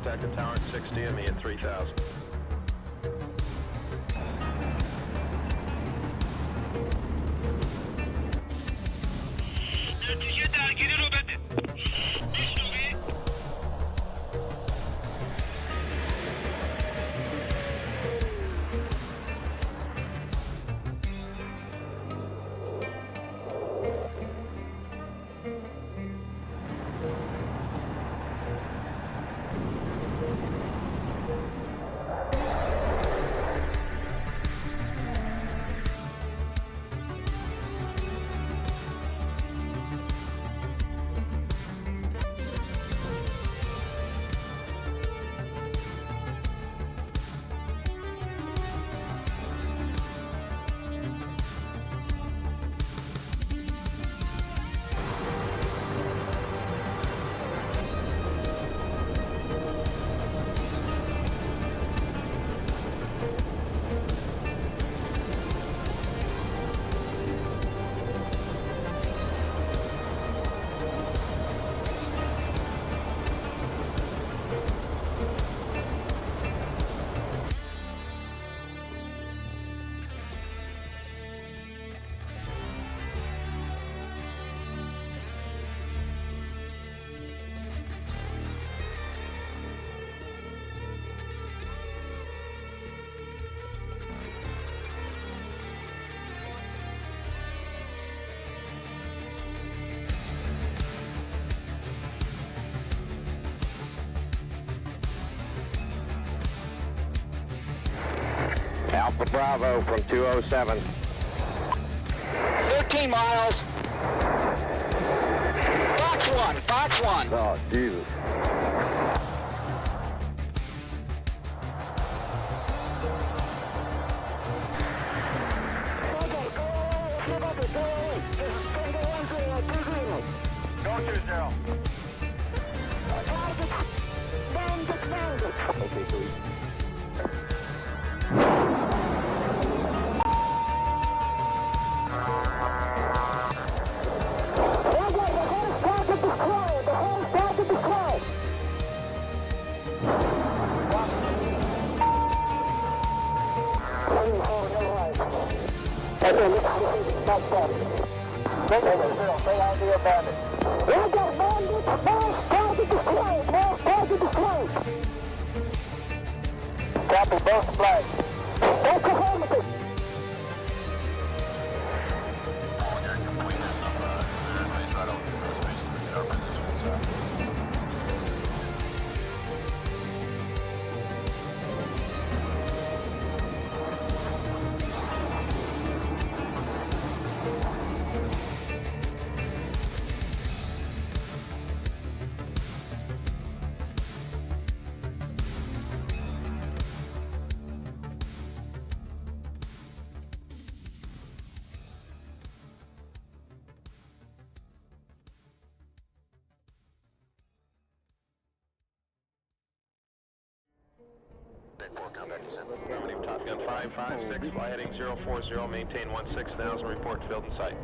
Contact the tower at 60 and me at 3000. Alpha Bravo from 207. 13 miles. Fox 1. Oh, Jesus. Go 20. Okay, please. Copy both flags. Oklahoma. Top Gun 556, fly heading 040, maintain 16,000, report to field in sight.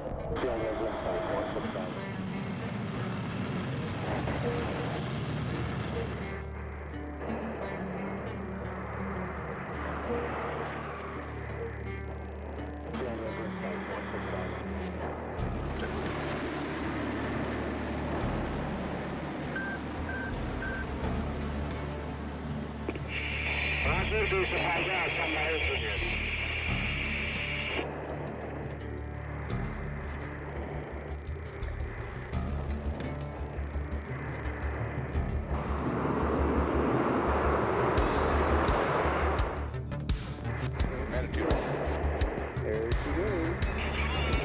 There she goes.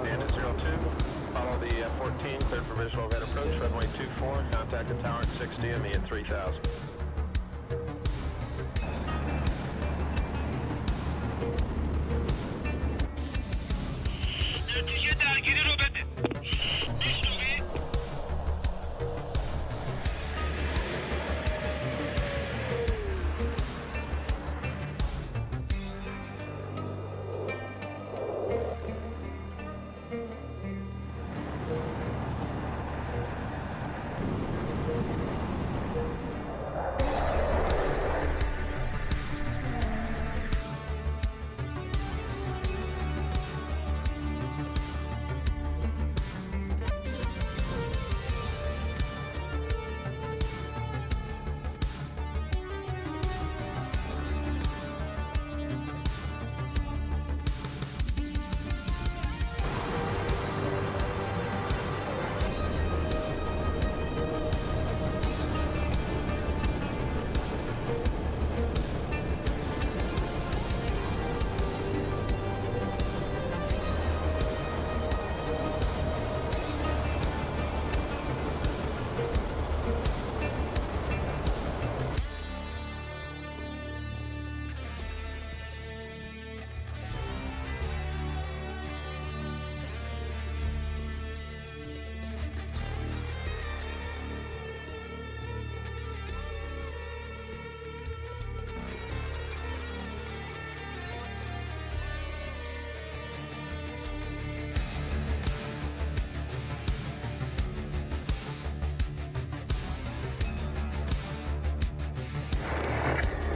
Bandit 02, follow the F-14, cleared for visual overhead approach, runway 24, contact the tower at 60 and me at 3000.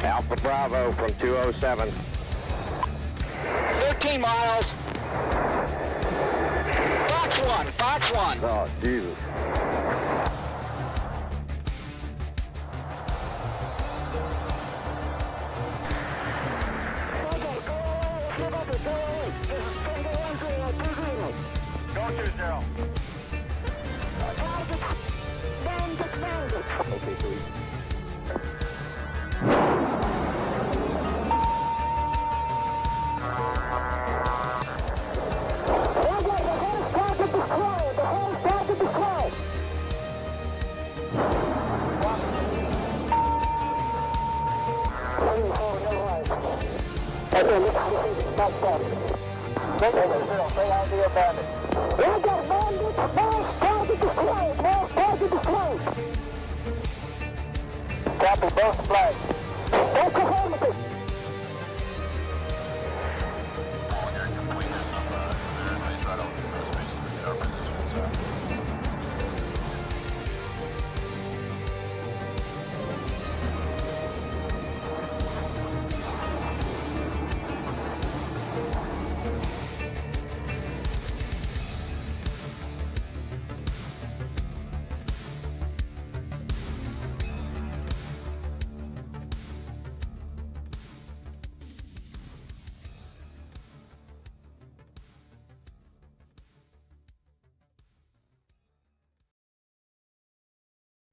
Alpha Bravo from 207. 13 miles. Fox 1, Fox 1. Oh, Jesus. Go 20. Okay, sweet. Copy both flags. Oklahoma.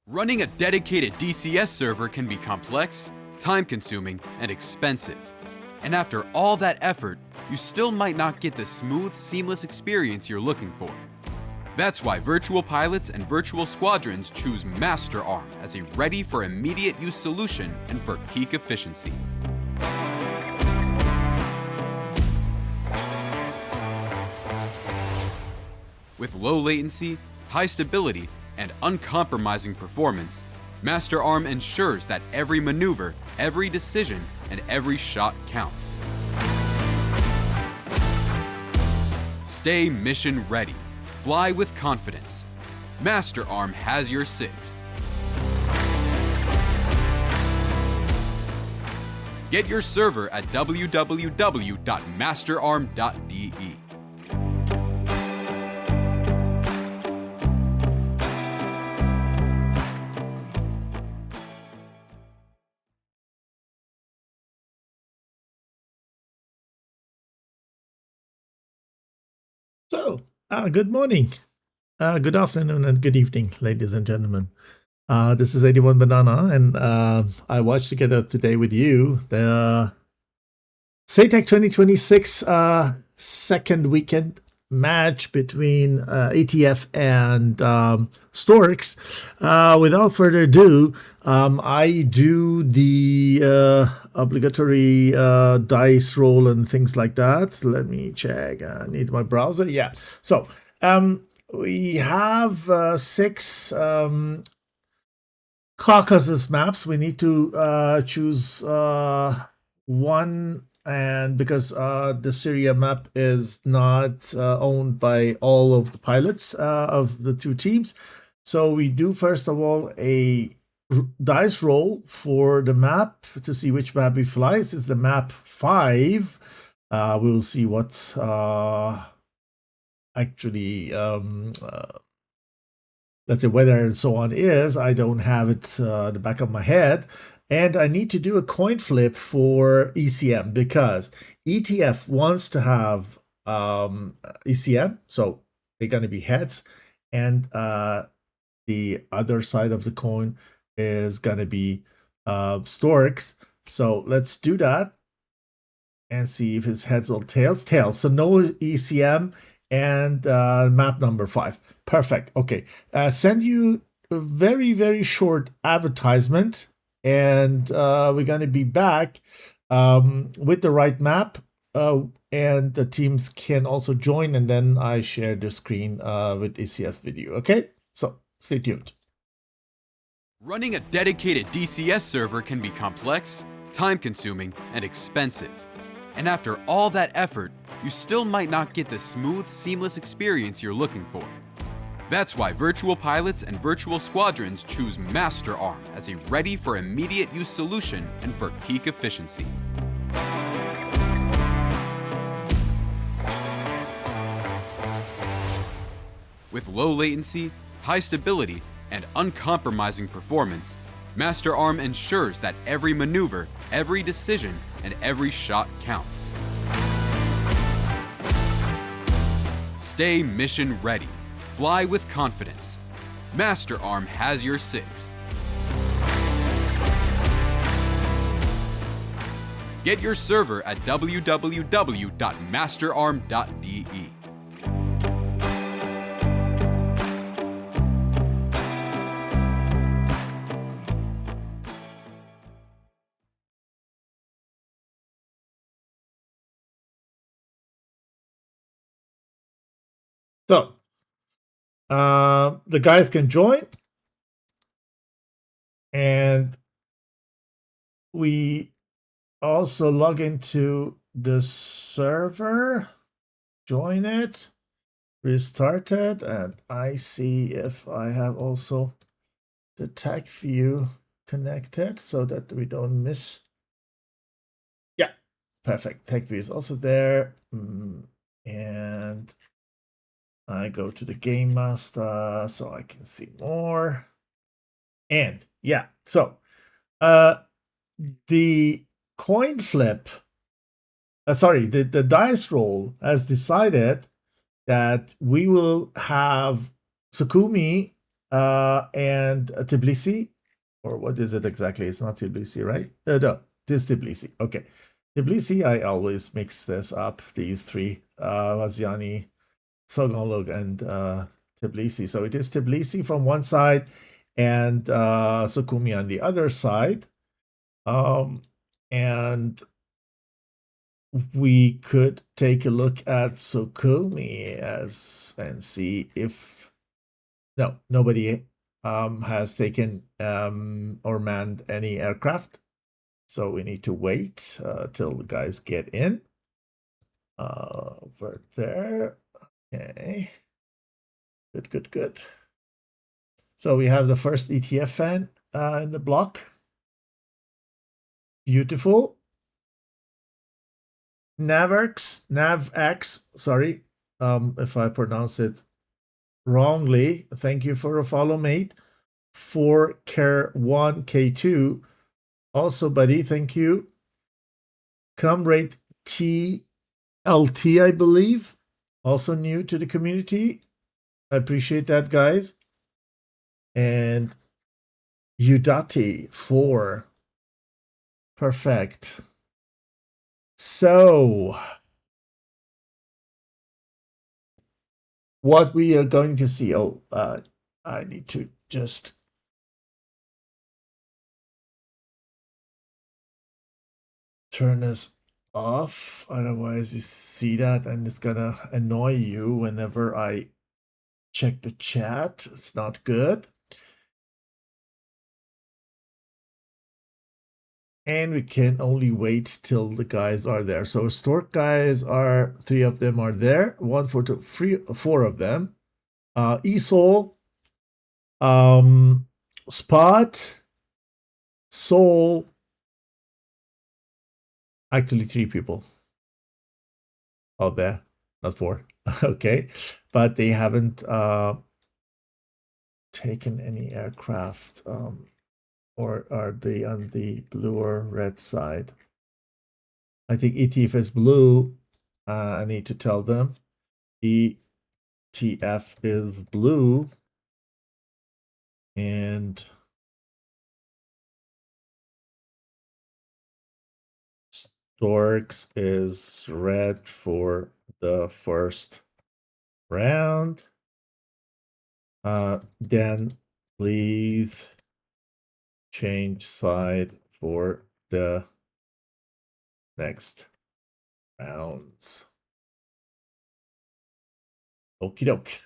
Running a dedicated DCS server can be complex, time-consuming, and expensive. And after all that effort, you still might not get the smooth, seamless experience you're looking for. That's why virtual pilots and virtual squadrons choose MasterArm as a ready-for-immediate-use solution and for peak efficiency. With low latency, high stability, and uncompromising performance, MasterArm ensures that every maneuver, every decision, and every shot counts. Stay mission ready. Fly with confidence. MasterArm has your six. Get your server at www.masterarm.de. So, good morning, good afternoon, and good evening, ladies and gentlemen. This is 81 Banana, and I watched together today with you the SATAC 2026 second weekend match between ATF and Storks. Without further ado, I do the obligatory dice roll and things like that. Let me check. I need my browser. Yeah. So we have 6 Caucasus maps. We need to choose one, and because the Syria map is not owned by all of the pilots of the 2 teams, so we do first of all a dice roll for the map to see which map we fly. This is the map 5. We will see what actually let's say weather and so on is. I don't have it the back of my head. And I need to do a coin flip for ECM because ETF wants to have ECM. So they're going to be heads. And the other side of the coin is going to be Storks. So let's do that and see if it's heads or tails. Tails. So no ECM and map number 5. Perfect. Okay. Send you a very, very short advertisement, and we're going to be back with the right map, and the teams can also join, and then I share the screen with ECS video. Okay? So stay tuned. Running a dedicated DCS server can be complex, time-consuming, and expensive. And after all that effort, you still might not get the smooth, seamless experience you're looking for. That's why virtual pilots and virtual squadrons choose MasterArm as a ready for immediate use solution and for peak efficiency. With low latency, high stability, and uncompromising performance, MasterArm ensures that every maneuver, every decision, and every shot counts. Stay mission ready. Fly with confidence. MasterArm has your 6. Get your server at www.masterarm.de. So the guys can join, and we also log into the server, join it, restart it, and I see if I have also the tech view connected so that we don't miss. Yeah, perfect. Tech view is also there. And I go to the game master so I can see more. And yeah, so the coin flip, the dice roll has decided that we will have Sukhumi and Tbilisi, or what is it exactly? It's not Tbilisi, right? No, this is Tbilisi. Okay. Tbilisi, I always mix this up, these 3, Vaziani, Sogonlug, and Tbilisi. So it is Tbilisi from one side and Sukhumi on the other side. And we could take a look at Sukhumi and see if nobody has taken or manned any aircraft. So we need to wait till the guys get in. Over there. Okay. Good. So we have the first ETF fan in the block. Beautiful. NavX, sorry if I pronounce it wrongly. Thank you for a follow, mate. 4Care1K2. Also, buddy, thank you. Comrade TLT, I believe. Also new to the community. I appreciate that, guys. And Udati 4. Perfect. So, what we are going to see. Oh, I need to just turn this off. Otherwise, you see that and it's gonna annoy you whenever I check the chat. It's not good. And we can only wait till the guys are there. So Stork guys are, 3 of them are there. 1, 4, 2, 3, 4 of them. Esol, Spot, Soul. Actually 3 people out there, not 4. Okay, but they haven't taken any aircraft. Or are they on the blue or red side? I think ETF is blue. I need to tell them. ETF is blue. And Storks is red for the first round. Then please change side for the next rounds. Okie doke.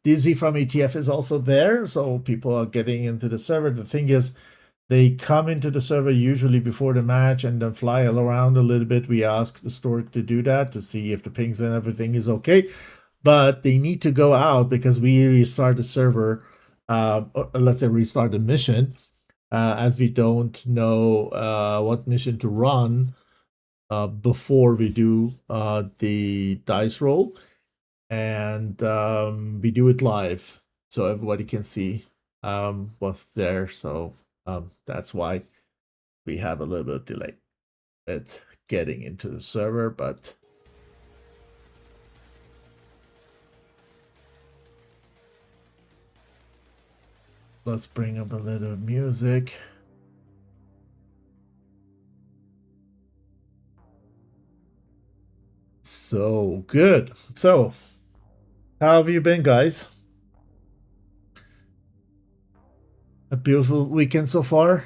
Dizzy from ETF is also there, so people are getting into the server. The thing is, they come into the server usually before the match and then fly around a little bit. We ask the Stork to do that to see if the pings and everything is okay. But they need to go out because we restart the server, or let's say restart the mission, as we don't know what mission to run before we do the dice roll. And we do it live so everybody can see what's there. So that's why we have a little bit of delay at getting into the server, but let's bring up a little music. So good. So how have you been, guys? A beautiful weekend so far?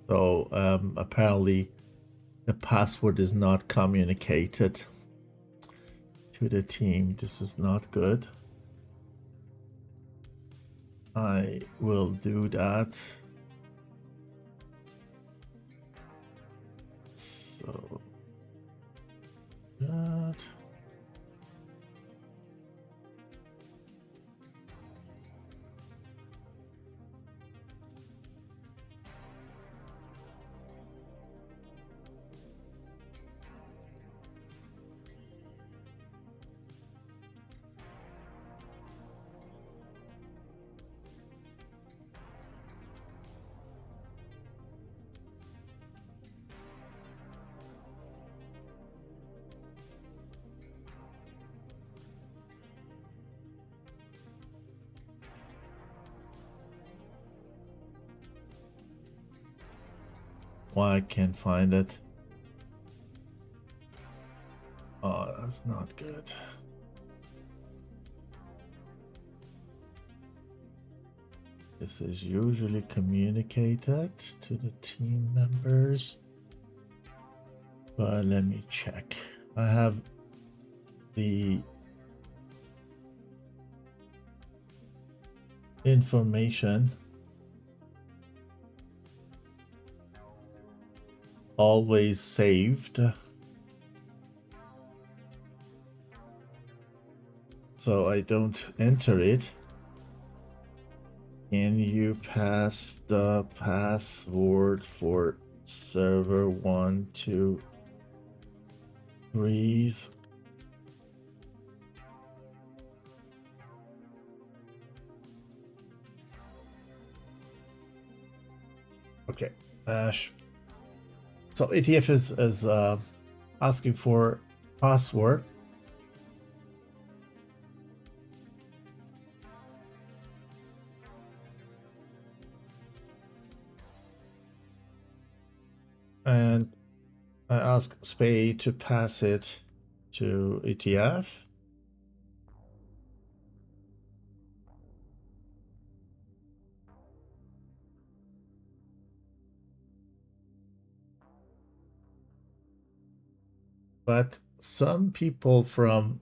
So apparently the password is not communicated to the team. This is not good. I will do that. So that. Why I can't find it? Oh, that's not good. This is usually communicated to the team members. But let me check. I have the information always saved. So I don't enter it. Can you pass the password for server 1 to Breeze. Okay. So ATF is asking for password. And I ask Spay to pass it to ATF. But some people from,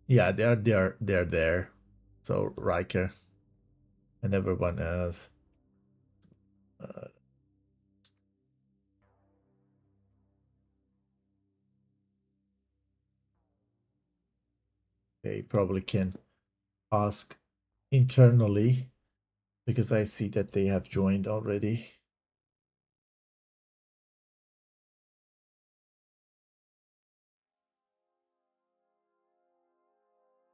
yeah, they're there. So Riker and everyone else. They probably can ask internally because I see that they have joined already.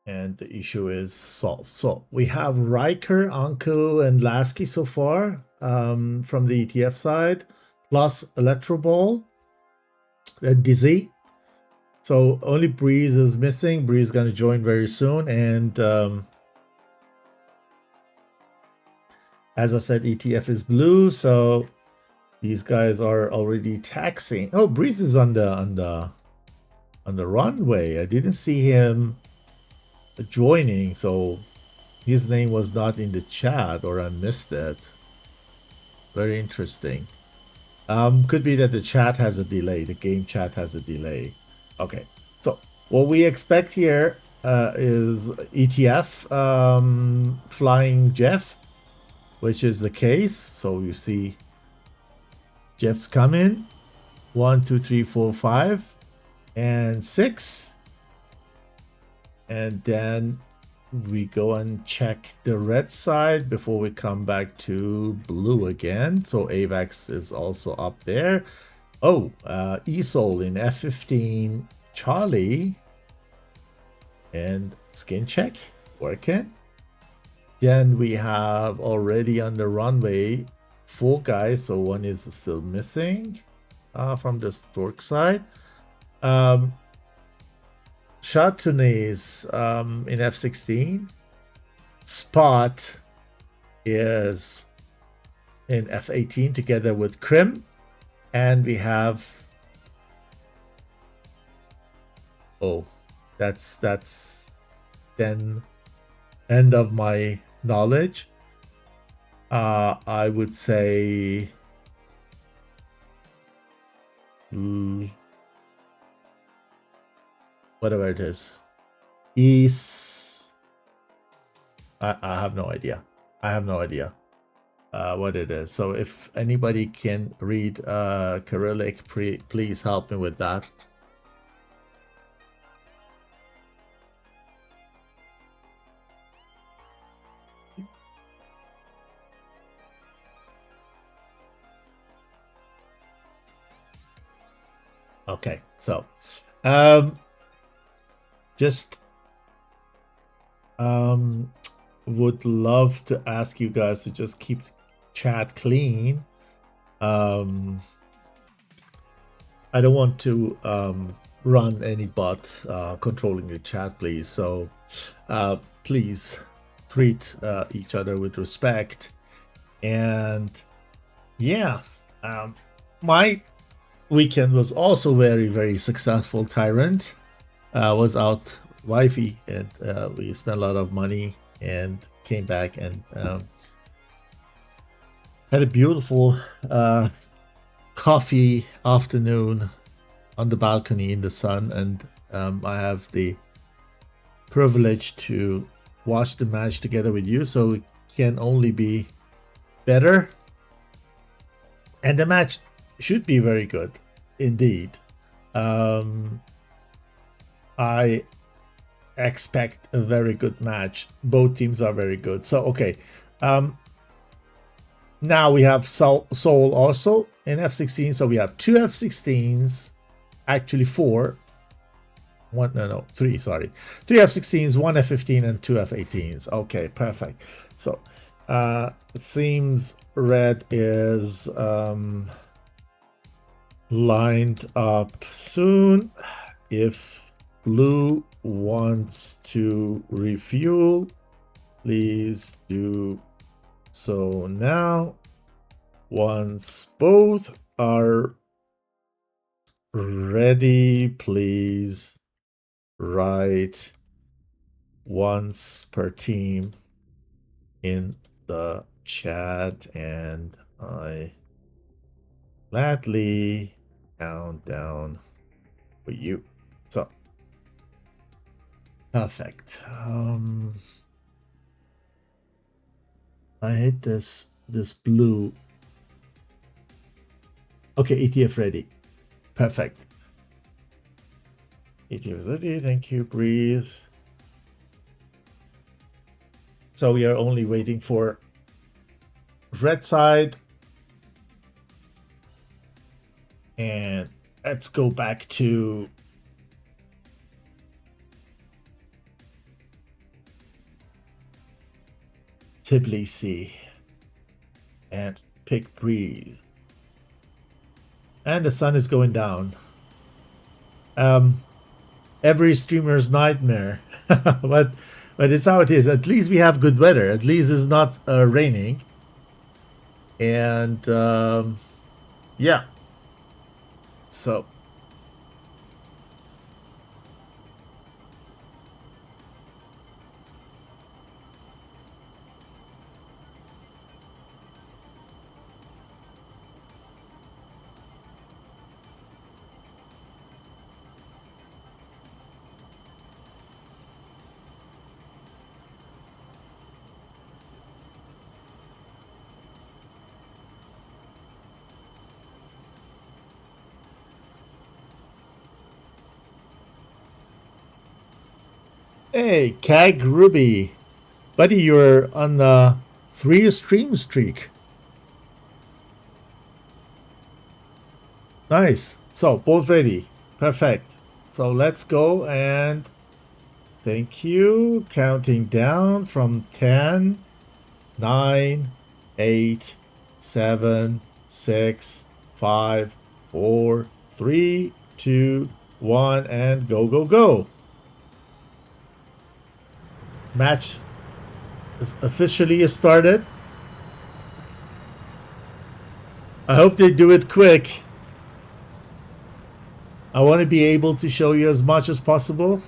And the issue is solved. So we have Riker, Anko, and Lasky so far from the ETF side, plus Electroball, Dizzy. So only Breeze is missing. Breeze is going to join very soon. And as I said, ETF is blue. So these guys are already taxing. Oh, Breeze is on the runway. I didn't see him joining, so his name was not in the chat, or I missed it. Very interesting. Could be that the chat has a delay. The game chat has a delay. Okay, so what we expect here is ETF flying Jeff, which is the case. So you see Jeff's coming. 1, 2, 3, 4, 5, and 6. And then we go and check the red side before we come back to blue again. So AVAX is also up there. Oh, ESOL in F-15 Charlie. And skin check working. Then we have already on the runway 4 guys. So one is still missing from the Storks side. Chardonnay's in F-16. Spot is in F-18 together with Krim. And we have... Oh, that's then end of my knowledge. I would say... whatever it is, I have no idea. I have no idea what it is. So if anybody can read Cyrillic, please help me with that. Okay, so just would love to ask you guys to just keep the chat clean. I don't want to run any bot controlling the chat, please. So please treat each other with respect. And yeah, my weekend was also very, very successful. Tyrant was out wifey, and we spent a lot of money and came back and had a beautiful coffee afternoon on the balcony in the sun. And I have the privilege to watch the match together with you, so it can only be better. And the match should be very good indeed. I expect a very good match. Both teams are very good. So okay, now we have Soul also in F-16. So we have 2 F-16s, actually 4. Three, sorry. 3 F-16s, 1 F-15, and 2 F-18s. Okay, perfect. So it seems red is lined up soon. If blue wants to refuel, please do so now. Once both are ready, please write once per team in the chat, and I gladly count down for you. So perfect. I hit this blue. Okay, ETF ready. Perfect. ETF ready. Thank you. Breathe. So we are only waiting for red side. And let's go back to Tbilisi and pick breathe. And the sun is going down. Every streamer's nightmare. but it's how it is. At least we have good weather. At least it's not raining. And yeah. So hey, Kag Ruby. Buddy, you're on the 3 stream streak. Nice. So, both ready. Perfect. So, let's go and thank you. Counting down from 10, 9, 8, 7, 6, 5, 4, 3, 2, 1, and go, go, go. Match is officially started. I hope they do it quick. I want to be able to show you as much as possible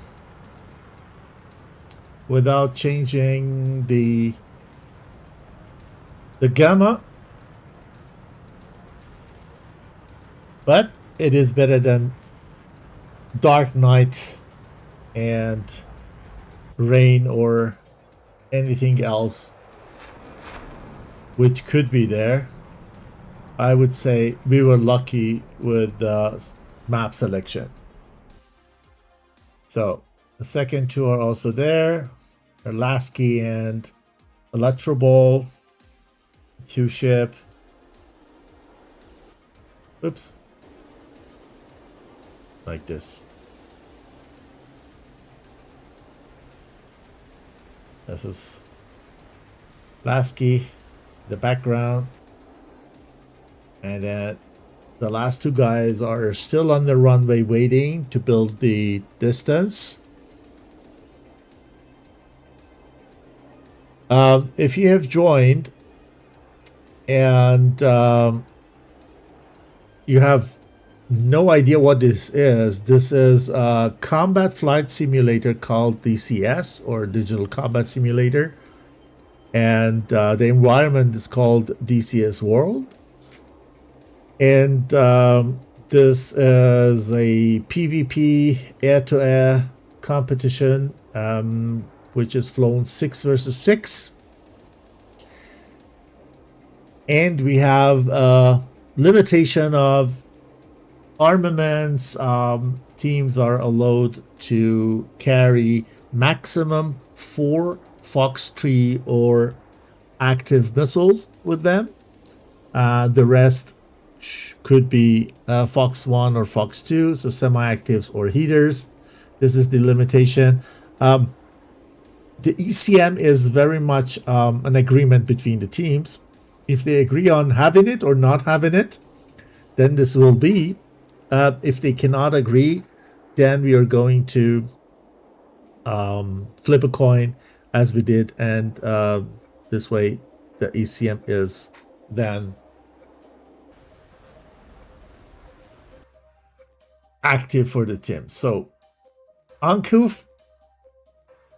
without changing the gamma. But it is better than dark night and rain or anything else which could be there. I would say we were lucky with the map selection. So the second two are also there. Lasky and Electroball. 2 ship. Oops. Like this. This is Lasky, the background. And then the last 2 guys are still on the runway waiting to build the distance. If you have joined and you have no idea what this is a combat flight simulator called DCS, or Digital Combat Simulator, and the environment is called DCS World. And this is a PvP air-to-air competition, which is flown 6 versus 6. And we have a limitation of armaments. Teams are allowed to carry maximum 4 Fox-3 or active missiles with them. The rest which could be Fox 1 or Fox 2, so semi-actives or heaters. This is the limitation. The ECM is very much an agreement between the teams. If they agree on having it or not having it, then this will be. If they cannot agree, then we are going to flip a coin as we did, and this way the ECM is then active for the team. So Uncouth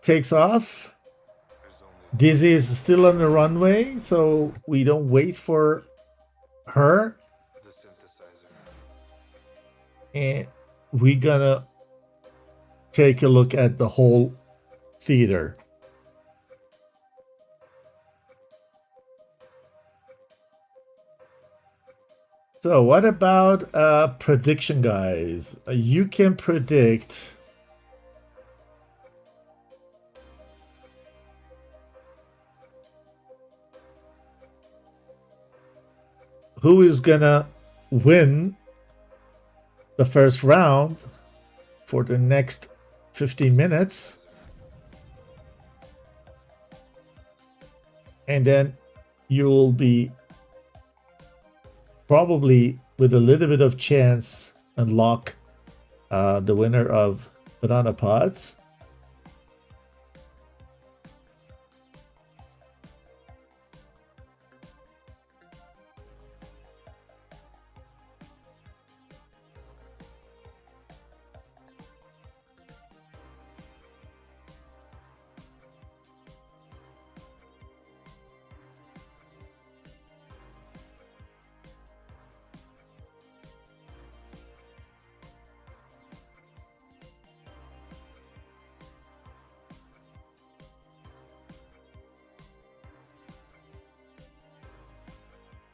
takes off. Dizzy is still on the runway, so we don't wait for her. And we're gonna take a look at the whole theater. So what about prediction, guys? You can predict who is gonna win the first round for the next 15 minutes. And then you'll be probably, with a little bit of chance, unlock the winner of Banana Pods.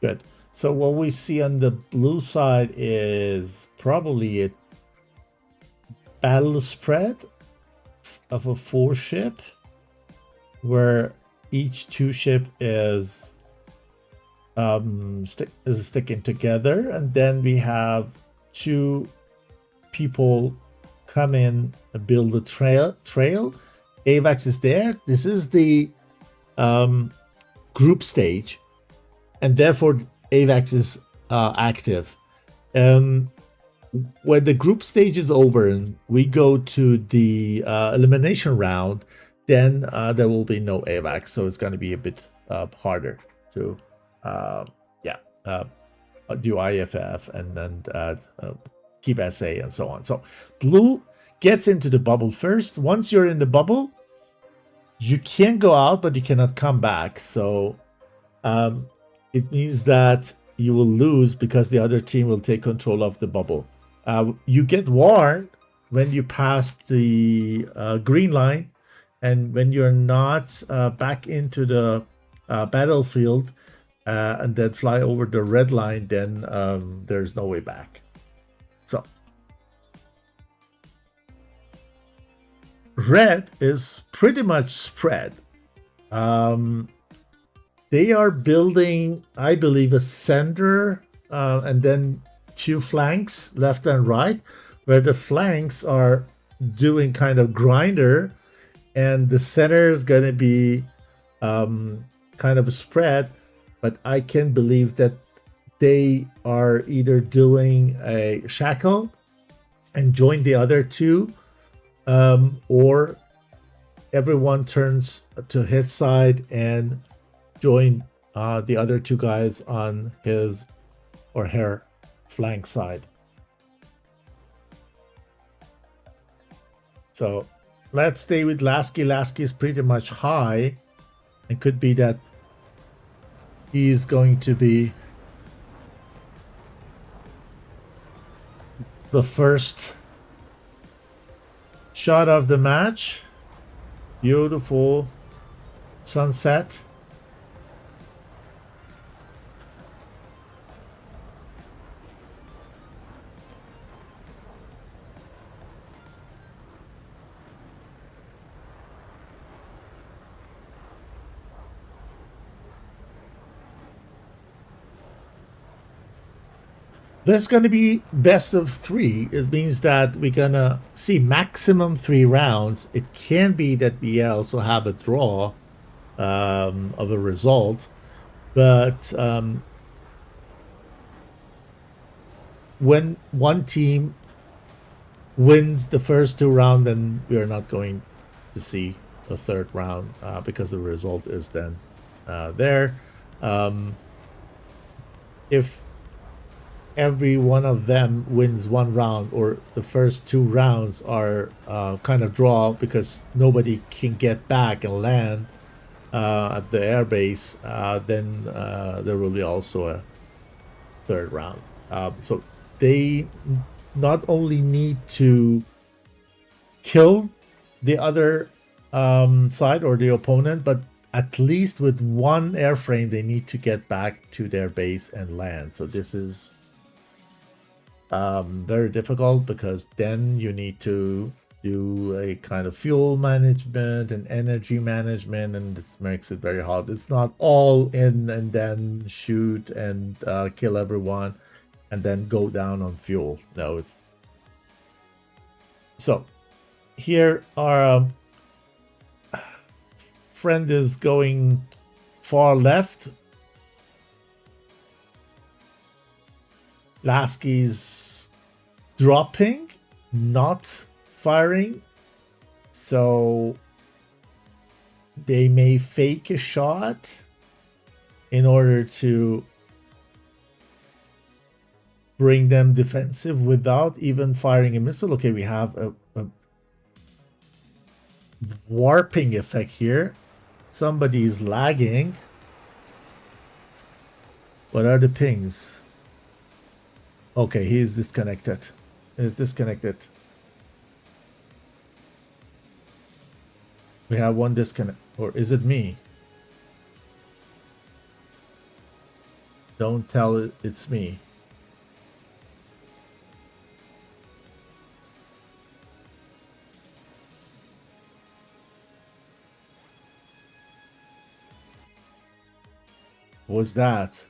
Good. So what we see on the blue side is probably a battle spread of a 4-ship, where each 2-ship is sticking together, and then we have 2 people come in and build a trail. AVAX is there. This is the group stage, and therefore AVAX is active. When the group stage is over and we go to the elimination round, then there will be no AVAX, so it's going to be a bit harder to do IFF and then keep SA and so on. So blue gets into the bubble first. Once you're in the bubble, you can go out, but you cannot come back. So it means that you will lose because the other team will take control of the bubble. You get warned when you pass the green line, and when you're not back into the battlefield and then fly over the red line, then there's no way back. So red is pretty much spread. They are building, I believe, a center and then 2 flanks, left and right, where the flanks are doing kind of grinder, and the center is going to be kind of a spread. But I can believe that they are either doing a shackle and join the other 2, or everyone turns to his side and join the other 2 guys on his or her flank side. So let's stay with Lasky. Lasky is pretty much high. It could be that he's going to be the first shot of the match. Beautiful sunset. This is going to be best of 3. It means that we're going to see maximum 3 rounds. It can be that we also have a draw of a result. But when one team wins the first 2 rounds, then we are not going to see a 3rd round because the result is then there. If every one of them wins 1 round, or the first 2 rounds are kind of draw because nobody can get back and land at the airbase, then there will be also a 3rd round. So they not only need to kill the other side or the opponent, but at least with 1 airframe they need to get back to their base and land. So this is very difficult, because then you need to do a kind of fuel management and energy management, and this makes it very hard. It's not all in and then shoot and kill everyone and then go down on fuel. No, it's so here our friend is going far left. Lasky's dropping, not firing, so they may fake a shot in order to bring them defensive without even firing a missile. Okay, we have a warping effect here. Somebody is lagging. What are the pings? Okay, he is disconnected. He is disconnected. We have one disconnect. Or is it me? Don't tell it it's me. What's that?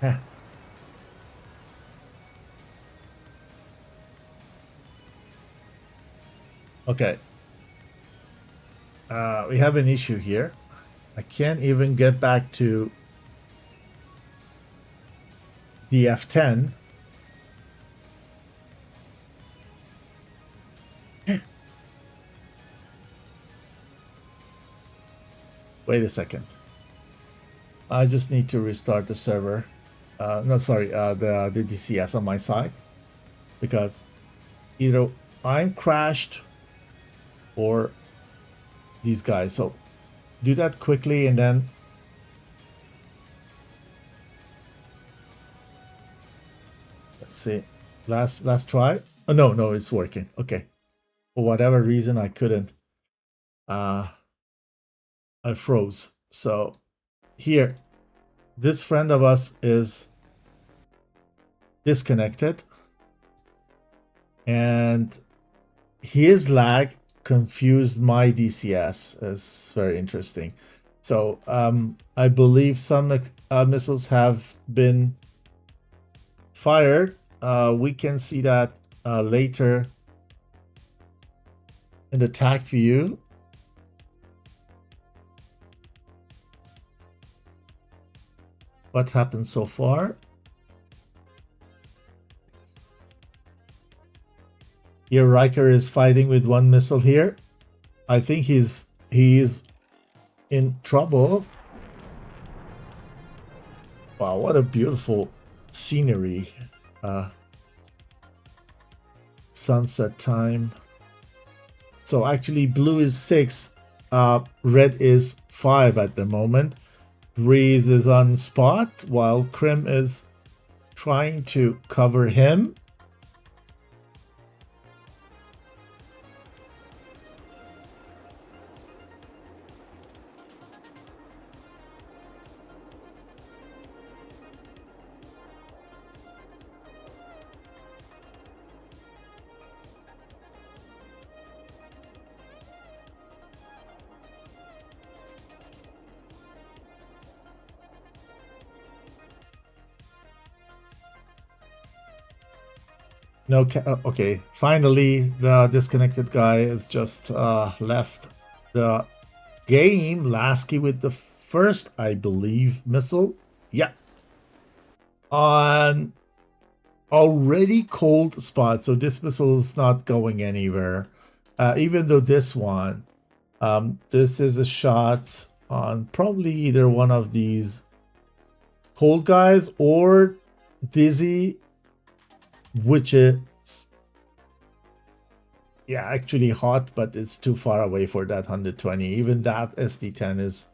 Heh. Okay. We have an issue here. I can't even get back to the F10. Wait a second. I just need to restart the server. No, sorry, the DCS on my side, because either I'm crashed or these guys. So do that quickly, and then let's see. Last try. Oh no, it's working. Okay. For whatever reason I couldn't. I froze. So here, this friend of us is disconnected, and his lag confused my DCS. It's very interesting. So I believe some missiles have been fired. We can see that later in the TAC view. What happened so far? Here Riker is fighting with 1 missile here. I think he is in trouble. Wow, what a beautiful scenery. Sunset time. So actually blue is 6, red is 5 at the moment. Breeze is on spot while Krim is trying to cover him. No, okay. Finally, the disconnected guy has just left the game. Lasky with the first, I believe, missile. Yeah. On already cold spot, so this missile is not going anywhere. Even though this one, this is a shot on probably either one of these cold guys or Dizzy, which is actually hot, but it's too far away for that 120. Even that SD10 is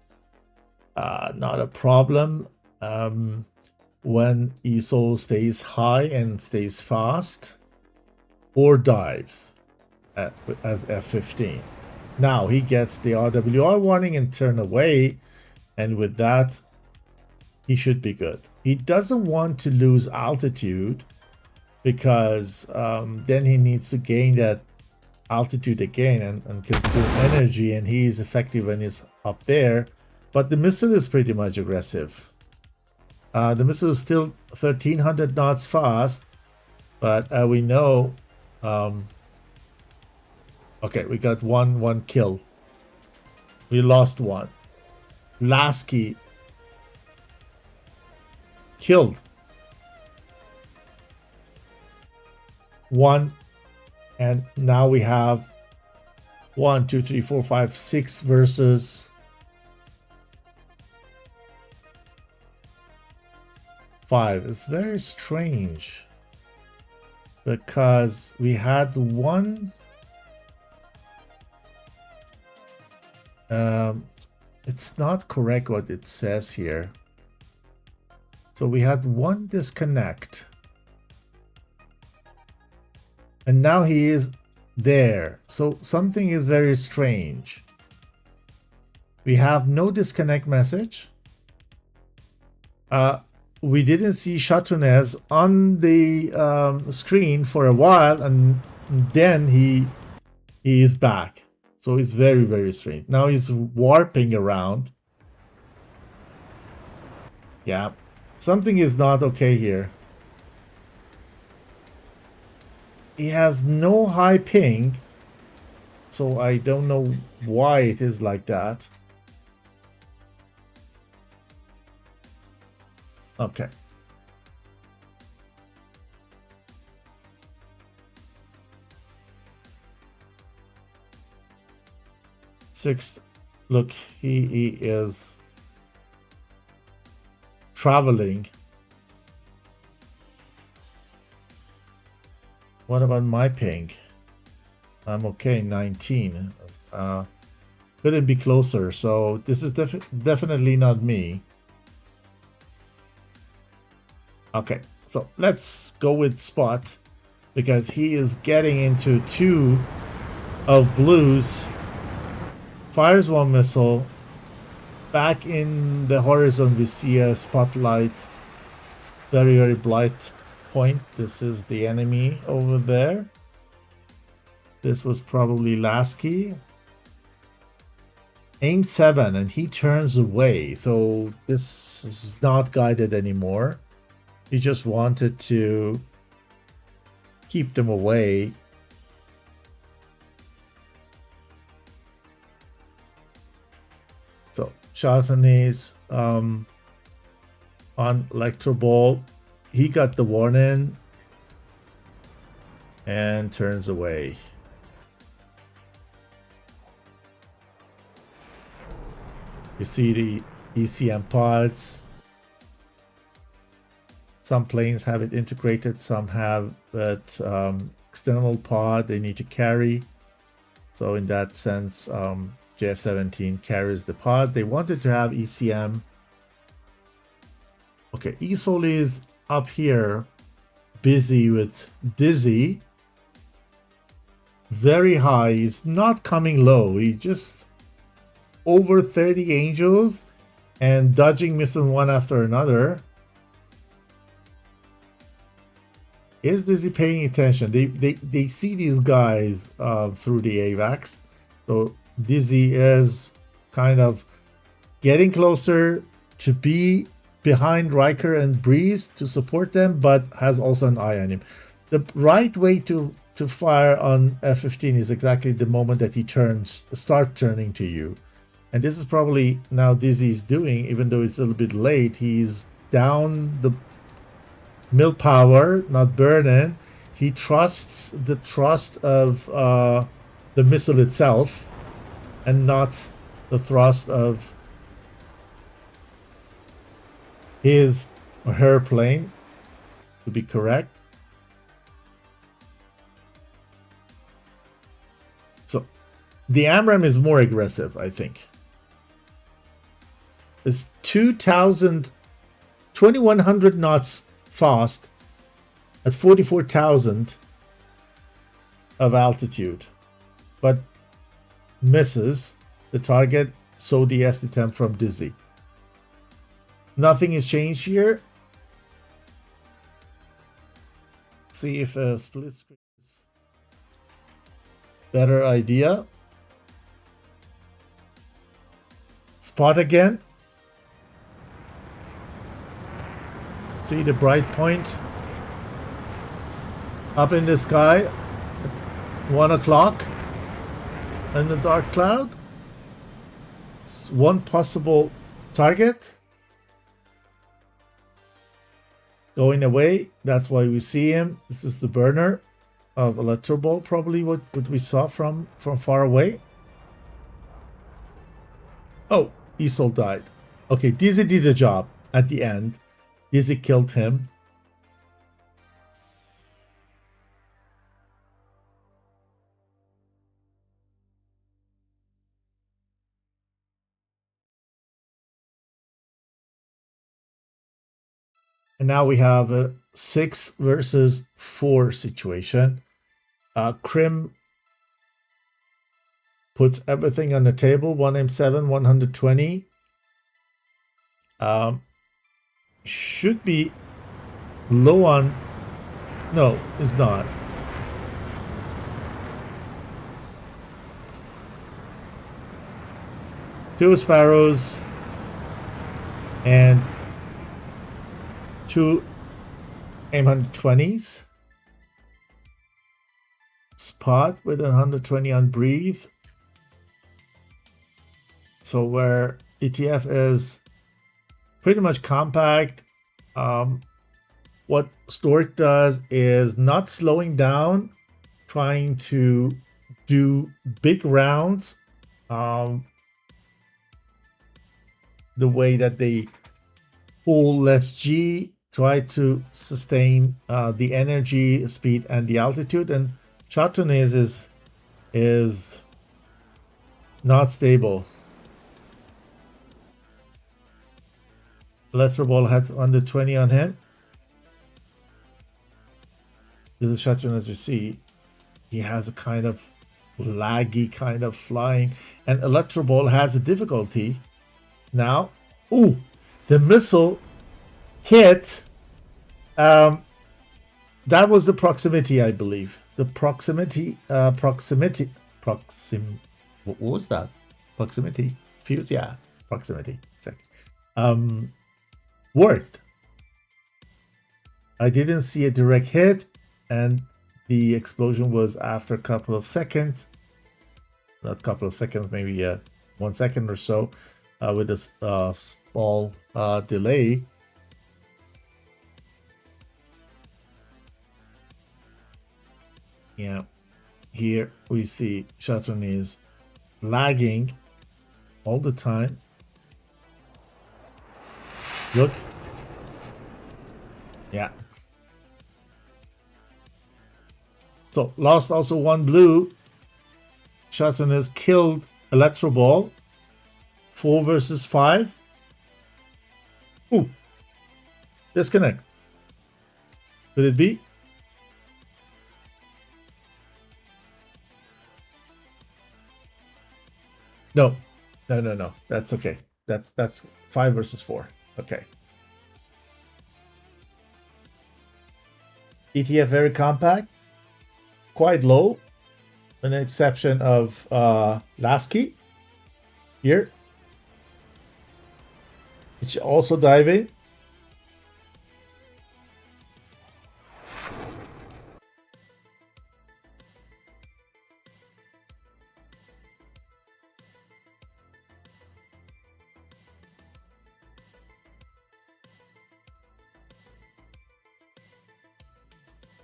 not a problem when ESO stays high and stays fast or dives as F-15. Now he gets the RWR warning and turn away, and with that he should be good. He doesn't want to lose altitude because then he needs to gain that altitude again and consume energy, and he is effective when he's up there. But the missile is pretty much aggressive. The missile is still 1300 knots fast, but we know okay, we got one kill. We lost one. Lasky killed one, and now we have 1, 2, 3, 4, 5, 6 versus 5. It's very strange because we had one. It's not correct what it says here. So we had one disconnect, and now he is there. So something is very strange. We have no disconnect message. We didn't see Chatonez on the screen for a while, and then he is back. So it's very, very strange. Now he's warping around. Yeah, something is not okay here. He has no high ping, so I don't know why it is like that. Okay. Sixth, look, he is traveling. What about my ping? I'm okay, 19. Couldn't be closer, so this is definitely not me. Okay, so let's go with Spot, because he is getting into 2 of blues. Fires one missile. Back in the horizon we see a spotlight. Very, very bright point. This is the enemy over there. This was probably Lasky. Aim 7, and he turns away. So this is not guided anymore. He just wanted to keep them away. So Chatonez on Electro Ball, he got the warning and turns away. You see the ECM pods. Some planes have it integrated, some have that external pod they need to carry. So in that sense, JF-17 carries the pod. They wanted to have ECM. Okay, ESOL is up here, busy with Dizzy. Very high. He's not coming low. He just over 30 angels and dodging missile one after another. Is Dizzy paying attention? They see these guys through the AVAX. So Dizzy is kind of getting closer to be behind Riker and Breeze to support them, but has also an eye on him. the right way to fire on F-15 is exactly the moment that he start turning to you. And this is probably now Dizzy's doing, even though it's a little bit late. He's down the mill power, not burning. He trusts the thrust of the missile itself and not the thrust of his or her plane, to be correct. So the AMRAAM is more aggressive, I think. It's 2100 knots fast at 44,000 of altitude, but misses the target, so the ST-10 from Dizzy. Nothing has changed here. See if a split screen is better idea. Spot again. See the bright point up in the sky at 1 o'clock in the dark cloud. It's one possible target going away. That's why we see him. This is the burner of Electro Ball, probably what we saw from far away. Oh, Esol died. Okay, Dizzy did the job at the end. Dizzy killed him. And now we have a 6 versus 4 situation. Krim puts everything on the table. 1M7, 120. Should be low on... No, it's not. Two Sparrows and 2 AIM-120s. Spot with 120 on breathe. So where ETF is pretty much compact, what Stork does is not slowing down, trying to do big rounds, the way that they pull less G, try to sustain the energy, speed, and the altitude. And Chatonese is not stable. Electro Ball had under 20 on him. This is Chaton, as you see. He has a kind of laggy kind of flying. And Electro Ball has a difficulty now. Ooh, the missile hit. That was the proximity, I believe. The proximity. What was that? Proximity. Fuse? Yeah, proximity. Worked. I didn't see a direct hit, and the explosion was after a couple of seconds. Not a couple of seconds, maybe 1 second or so, with a small delay. Yeah, here we see Chaton is lagging all the time. Look. Yeah. So lost also 1 blue. Chaton has killed Electro Ball. 4 versus 5. Ooh. Disconnect. Could it be? No. No. That's okay. That's 5 versus 4. Okay. ETF very compact, quite low, with an exception of Lasky here, which also diving.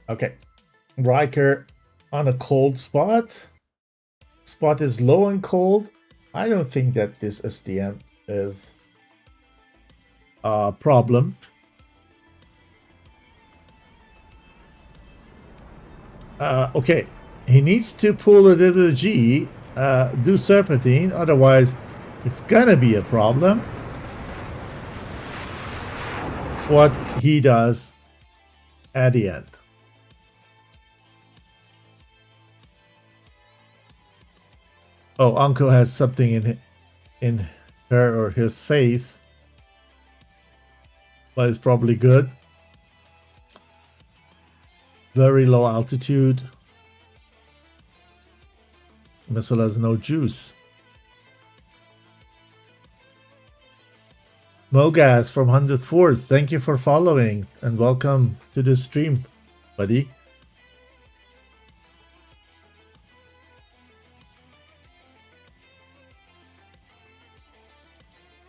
Okay. Riker on a cold spot. Spot is low and cold. I don't think that this SDM is a problem. Okay. He needs to pull a WG, do serpentine, otherwise it's gonna be a problem. What he does at the end. Oh, Anko has something in her or his face, but it's probably good. Very low altitude. Missile has no juice. Mogas from 104th, thank you for following and welcome to the stream, buddy.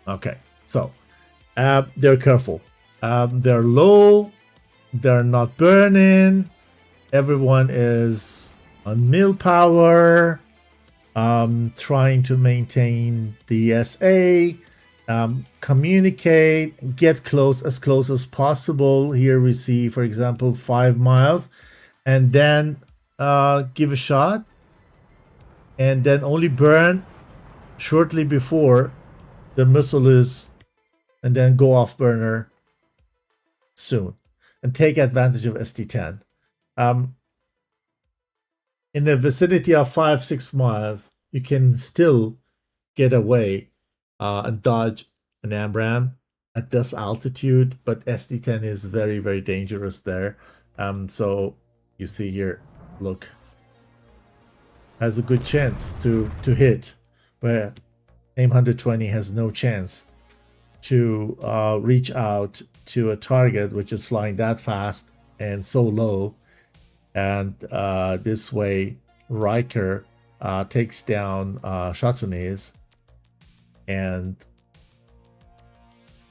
Okay, so they're careful. They're low, they're not burning, everyone is on mill power, trying to maintain the SA. Communicate, get close as possible. Here we see, for example, 5 miles, and then give a shot, and then only burn shortly before the missile is, and then go off burner soon, and take advantage of ST10. In the vicinity of 5-6 miles, you can still get away and dodge an AMRAAM at this altitude, but SD10 is very, very dangerous there. So you see here, look, has a good chance to hit, where AIM 120 has no chance to reach out to a target which is flying that fast and so low. And this way, Riker takes down Chatonese, and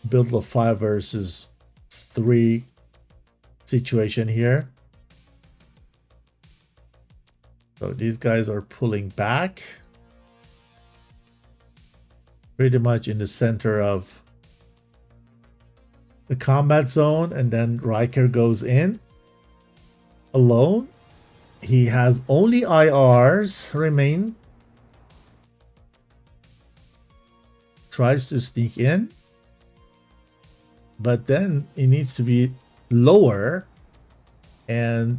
build a 5 versus 3 situation here. So these guys are pulling back pretty much in the center of the combat zone, and then Riker goes in alone. He has only IRs remain. Tries to sneak in, but then he needs to be lower and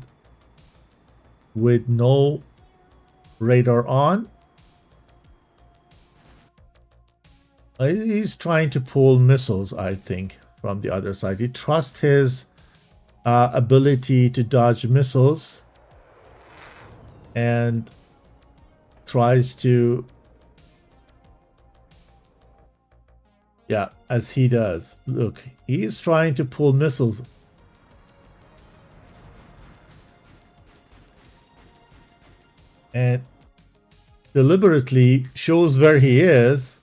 with no radar on. He's trying to pull missiles, I think, from the other side. He trusts his ability to dodge missiles and tries to, yeah, as he does. Look, he is trying to pull missiles. And deliberately shows where he is.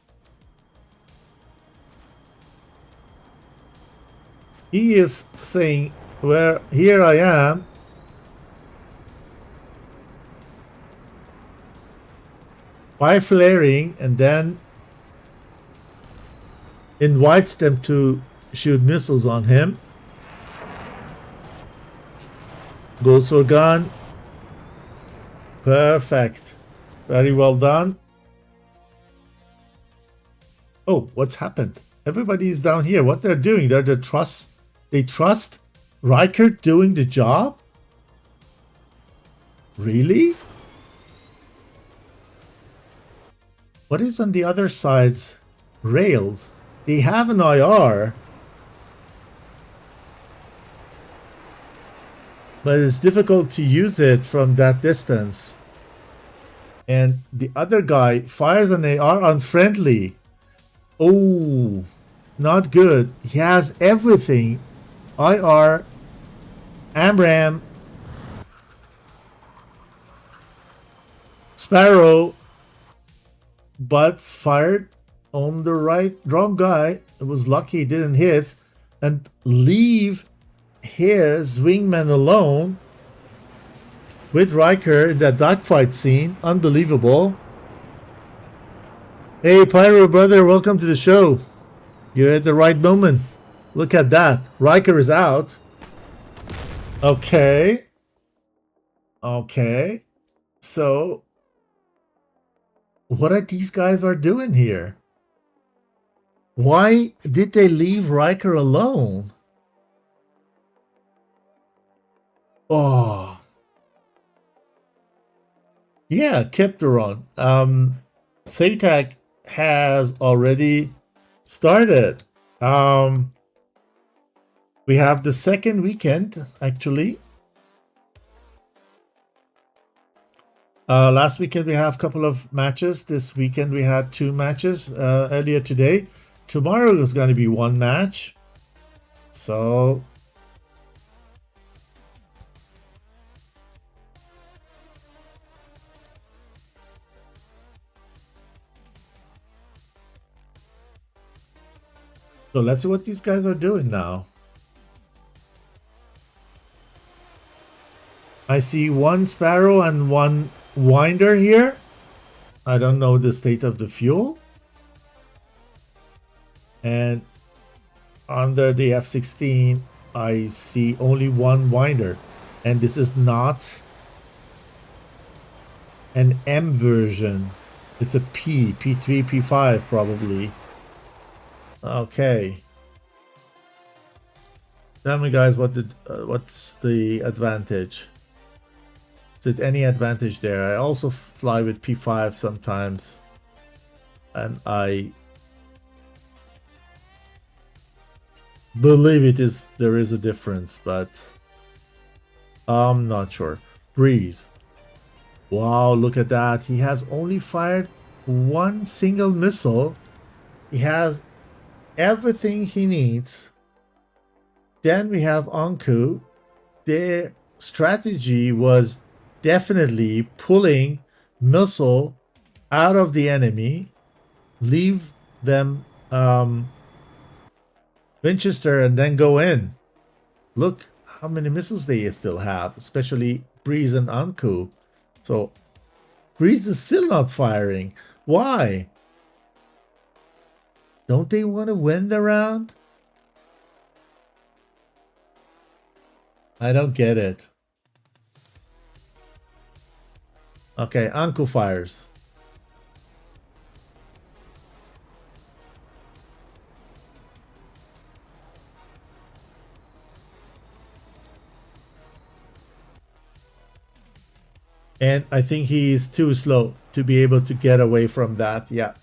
He is saying, "Where here I am." By flaring, and then invites them to shoot missiles on him. Goes for gun. Perfect. Very well done. Oh, what's happened? Everybody is down here. What they're doing? They trust Riker doing the job? Really? What is on the other side's rails? They have an IR, but it's difficult to use it from that distance. And the other guy fires an AR unfriendly. Oh, not good. He has everything. IR, AMRAAM, Sparrow, but fired on the wrong guy. It was lucky he didn't hit, and leave his wingman alone with Riker, that dogfight scene, unbelievable. Hey, Pyro brother, welcome to the show. You're at the right moment. Look at that. Riker is out. Okay. Okay. So, what are these guys are doing here? Why did they leave Riker alone? Oh. Yeah, Kepteron. SATAC has already started. We have the second weekend, actually. Last weekend we have a couple of matches. This weekend we had 2 matches earlier today. Tomorrow is going to be 1 match. So let's see what these guys are doing now. I see 1 Sparrow and 1 Winder here. I don't know the state of the fuel. And under the F-16, I see only 1 Winder. And this is not an M version. It's a P3, P5 probably. Okay. Tell me guys, what's the advantage? Is it any advantage there? I also fly with P5 sometimes, and I believe there is a difference, but I'm not sure. Breeze. Wow, look at that. He has only fired 1 single missile. He has everything he needs. Then we have Anku. Their strategy was definitely pulling missile out of the enemy, leave them Winchester, and then go in. Look how many missiles they still have, especially Breeze and Anku. So Breeze is still not firing. Why? Don't they want to win the round? I don't get it. Okay, Anku fires. And I think he is too slow to be able to get away from that. Yeah.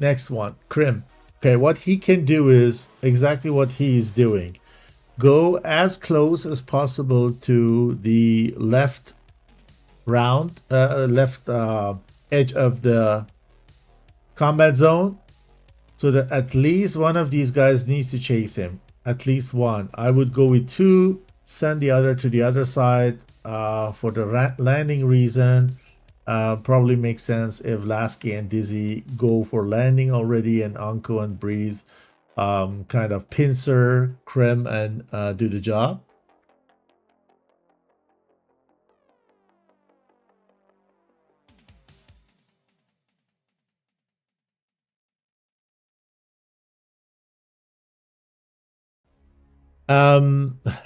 Next one, Krim. Okay, what he can do is exactly what he is doing. Go as close as possible to the left edge of the combat zone, so that at least one of these guys needs to chase him. At least one. I would go with 2, send the other to the other side for the landing reason. Probably makes sense if Lasky and Dizzy go for landing already, and Anko and Breeze kind of pincer Krim and do the job.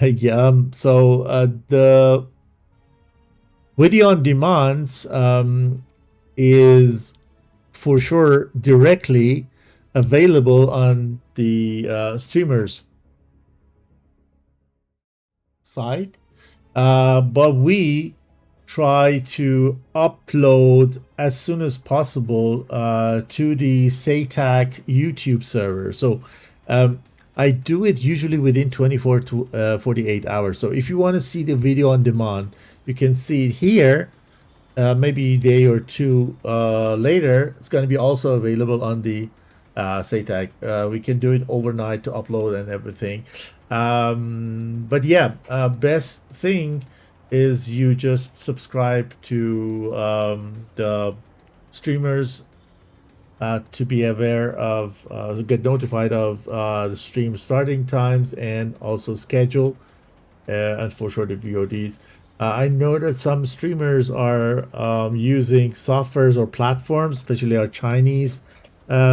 Yeah, so the video on demands is for sure directly available on the streamers site, but we try to upload as soon as possible to the SATAC YouTube server. So I do it usually within 24 to 48 hours. So if you want to see the video on demand, you can see it here. Maybe a day or 2 later, it's going to be also available on the SATAC. We can do it overnight to upload and everything. But yeah, best thing is you just subscribe to the streamers to be aware of, get notified of the stream starting times and also schedule, and for sure the VODs. I know that some streamers are using softwares or platforms, especially our Chinese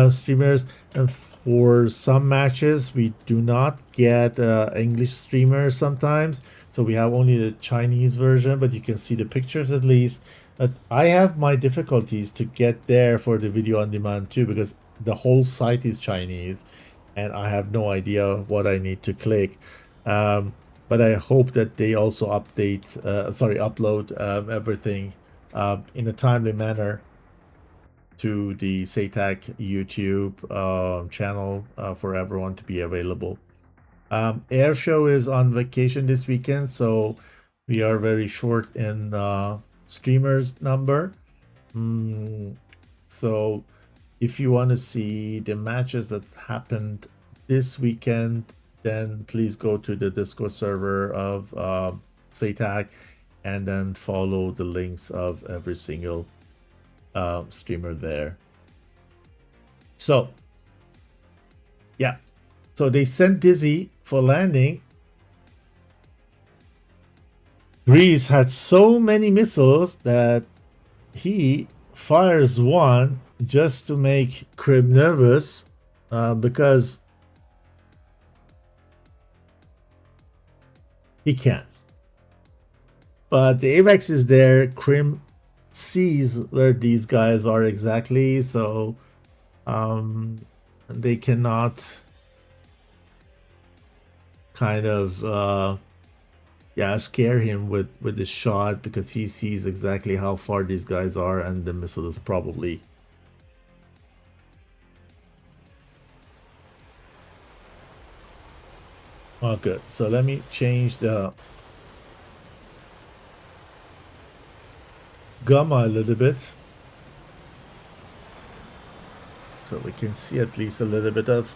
streamers. And for some matches, we do not get English streamers sometimes. So we have only the Chinese version, but you can see the pictures at least. But I have my difficulties to get there for the video on demand too, because the whole site is Chinese and I have no idea what I need to click. But I hope that they also upload everything in a timely manner to the SATAC YouTube channel for everyone to be available. Airshow is on vacation this weekend, so we are very short in streamers number. So if you want to see the matches that happened this weekend, then please go to the Discord server of SATAC and then follow the links of every single streamer there. So yeah, so they sent Dizzy for landing. Grease had so many missiles that he fires one just to make Crib nervous because he can. But the AVAX is there. Crim sees where these guys are exactly, so they cannot kind of scare him with the shot, because he sees exactly how far these guys are, and the missile is probably good. So let me change the gamma a little bit so we can see at least a little bit of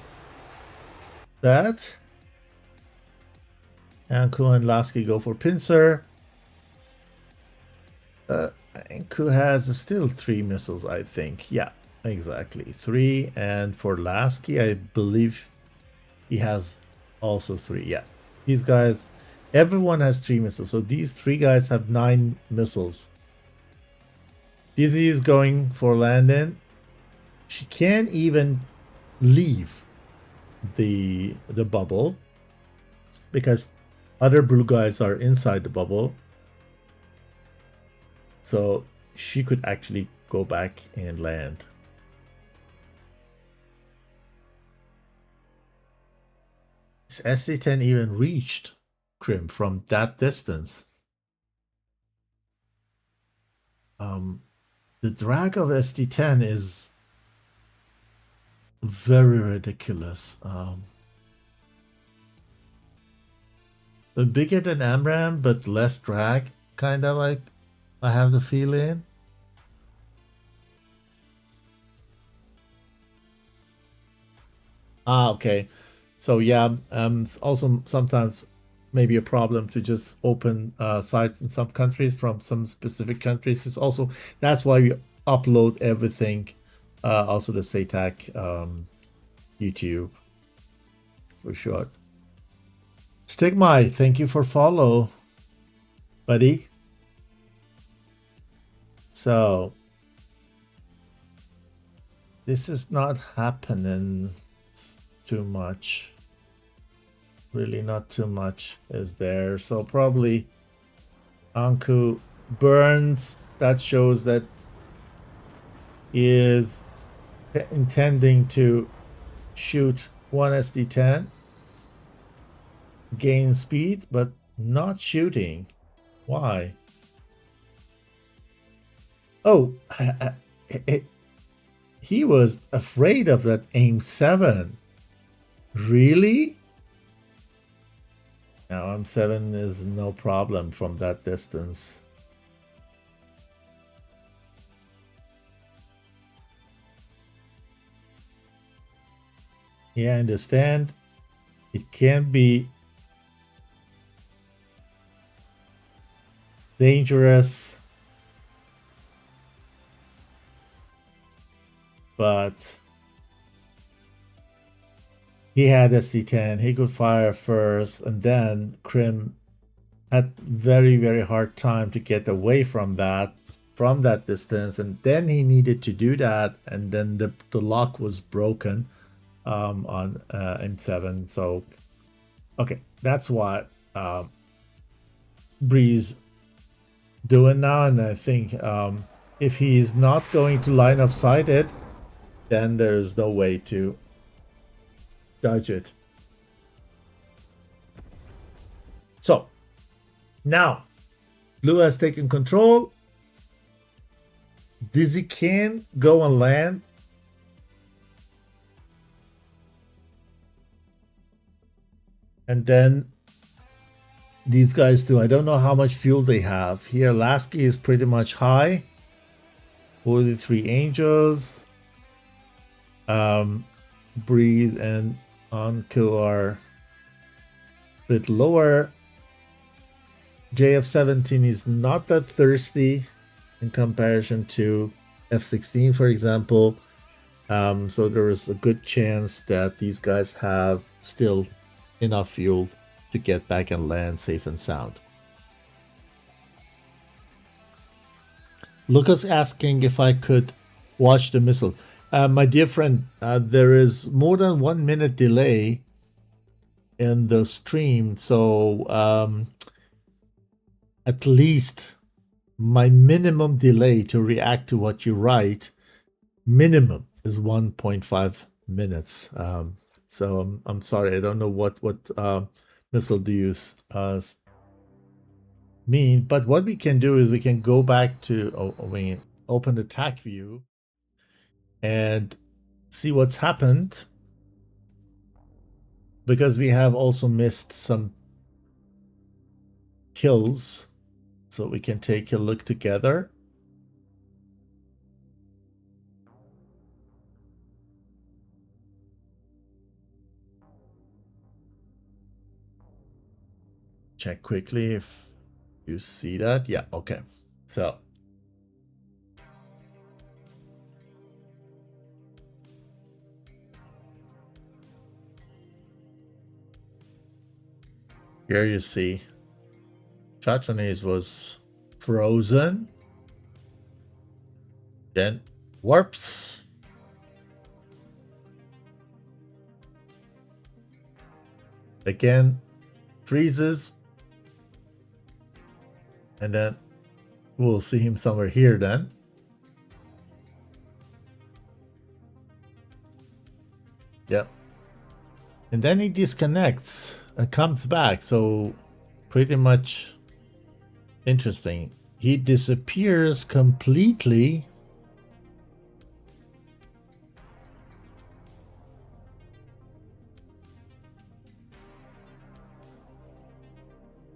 that. Anku and Lasky go for pincer. Anku has still 3 missiles, I think. Yeah, exactly, 3. And for Lasky, I believe he has also 3. Yeah, these guys, everyone has 3 missiles, so these 3 guys have 9 missiles. Dizzy is going for landing. She can't even leave the bubble because other blue guys are inside the bubble. So she could actually go back and land. Is SD10 even reached Crim from that distance? The drag of SD10 is very ridiculous. Bigger than Amram, but less drag, kind of, like, I have the feeling. Okay. So yeah, it's also sometimes maybe a problem to just open sites in some countries from some specific countries. It's also, that's why we upload everything, also the SATAC YouTube for short. Stigmai, thank you for follow, buddy. So this is not happening too much. Really not too much is there. So probably Anku burns. That shows that he is intending to shoot one SD10. Gain speed, but not shooting. Why? Oh, he was afraid of that aim 7. Really? Now M7 is no problem from that distance. Yeah, I understand. It can be dangerous, but he had SD10. He could fire first, and then Crim had very hard time to get away from that distance, and then he needed to do that, and then the lock was broken on M7. So okay, that's what Breeze doing now, and I think if he is not going to line of sight it, then there's no way to dodge it. So now Blue has taken control. Dizzy can go on land. And then these guys too. I don't know how much fuel they have. Here Lasky is pretty much high. 43 Angels. Breeze and Onco are a bit lower. JF-17 is not that thirsty in comparison to F-16, for example. So there is a good chance that these guys have still enough fuel to get back and land safe and sound. Lucas asking if I could watch the missile. My dear friend, there is more than 1 minute delay in the stream, so at least my minimum delay to react to what you write, minimum, is 1.5 minutes. So I'm sorry, I don't know what missile do you mean, but what we can do is we can go back to open the TAC view and see what's happened, because we have also missed some kills, so we can take a look together. Check quickly if you see that. Yeah, okay. So here you see Chatonese was frozen, then warps, again freezes, and then we'll see him somewhere here then. Yep. And then he disconnects and comes back. So pretty much interesting. He disappears completely.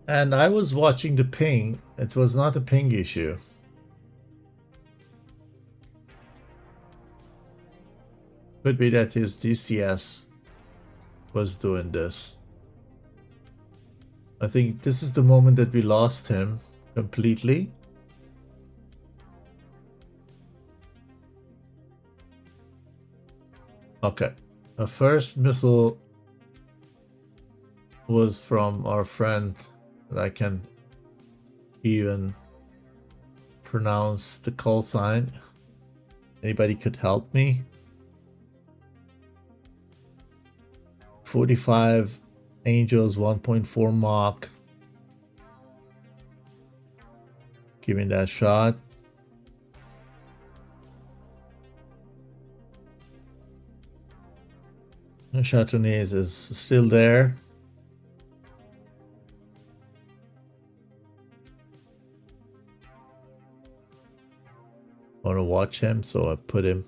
And I was watching the ping. It was not a ping issue. Could be that his DCS was doing this. I think this is the moment that we lost him completely. Okay. The first missile was from our friend that I can even pronounce the call sign. Anybody could help me? 45 Angels, 1.4 Mach. Giving that shot. The Chatonese is still there. I want to watch him, so I put him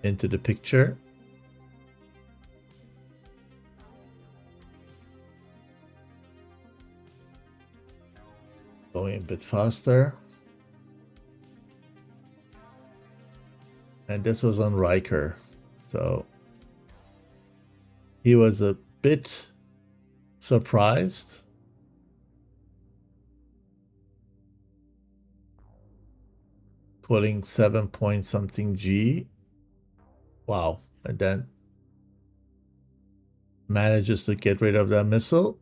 into the picture. Going a bit faster. And this was on Riker. So he was a bit surprised. Pulling 7 point something G. Wow. And then manages to get rid of that missile.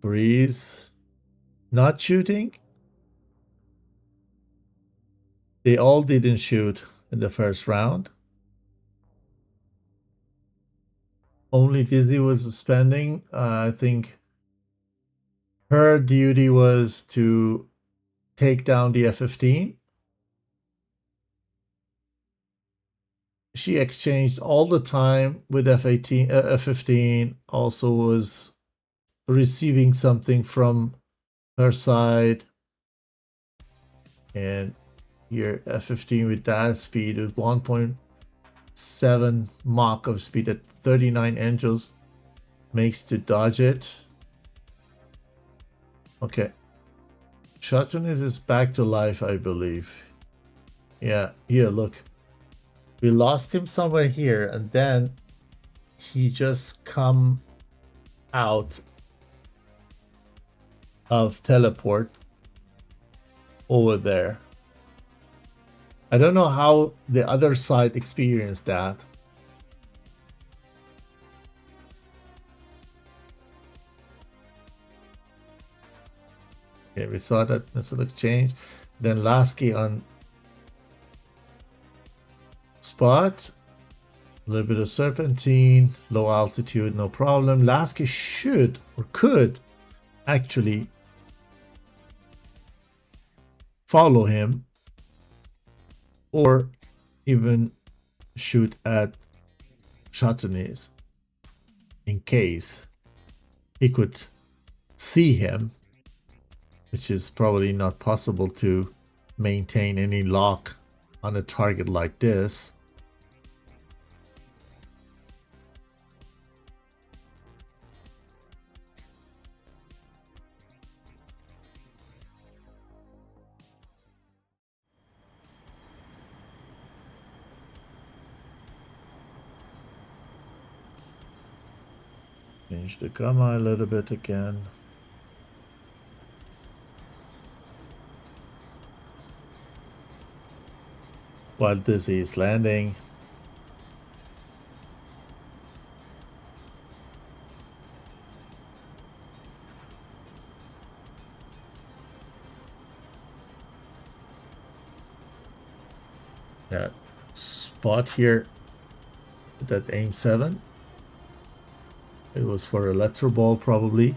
Breeze not shooting. They all didn't shoot in the first round. Only Dizzy was suspending. I think her duty was to take down the F-15. She exchanged all the time with F-15, also was receiving something from her side. And here F-15 with that speed with 1.7 Mach of speed at 39 angels makes to dodge it. Okay. Shotgunis is back to life, I believe. Yeah, here, look. We lost him somewhere here, and then he just come out of teleport over there. I don't know how the other side experienced that. Okay, we saw that missile exchange. Then Lasky on spot. A little bit of serpentine, low altitude, no problem. Lasky should or could actually follow him or even shoot at Shotgunis in case he could see him, which is probably not possible to maintain any lock on a target like this. Change the gamma a little bit again. While Dizzy is landing. That spot here, that aim 7. It was for electro ball probably.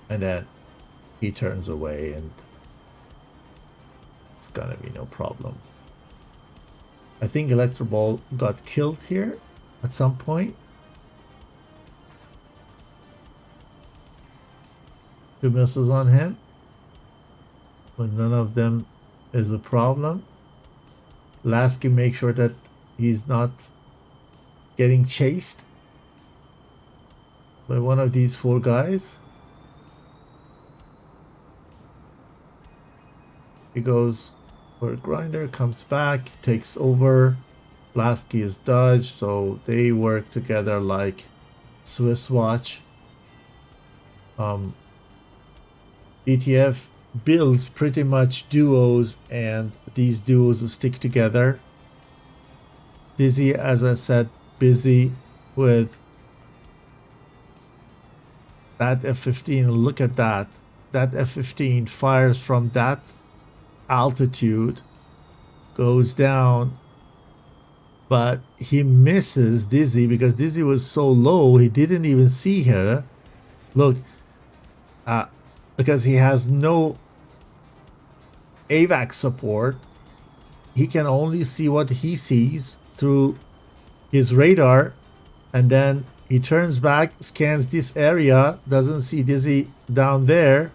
And then he turns away and it's gonna be no problem. I think electro ball got killed here at some point. Two missiles on him, but none of them is a problem. Lasky, make sure that he's not getting chased by one of these 4 guys. He goes for a grinder, comes back, takes over. Lasky is dodged, so they work together like Swiss watch. ETF builds pretty much duos, and these duos stick together. Dizzy, as I said, busy with that F-15. Look at that. That F-15 fires from that altitude, goes down, but he misses Dizzy because Dizzy was so low he didn't even see her. Look, because he has no AVAC support, he can only see what he sees through his radar, and then he turns back, scans this area, doesn't see Dizzy down there,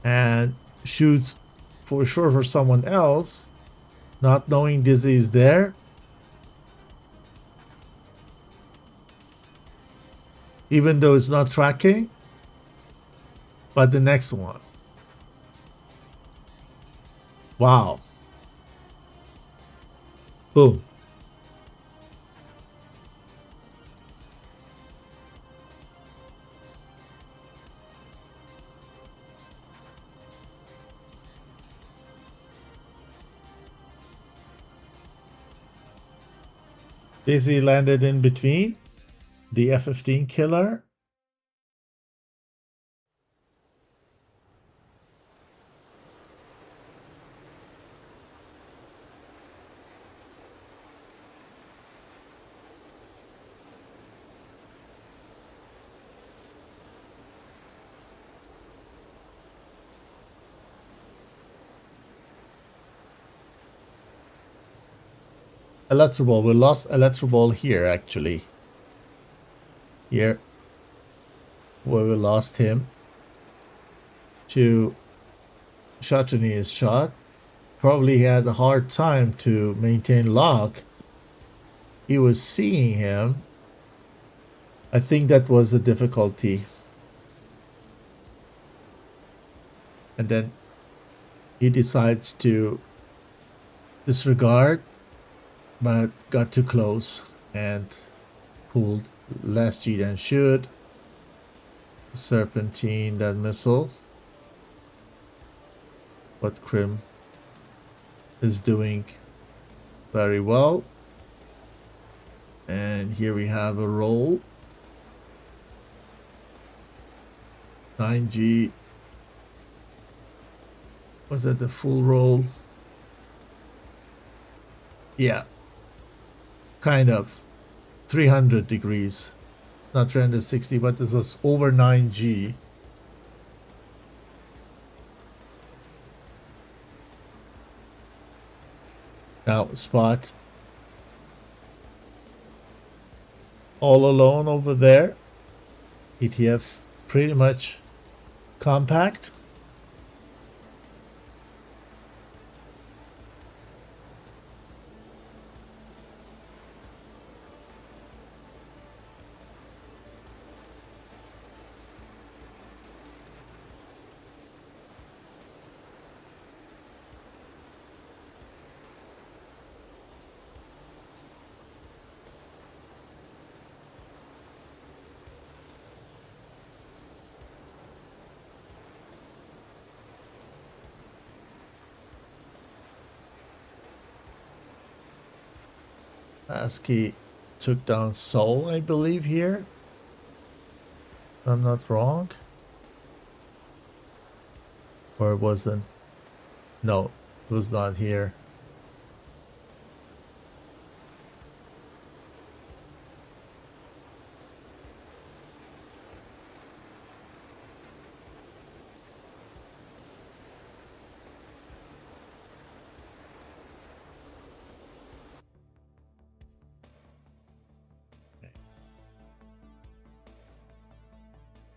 and shoots for sure for someone else, not knowing Dizzy is there. Even though it's not tracking. But the next one. Wow. Boom. Dizzy landed in between the F-15 killer electroball. We lost electroball here, actually. Here, where we lost him to Chatonier's shot. Probably had a hard time to maintain lock. He was seeing him. I think that was a difficulty. And then he decides to disregard, but got too close and pulled less G than should. Serpentine that missile. But Krim is doing very well. And here we have a roll. 9G. Was that the full roll? Yeah. Kind of. 300 degrees. Not 360, but this was over 9G. Now, Spot all alone over there. ETF pretty much compact. ASCII took down Soul, I believe, here. If I'm not wrong. Or it wasn't. No, it was not here.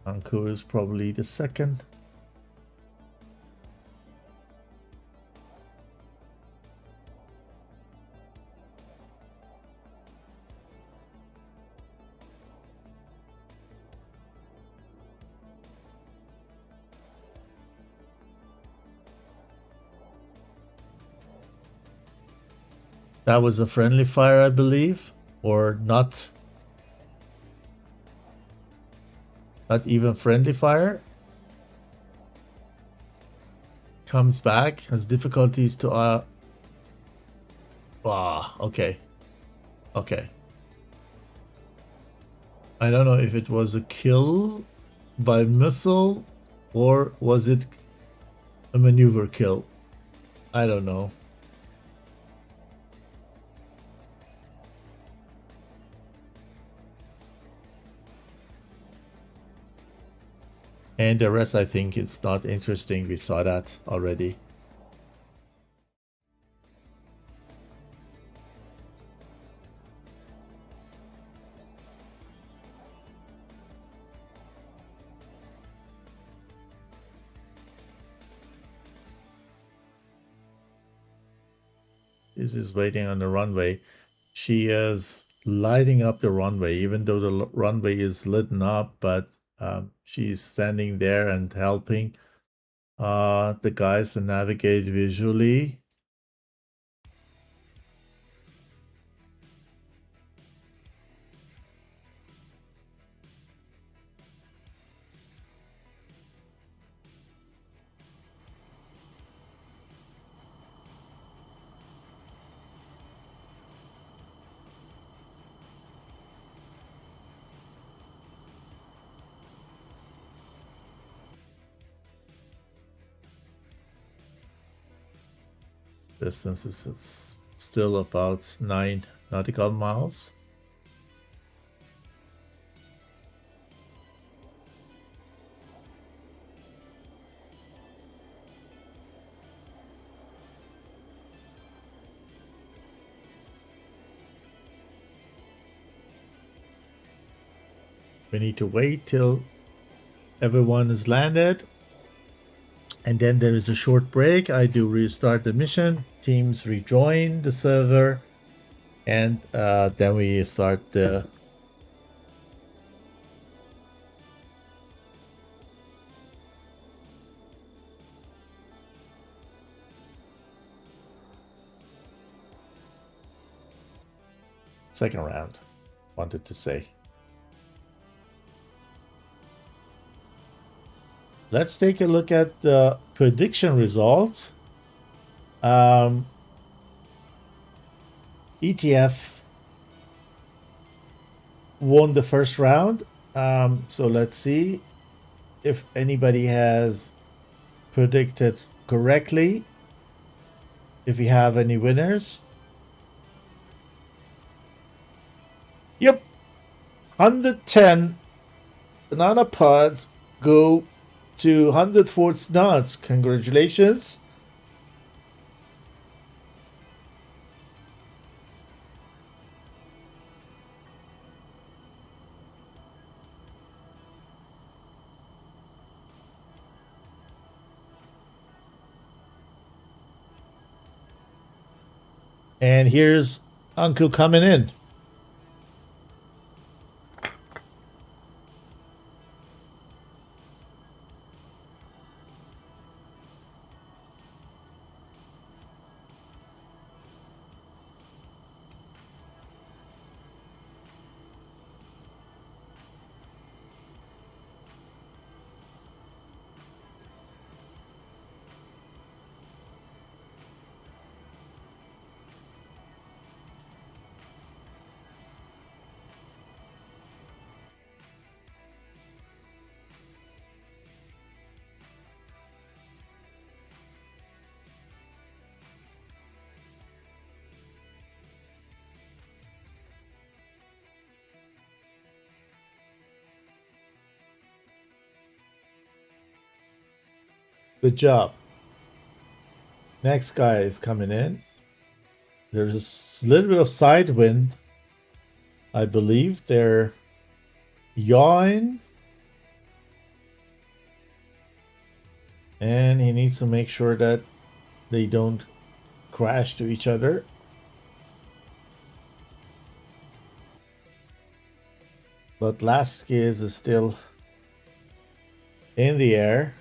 Anku is probably the second. That was a friendly fire, I believe, or not. Not even friendly fire. Comes back, has difficulties to okay. Okay. I don't know if it was a kill by missile or was it a maneuver kill. I don't know. And the rest, I think, it's not interesting. We saw that already. This is waiting on the runway. She is lighting up the runway, even though the runway is lit up, but she's standing there and helping the guys to navigate visually. Distance is still about 9 nautical miles. We need to wait till everyone is landed. And then there is a short break. I do restart the mission. Teams rejoin the server. And then we start the second round, wanted to say. Let's take a look at the prediction result. ETF won the first round. So let's see if anybody has predicted correctly. If we have any winners. Yep. 110 banana pods go to 100 Fort Knots. Congratulations. And here's Uncle coming in. Good job. Next guy is coming in. There's a little bit of side wind. I believe they're yawing. And he needs to make sure that they don't crash to each other. But last skiz is still in the air.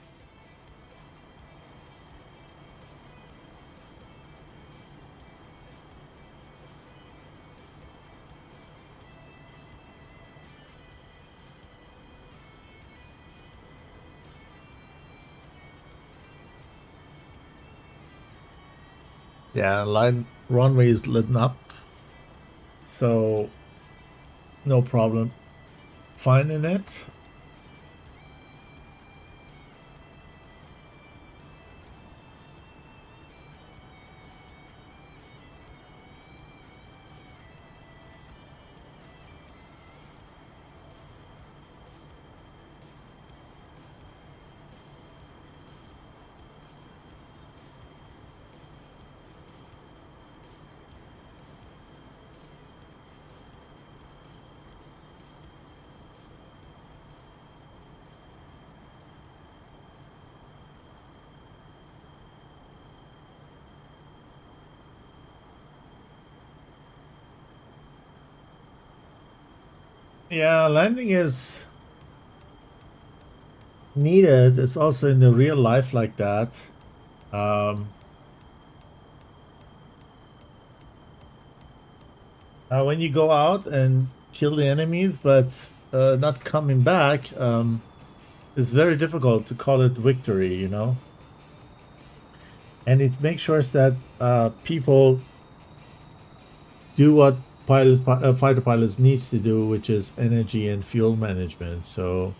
Yeah, runway is lit up, so no problem finding it. Yeah, landing is needed. It's also in the real life like that. When you go out and kill the enemies, but not coming back, it's very difficult to call it victory, you know. And it makes sure that people do what fighter pilots needs to do, which is energy and fuel management. So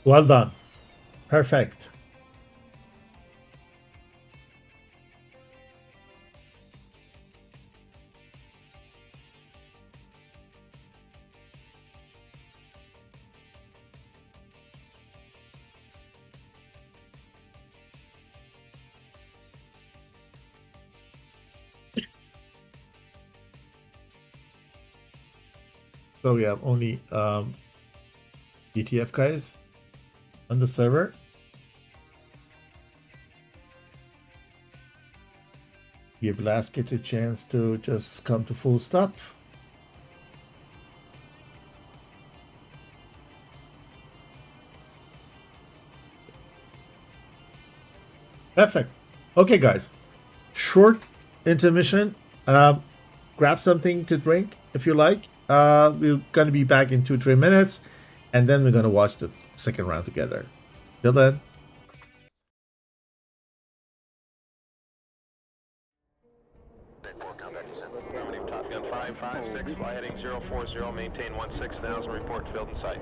Well done. Perfect. So we have only ETF guys on the server. Give last kit a chance to just come to full stop. Perfect. Okay, guys. Short intermission. Grab something to drink if you like. We're gonna be back in 2-3 minutes, and then we're gonna watch the second round together. Till then. Affirmative, Top Gun 556, fly heading 040, maintain 16,000, report field in sight.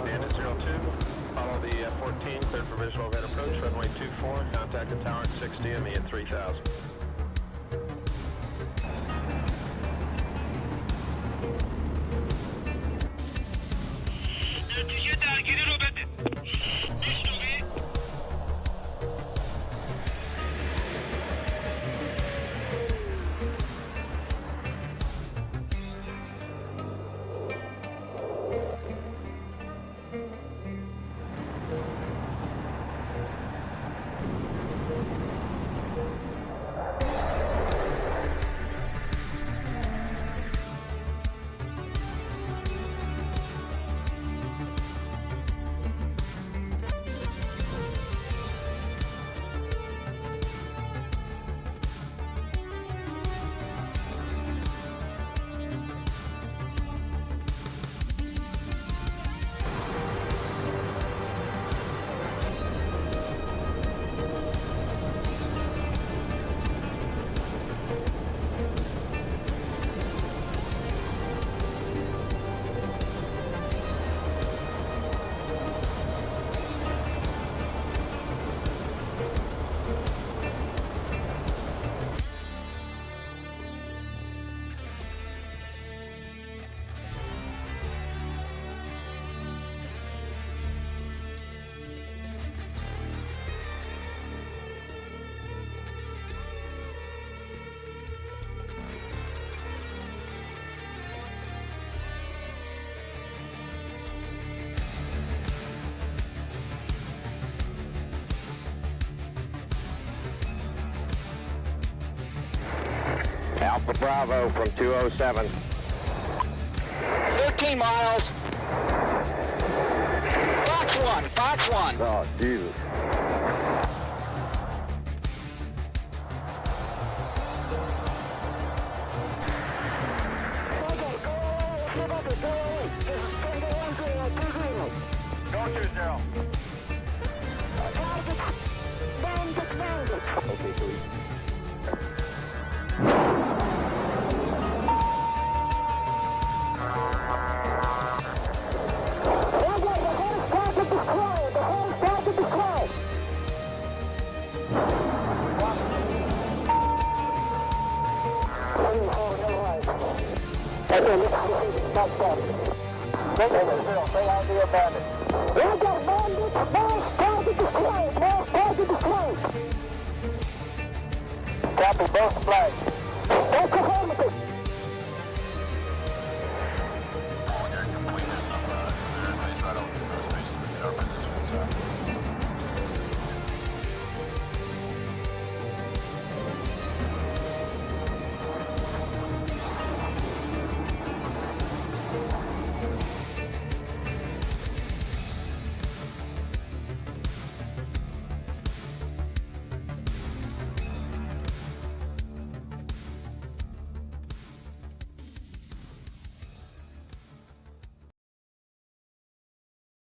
Stand at 02, follow the 14, cleared for visual overhead approach, runway 24, contact the tower at 60 and me at 3000. Alpha Bravo from 207. 13 miles. Fox 1, Fox 1. Oh, Jesus. Go 20. Okay, so Stay on the abandoned. Copy both flags. Don't conform with it.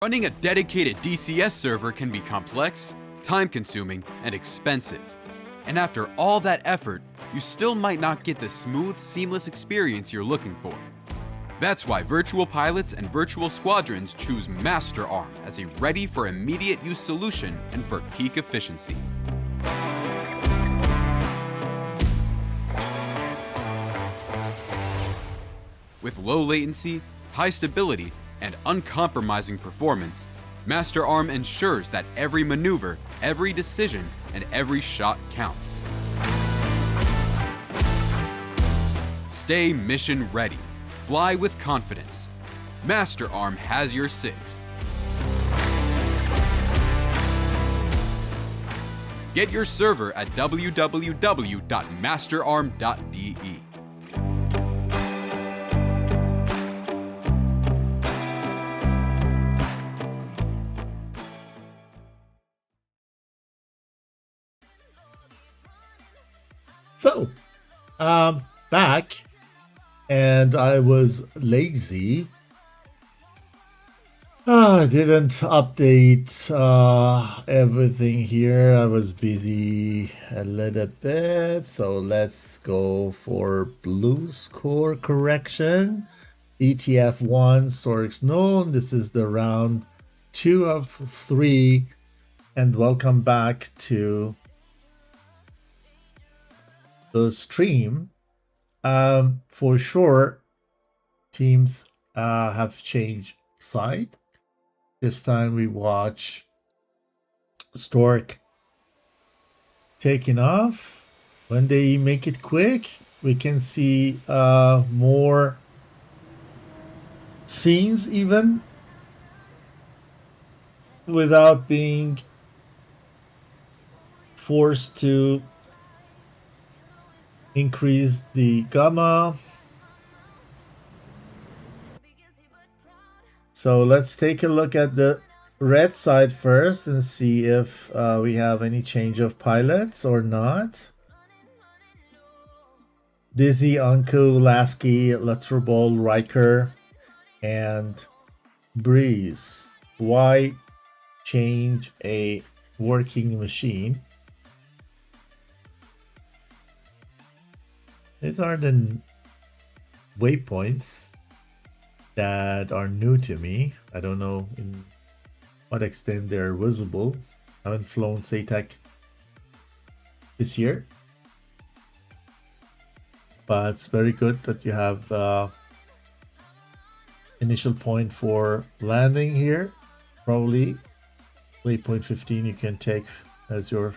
Running a dedicated DCS server can be complex, time-consuming, and expensive. And after all that effort, you still might not get the smooth, seamless experience you're looking for. That's why virtual pilots and virtual squadrons choose MasterArm as a ready-for-immediate-use solution and for peak efficiency. With low latency, high stability, and uncompromising performance, MasterArm ensures that every maneuver, every decision, and every shot counts. Stay mission ready. Fly with confidence. MasterArm has your six. Get your server at www.masterarm.de. So, back, and I was lazy. I didn't update everything here. I was busy a little bit. So let's go for blue score correction. ETF 1, Storks known. This is the round 2 of 3. And welcome back to the stream. For sure, teams have changed side. This time we watch Stork taking off. When they make it quick, we can see more scenes even without being forced to increase the gamma. So let's take a look at the red side first and see if we have any change of pilots or not. Dizzy, Anku, Lasky, Letrobol, Riker, and Breeze. Why change a working machine? These are the waypoints that are new to me. I don't know in what extent they're visible. I haven't flown SATAC this year, but it's very good that you have initial point for landing here. Probably waypoint 15 you can take as your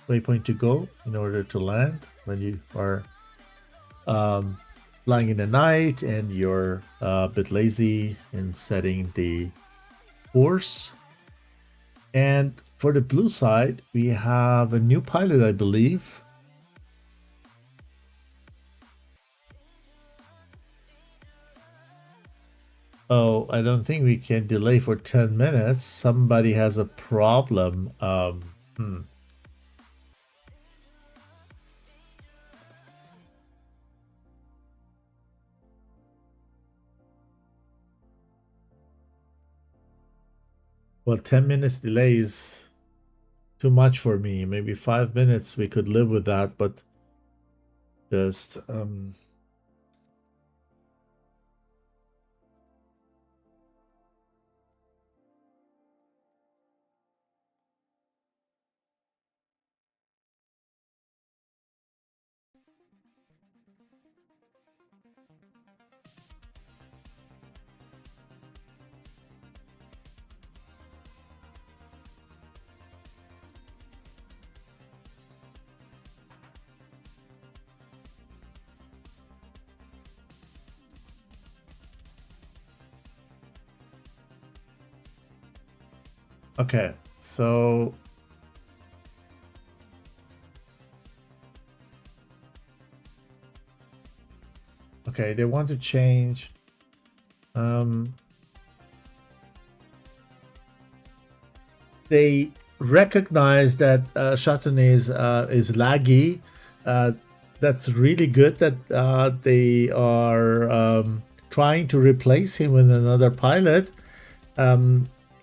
waypoint to go in order to land when you are flying in the night and you're a bit lazy in setting the course. And for the blue side, we have a new pilot, I believe. Oh, I don't think we can delay for 10 minutes. Somebody has a problem. Well, 10 minutes delay is too much for me. Maybe 5 minutes we could live with that, but just Okay, so okay, they want to change. They recognize that Chardonnay is laggy. That's really good that they are trying to replace him with another pilot.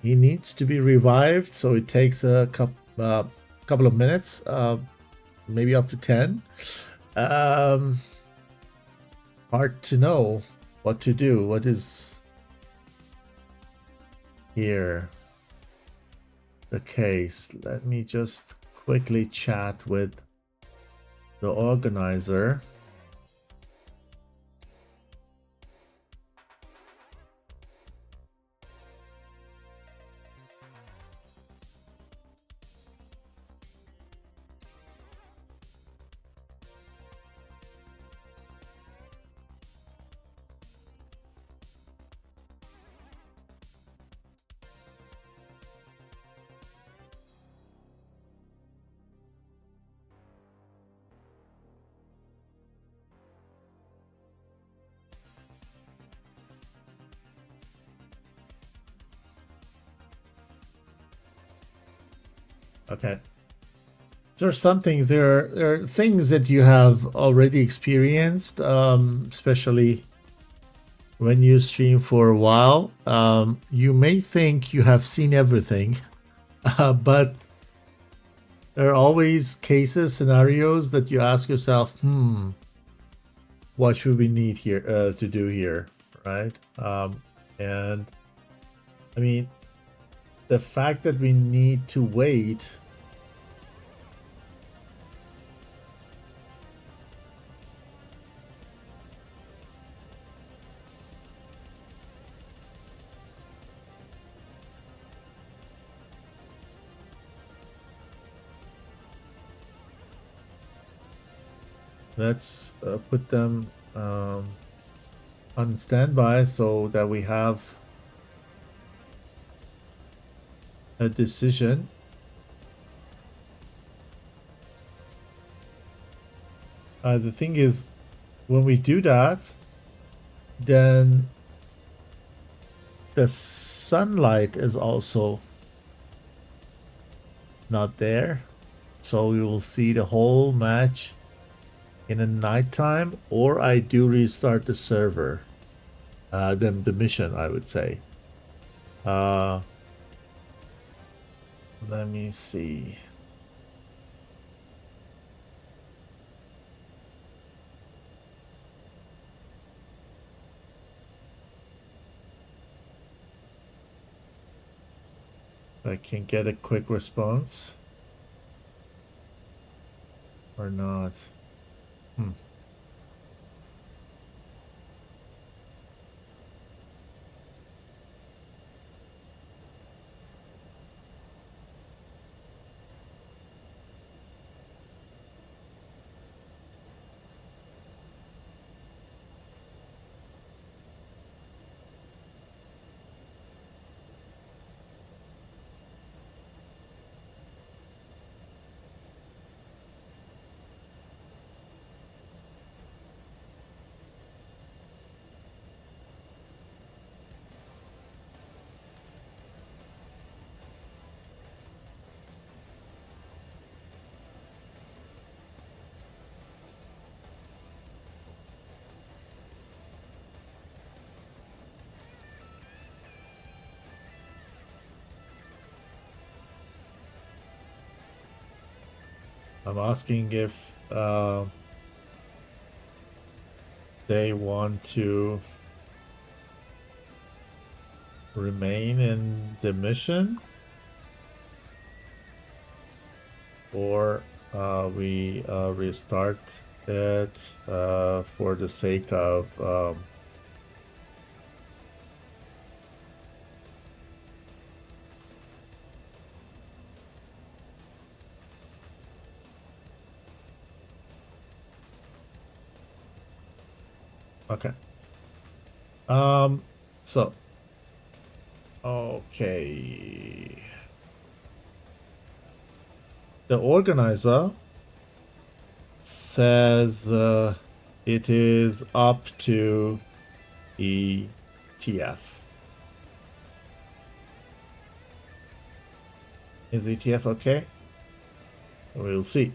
He needs to be revived, so it takes a couple of minutes, maybe up to 10. Hard to know what to do. What is here the case? Let me just quickly chat with the organizer. Okay. There are some things. There are things that you have already experienced, especially when you stream for a while. You may think you have seen everything, but there are always cases, scenarios that you ask yourself, what should we need here to do here, right? And I mean, the fact that we need to wait. Let's put them on standby so that we have a decision. The thing is, when we do that, then the sunlight is also not there. So we will see the whole match in the nighttime, or I do restart the server, the mission, I would say. Let me see. I can get a quick response or not. I'm asking if they want to remain in the mission, or we restart it for the sake of okay. So okay. the organizer says it is up to ETF. Is ETF okay? We'll see.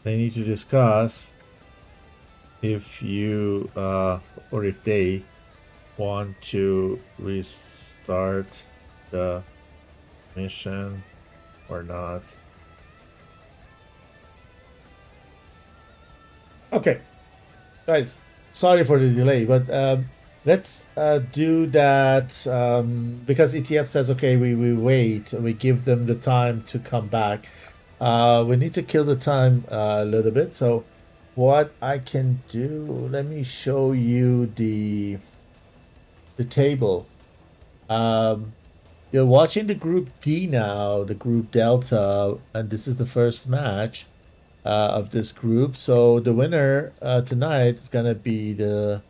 They need to discuss if you or if they want to restart the mission or not. Okay, guys, sorry for the delay, but let's do that because ETF says, okay, we wait, we give them the time to come back. We need to kill the time a little bit. So what I can do, let me show you the table. You're watching the group D now, the group Delta, and this is the first match of this group. So the winner tonight is gonna be the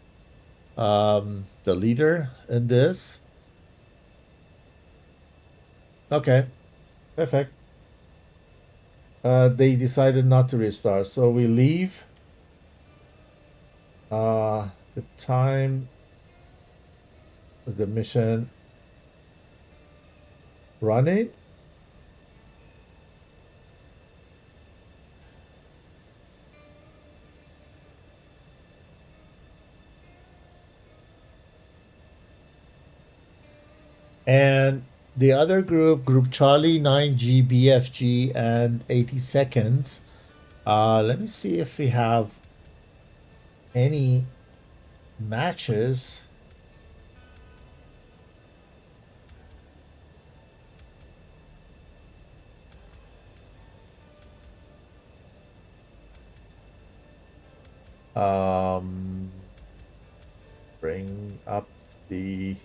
leader in this. Okay, perfect. They decided not to restart, so we leave the time of the mission running. And the other group, Group Charlie, 9G, BFG, and 80 seconds. Let me see if we have any matches. Bring up the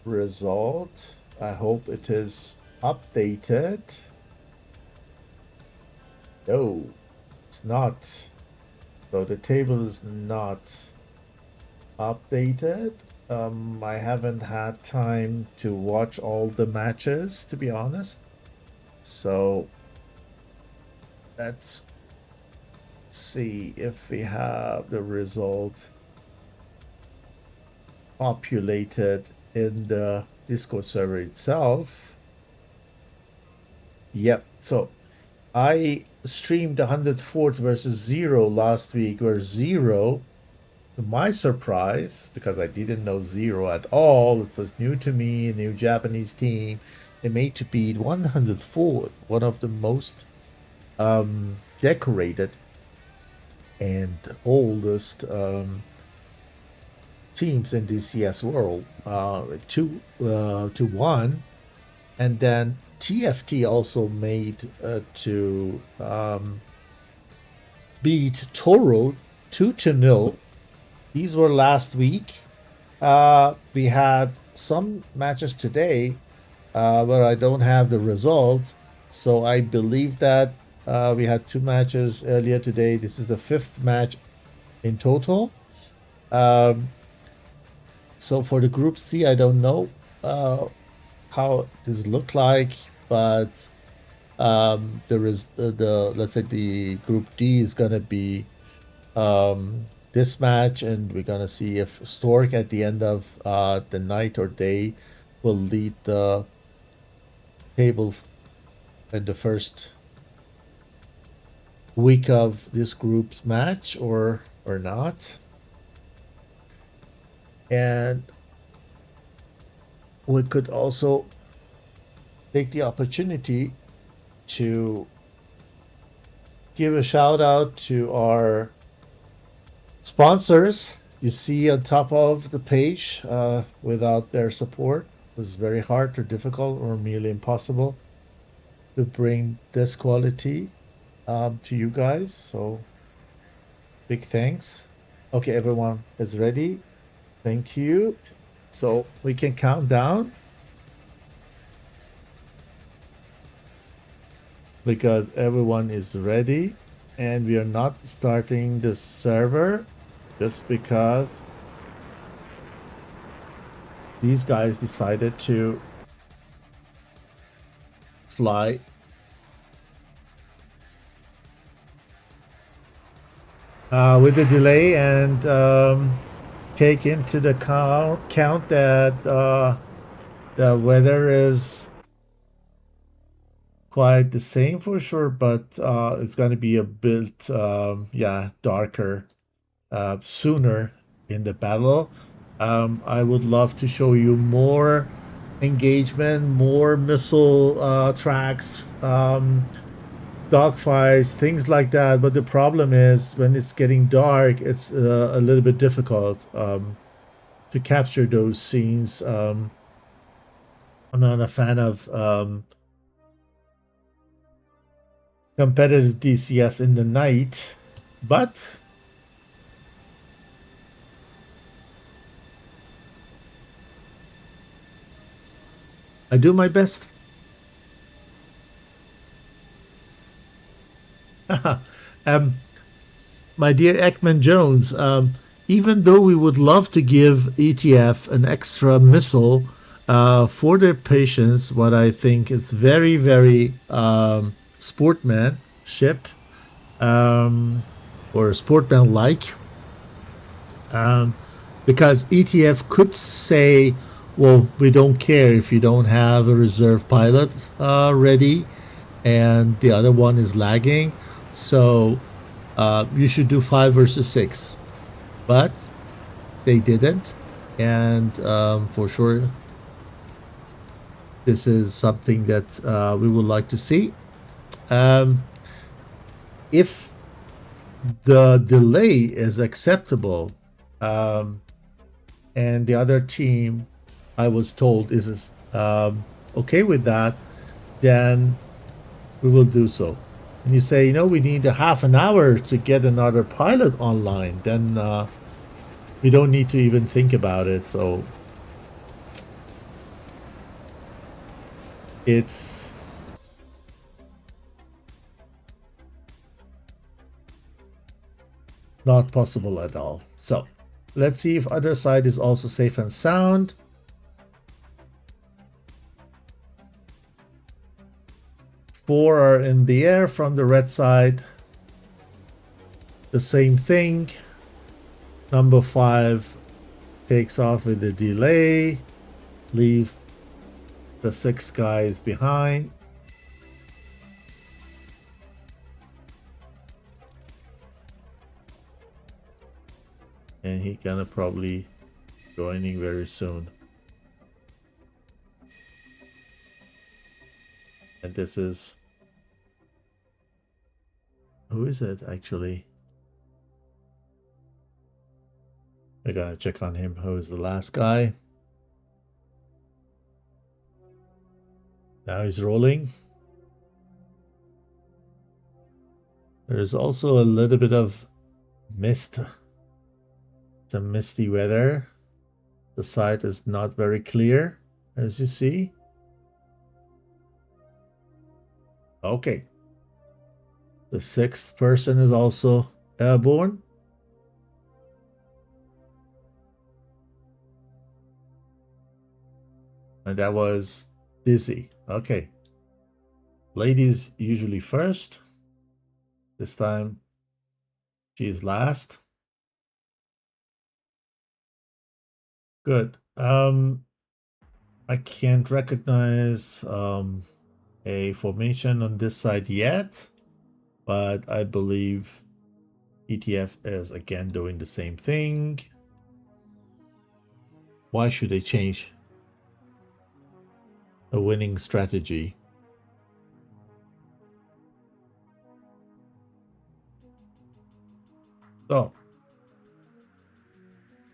result. I hope it is updated. No, it's not. So the table is not updated. I haven't had time to watch all the matches, to be honest. So let's see if we have the result populated in the Discord server itself. Yep, so I streamed 104th versus 0 last week, where 0, to my surprise, because I didn't know 0 at all, it was new to me, a new Japanese team, they made to beat 104th, one of the most decorated and oldest teams in the CS world, 2-1, and then TFT also made to beat Toro 2-0. These were last week. We had some matches today where I don't have the result, so I believe that we had 2 matches earlier today. This is the 5th match in total. So for the Group C, I don't know how this look like, but there is let's say the Group D is gonna be this match, and we're gonna see if Stork at the end of the night or day will lead the table in the first week of this group's match or not. And we could also take the opportunity to give a shout out to our sponsors. You see on top of the page, without their support, it was very hard or difficult or nearly impossible to bring this quality to you guys. So big thanks. Okay, everyone is ready. Thank you. So we can count down because everyone is ready, and we are not starting the server just because these guys decided to fly with a delay and take into the count that the weather is quite the same for sure, but it's going to be a bit darker sooner in the battle. I would love to show you more engagement, more missile tracks, dogfights, things like that. But the problem is when it's getting dark, it's a little bit difficult to capture those scenes. I'm not a fan of competitive DCS in the night, but I do my best. My dear Ekman Jones, even though we would love to give ETF an extra missile for their patients, what I think is very, very sportsmanship or sportsman-like, because ETF could say, well, we don't care if you don't have a reserve pilot ready and the other one is lagging, so you should do 5 versus 6. But they didn't, and for sure this is something that we would like to see. If the delay is acceptable, and the other team, I was told, is okay with that, then we will do so. And you say, we need a half an hour to get another pilot online, then we don't need to even think about it. So it's not possible at all. So let's see if other side is also safe and sound. Four are in the air from the red side. The same thing. Number 5 takes off with a delay, leaves the 6 guys behind. And he gonna probably joining very soon. And this is, who is it actually? I gotta check on him. Who is the last guy? Now he's rolling. There's also a little bit of mist. Some misty weather. The site is not very clear, as you see. Okay. The 6th person is also airborne. And that was Dizzy. Okay. Ladies usually first. This time she's last. Good. I can't recognize a formation on this side yet, but I believe ETF is again doing the same thing. Why should they change a winning strategy? So,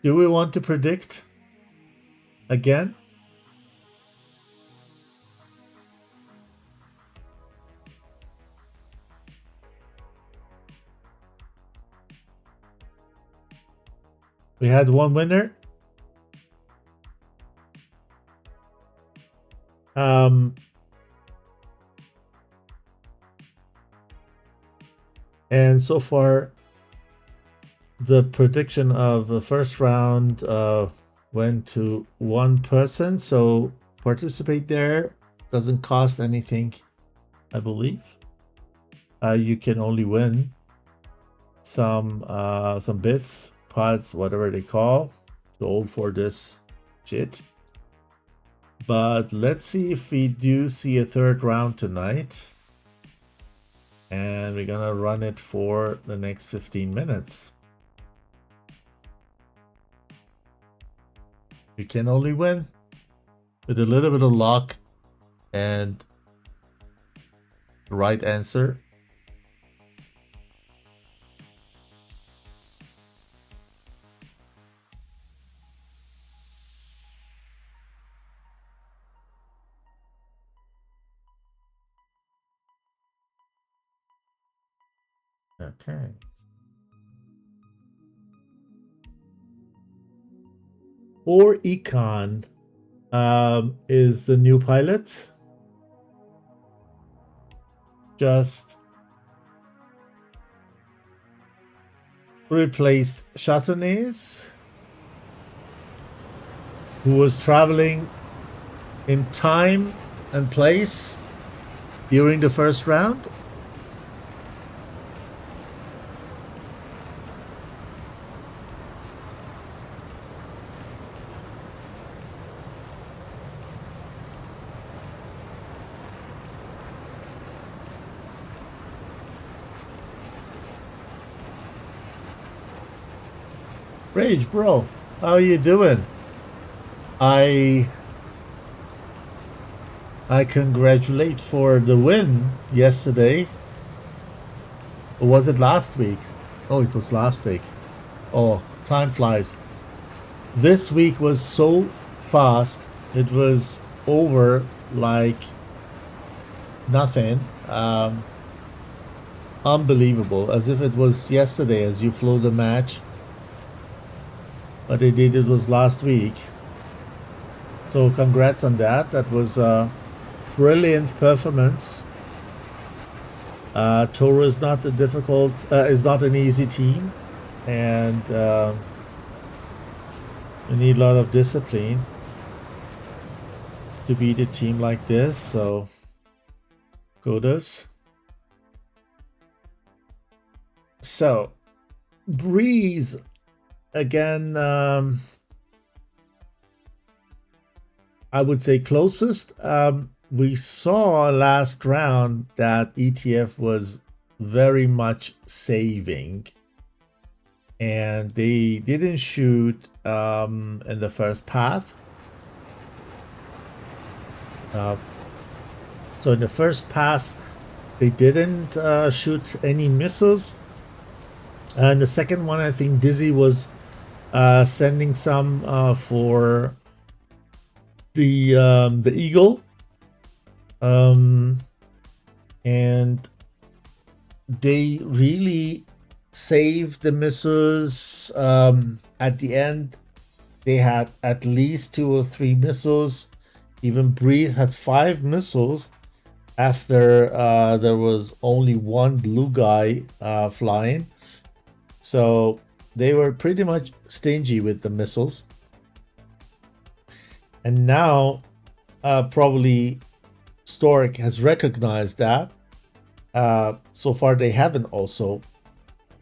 do we want to predict again? We had one winner. And so far, the prediction of the first round went to one person. So participate there. Doesn't cost anything, I believe. You can only win some bits, pods, whatever they call. Too old for this shit. But let's see if we do see a third round tonight. And we're gonna run it for the next 15 minutes. You can only win with a little bit of luck and the right answer. Okay. Or Econ is the new pilot. Just replaced Chatonais, who was traveling in time and place during the first round. Rage, bro, how you doing? I congratulate for the win yesterday. Or was it last week? Oh, it was last week. Oh, time flies. This week was so fast. It was over like nothing. Unbelievable. As if it was yesterday as you flew the match. But it was last week. So congrats on that. That was a brilliant performance. Toro is not is not an easy team, and you need a lot of discipline to beat a team like this. So kudos. So Breeze again. I would say closest. We saw last round that ETF was very much saving, and they didn't shoot in the first path. So in the first pass, they didn't shoot any missiles, and the second one, I think Dizzy was sending some for the Eagle. And they really saved the missiles. At the end, they had at least 2 or 3 missiles. Even Breeze had 5 missiles after there was only one blue guy flying. So they were pretty much stingy with the missiles. And now probably Stork has recognized that. So far they haven't also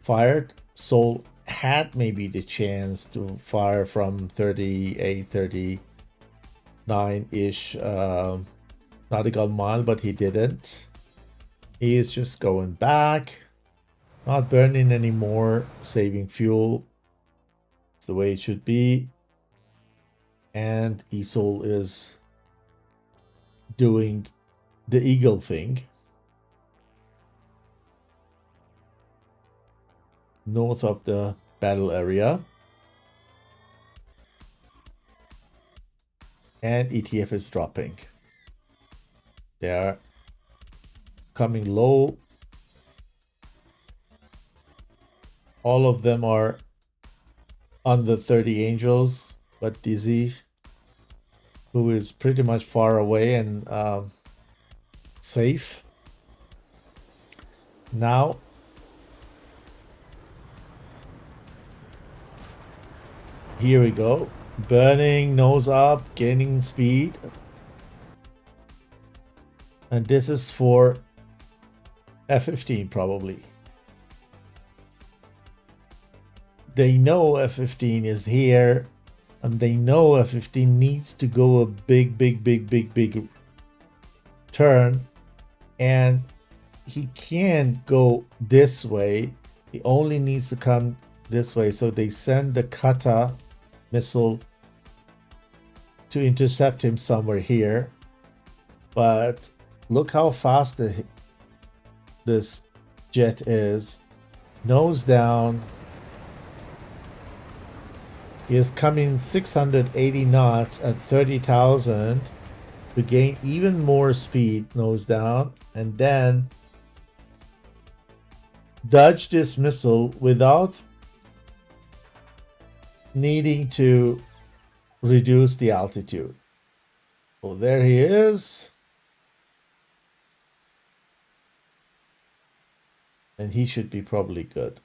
fired. Soul had maybe the chance to fire from 38, 39-ish nautical mile, but he didn't. He is just going back, not burning anymore, saving fuel. It's the way it should be. And Esol is doing the Eagle thing. north of the battle area. And ETF is dropping. They are coming low. All of them are under 30 angels, but Dizzy, who is pretty much far away and safe. Now, here we go. Burning, nose up, gaining speed. And this is for F-15 probably. They know F-15 is here, and they know F-15 needs to go a big turn, and he can't go this way. He only needs to come this way. So they send the Kata missile to intercept him somewhere here. But look how fast this jet is. Nose down. He is coming 680 knots at 30,000 to gain even more speed, nose down, and then dodge this missile without needing to reduce the altitude. Oh, there he is. And he should be probably good.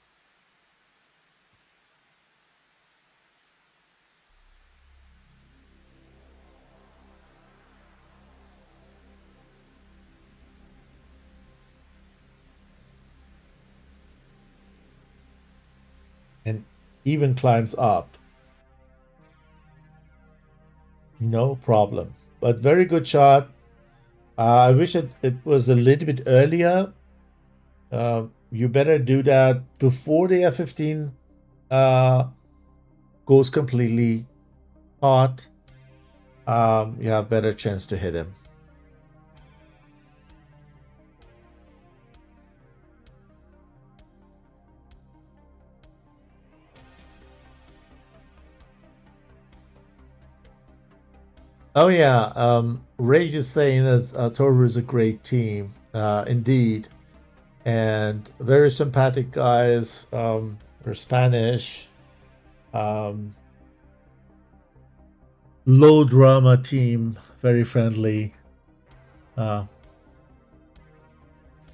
And even climbs up. No problem. But very good shot. I wish it was a little bit earlier. You better do that before the F-15 goes completely hot. You have better chance to hit him. Oh yeah, Rage is saying that Toru is a great team, indeed, and very sympathetic guys. They're Spanish, low drama team, very friendly. I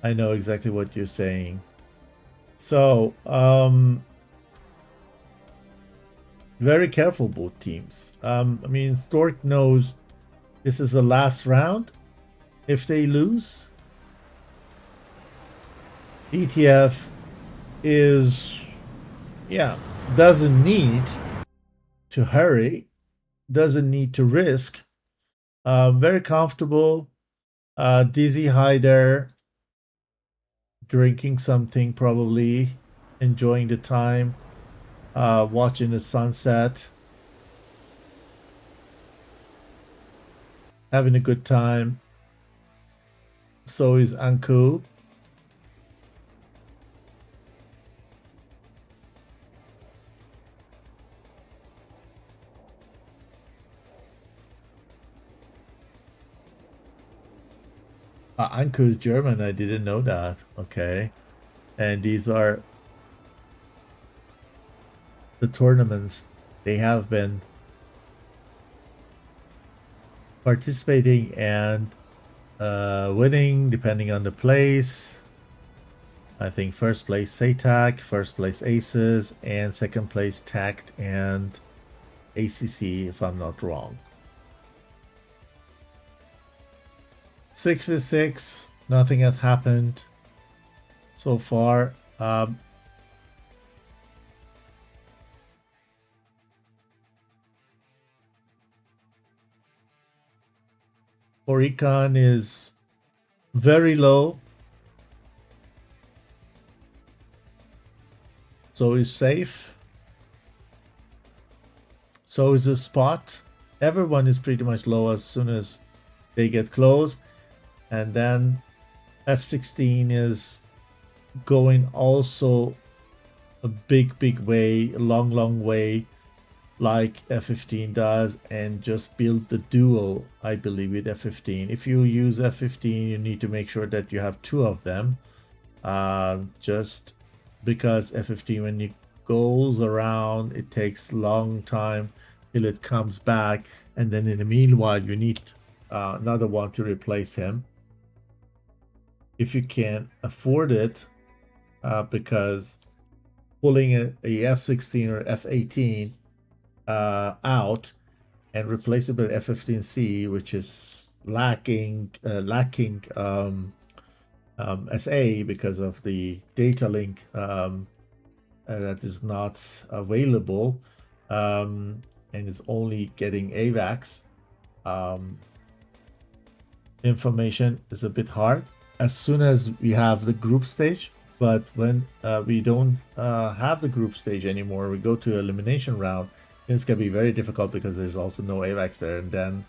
know exactly what you're saying. So, very careful, both teams. I mean, Stork knows this is the last round. If they lose, ETF is, doesn't need to hurry, doesn't need to risk. Very comfortable. Dizzy Hider, drinking something probably, enjoying the time. Watching the sunset, having a good time. So is Anku. Anku is German. I didn't know that. Okay, and these are the tournaments they have been participating and winning depending on the place. I think first place SATAC, first place Aces, and second place TACT and ACC, if I'm not wrong. 6-6, nothing has happened so far. Oricon is very low, so is safe. So is a spot. Everyone is pretty much low as soon as they get close, and then F-16 is going also a big way, long way, like F-15 does, and just build the duo, I believe, with F-15. If you use F-15, you need to make sure that you have two of them, just because F-15, when it goes around, it takes long time till it comes back, and then in the meanwhile you need another one to replace him if you can afford it, because pulling a F-16 or F-18 out and replace it with F-15C, which is lacking SA because of the data link that is not available, and is only getting AVAX information, is a bit hard as soon as we have the group stage. But when we don't have the group stage anymore, we go to elimination round, it's gonna be very difficult because there's also no AVAX there. And then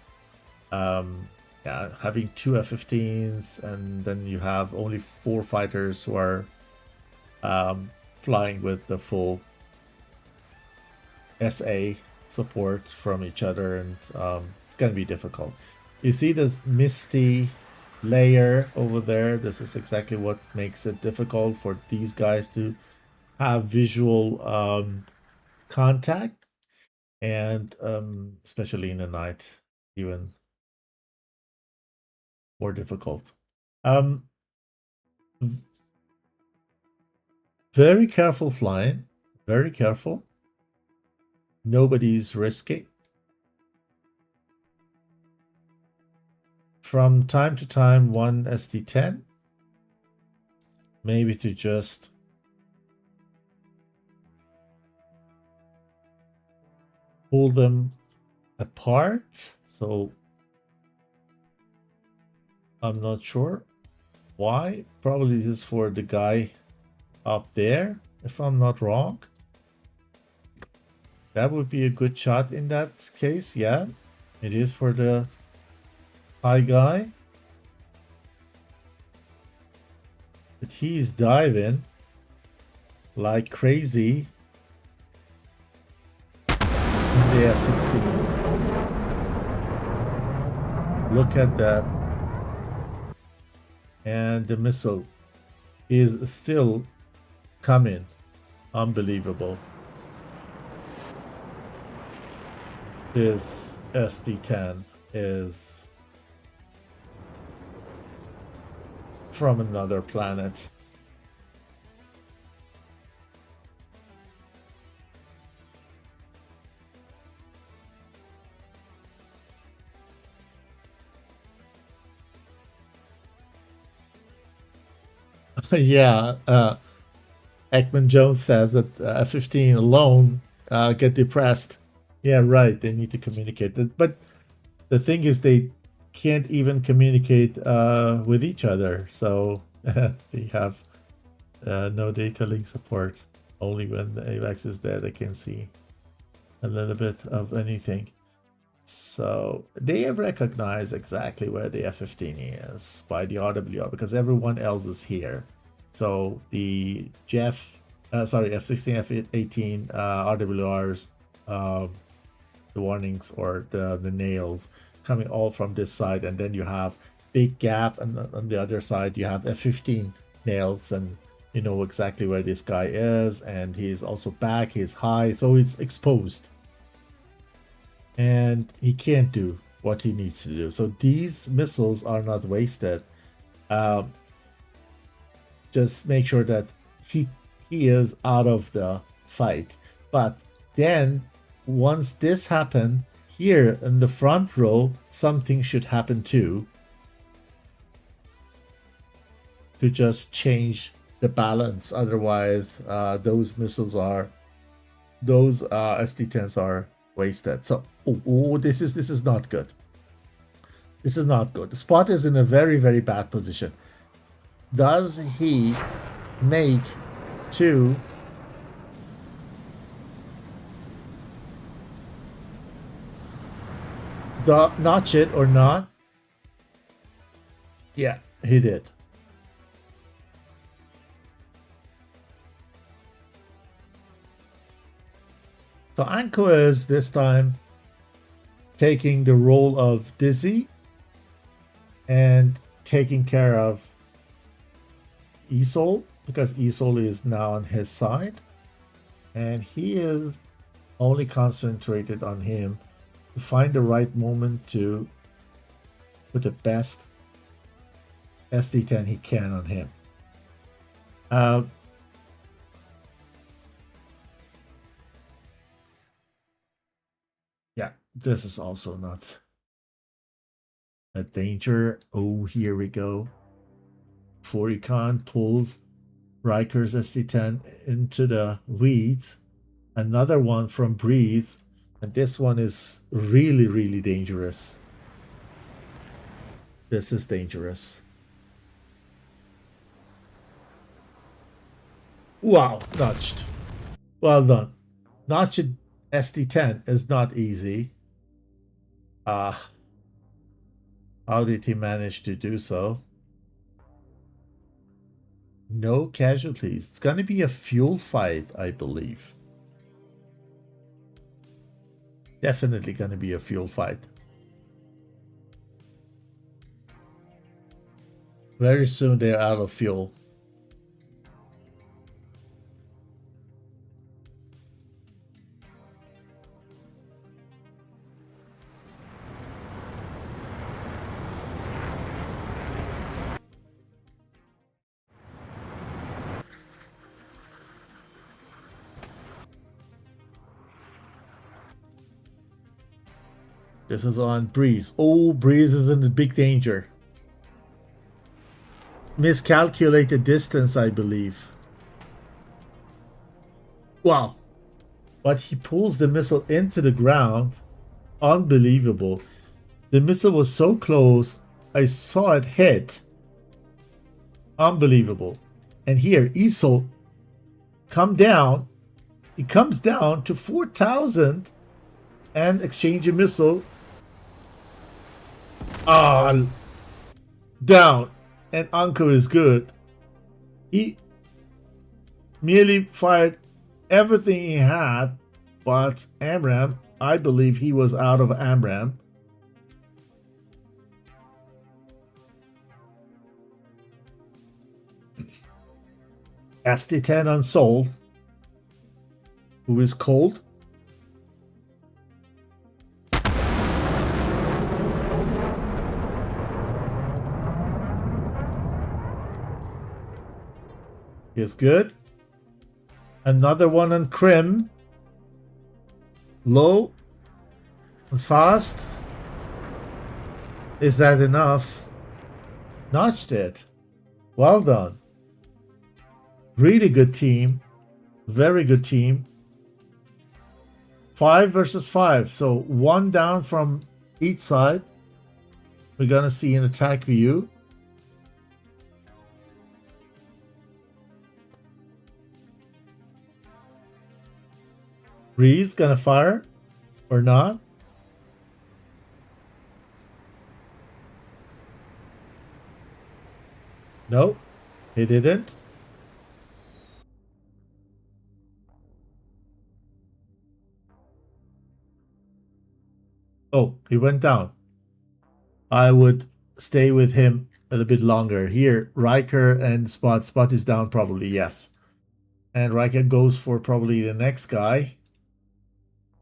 yeah, having two F-15s, and then you have only 4 fighters who are flying with the full SA support from each other, and it's gonna be difficult. You see this misty layer over there? This is exactly what makes it difficult for these guys to have visual contact, and especially in the night, even more difficult. Very careful flying, very careful. Nobody's risky. From time to time, one SD-10, maybe to just pull them apart. So I'm not sure why. Probably this is for the guy up there, if I'm not wrong. That would be a good shot in that case. Yeah, it is for the high guy. But he's diving like crazy in the F-16. Look at that. And the missile is still coming. Unbelievable. This SD-10 is from another planet. Yeah, Ekman Jones says that F-15 alone get depressed. Yeah, right. They need to communicate. But the thing is, they can't even communicate with each other. So they have no data link support. Only when the AVAX is there, they can see a little bit of anything. So they have recognized exactly where the F-15 is by the RWR, because everyone else is here. So the F-16, F-18 RWRs, the warnings or the nails coming all from this side, and then you have big gap, and on the other side you have F-15 nails, and you know exactly where this guy is, and he's also back, he's high, so it's exposed. And he can't do what he needs to do. So these missiles are not wasted. Just make sure that he is out of the fight. But then once this happened, here in the front row, something should happen too, to just change the balance. Otherwise, those SD-10s are wasted. So this is not good. This is not good. Spot is in a very, very bad position. Does he make two notch it or not? Yeah, he did. So Anko is this time taking the role of Dizzy and taking care of Isol, because Isol is now on his side. And he is only concentrated on him to find the right moment to put the best SD10 he can on him. Yeah, this is also not a danger. Oh, here we go. Foricon pulls Riker's SD10 into the weeds. Another one from Breeze. And this one is really, really dangerous. This is dangerous. Wow, notched. Well done. Notched SD10 is not easy. How did he manage to do so? No casualties. It's going to be a fuel fight, I believe. Definitely going to be a fuel fight. Very soon they're out of fuel. This is on Breeze. Oh, Breeze is in big danger. Miscalculated distance, I believe. Wow. But he pulls the missile into the ground. Unbelievable. The missile was so close, I saw it hit. Unbelievable. And here, Isol come down. He comes down to 4,000 and exchange a missile. Down. And Anko is good. He merely fired everything he had, but Amram, I believe he was out of Amram. SD10 on Sol, who is cold. Is good. Another one on Krim. Low and fast. Is that enough? Notched it. Well done. Really good team. Very good team. 5 versus 5. So 1 down from each side. We're going to see an attack view. Breeze gonna fire or not? Nope, he didn't. Oh, he went down. I would stay with him a little bit longer. Here, Riker and Spot. Spot is down probably, yes. And Riker goes for probably the next guy.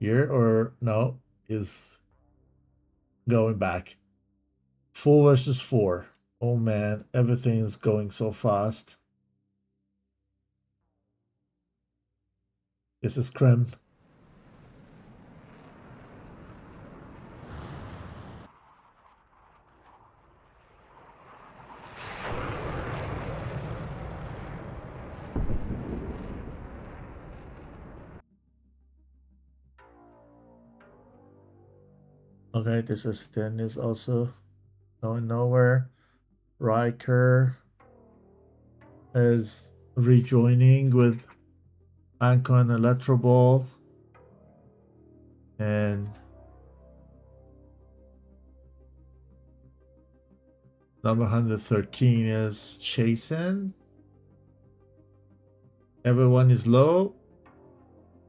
Here, or no, is going back. 4 versus 4. Oh man, everything's going so fast. This is Krem. Okay, this is Dennis also going nowhere. Riker is rejoining with Anko and Electroball. And number 113 is chasing. Everyone is low.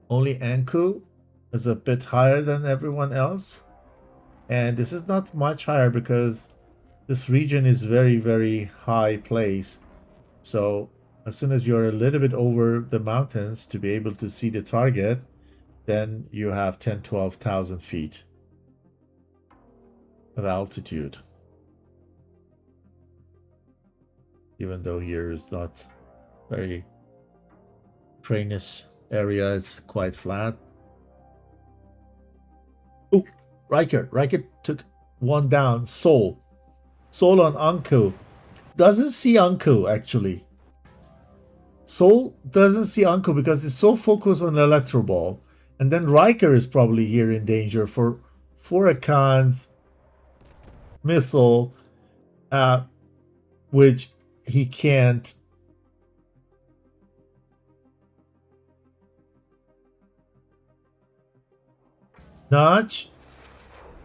Only Anko is a bit higher than everyone else. And this is not much higher because this region is very, very high place. So as soon as you're a little bit over the mountains to be able to see the target, then you have 10, 12,000 feet of altitude. Even though here is not very trainous area, it's quite flat. Oh, Riker took one down. Sol on Anku. Doesn't see Anku actually. Sol doesn't see Anku because he's so focused on the Electro Ball. And then Riker is probably here in danger for Furakan's missile, which he can't. Notch.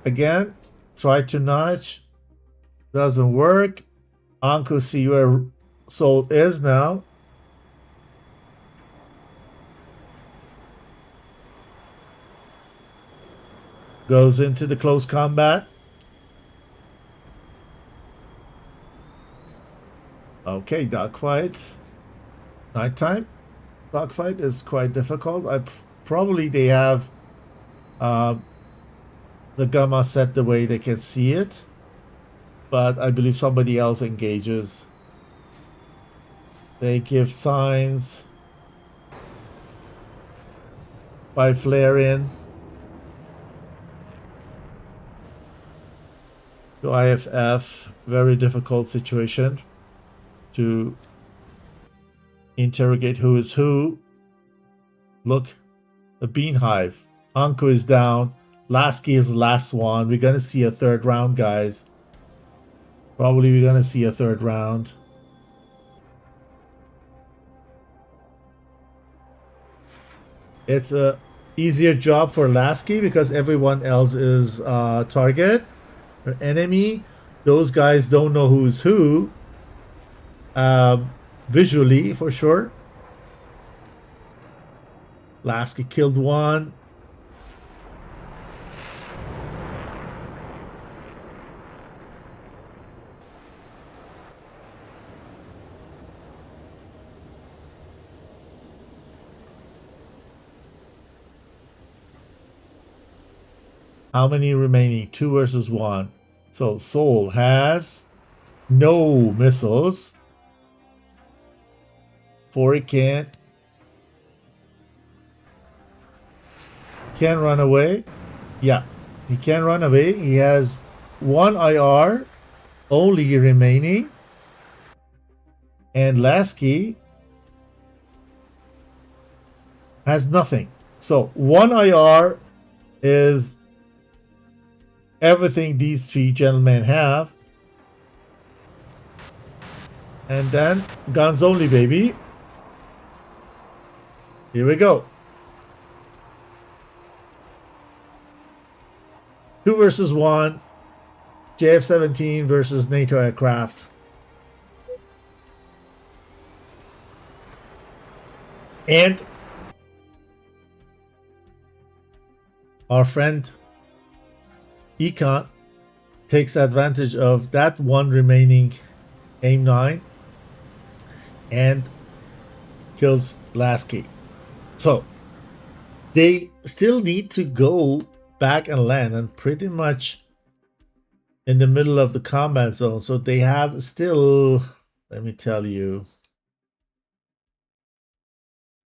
Again, try to notch. Doesn't work. Anku see where Sol is now. Goes into the close combat. Okay, dogfight. Nighttime. Dogfight is quite difficult. Probably they have the gamma set the way they can see it, but I believe somebody else engages. They give signs by flare-in to IFF. Very difficult situation to interrogate who is who. Look, the beehive. Anku is down. Lasky is the last one. We're going to see a third round, guys. Probably we're going to see a third round. It's a easier job for Lasky because everyone else is target or enemy. Those guys don't know who's who. Visually, for sure. Lasky killed one. How many remaining? 2 versus 1. So Sol has no missiles. Fori can run away. Yeah, he can run away. He has 1 IR only remaining. And Lasky has nothing. So 1 IR is everything these 3 gentlemen have. And then guns only, baby. Here we go. 2 versus 1. JF-17 versus NATO aircraft. And our friend Econ takes advantage of that 1 remaining AIM-9 and kills Lasky. So they still need to go back and land and pretty much in the middle of the combat zone. So they have still, let me tell you,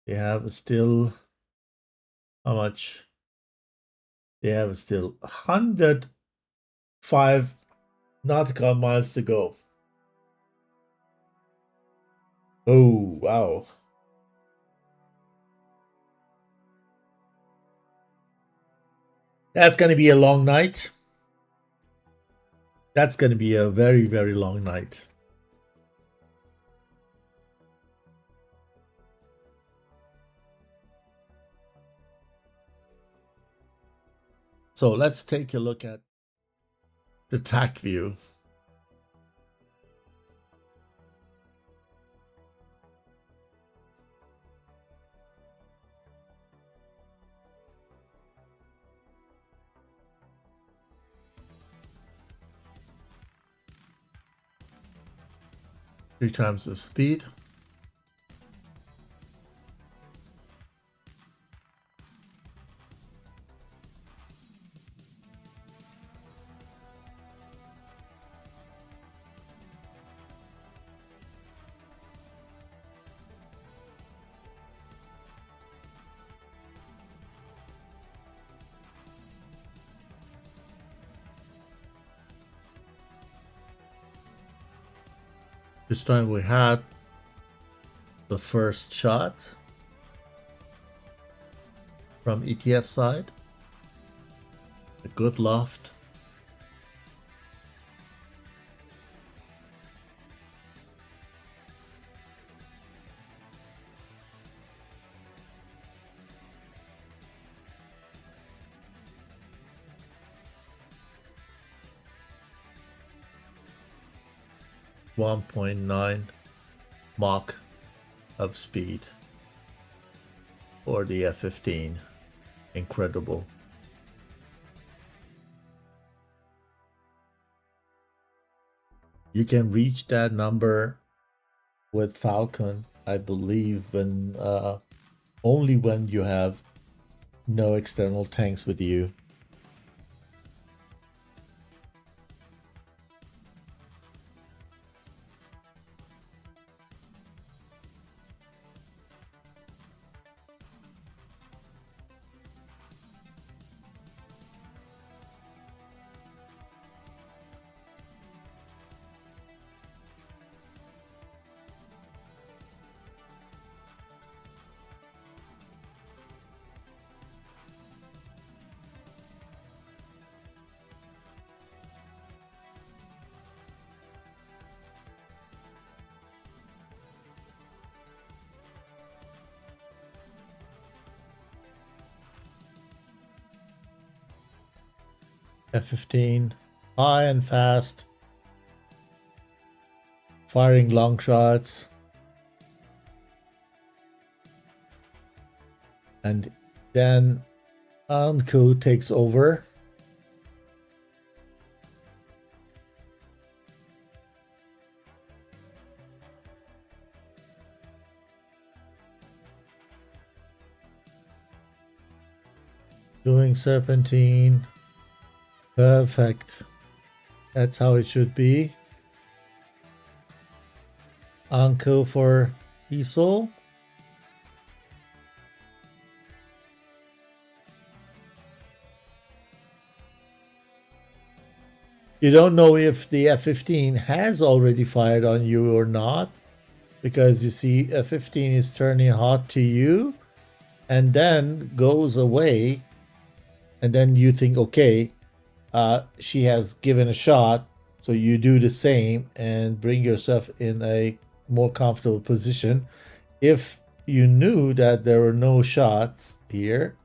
they have still, how much? They have still 105 nautical miles to go. Oh, wow. That's going to be a long night. That's going to be a very, very long night. So let's take a look at the TAC view. 3 times the speed. This time we had the first shot from ETF side. A good loft. .9 Mach of speed for the F-15. Incredible. You can reach that number with Falcon, I believe, when only when you have no external tanks with you. F-15, high and fast, firing long shots, and then Anku takes over. Doing serpentine. Perfect. That's how it should be. Anko for ESOL. You don't know if the F-15 has already fired on you or not, because you see F-15 is turning hot to you and then goes away, and then you think, okay, she has given a shot, so you do the same and bring yourself in a more comfortable position. If you knew that there were no shots here,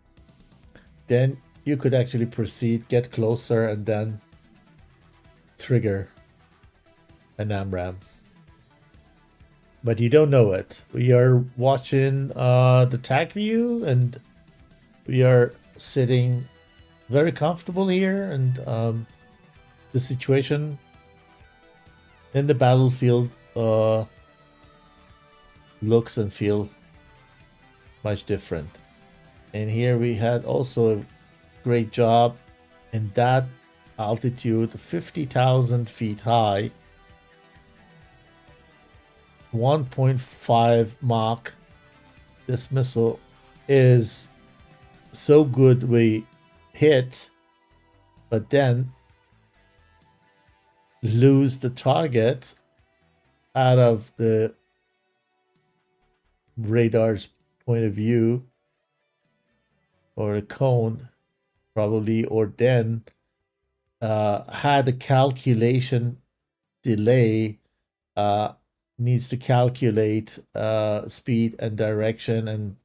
then you could actually proceed, get closer, and then trigger an AMRAAM. But you don't know it. We are watching the TAC view, and we are sitting very comfortable here, and the situation in the battlefield looks and feel much different. And here we had also a great job in that altitude, 50,000 feet high, 1.5 Mach. This missile is so good we hit, but then lose the target out of the radar's point of view, or a cone probably, or then had a calculation delay, needs to calculate speed and direction and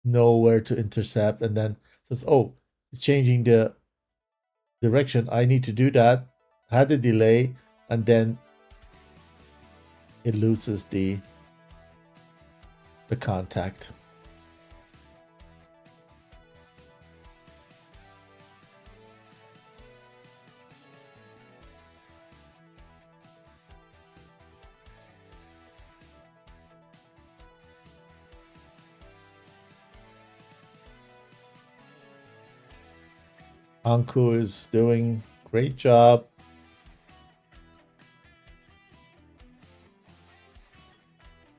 know where to intercept, and then says, oh, it's changing the direction, I need to do that, had a delay, and then it loses the contact. Anku is doing great job.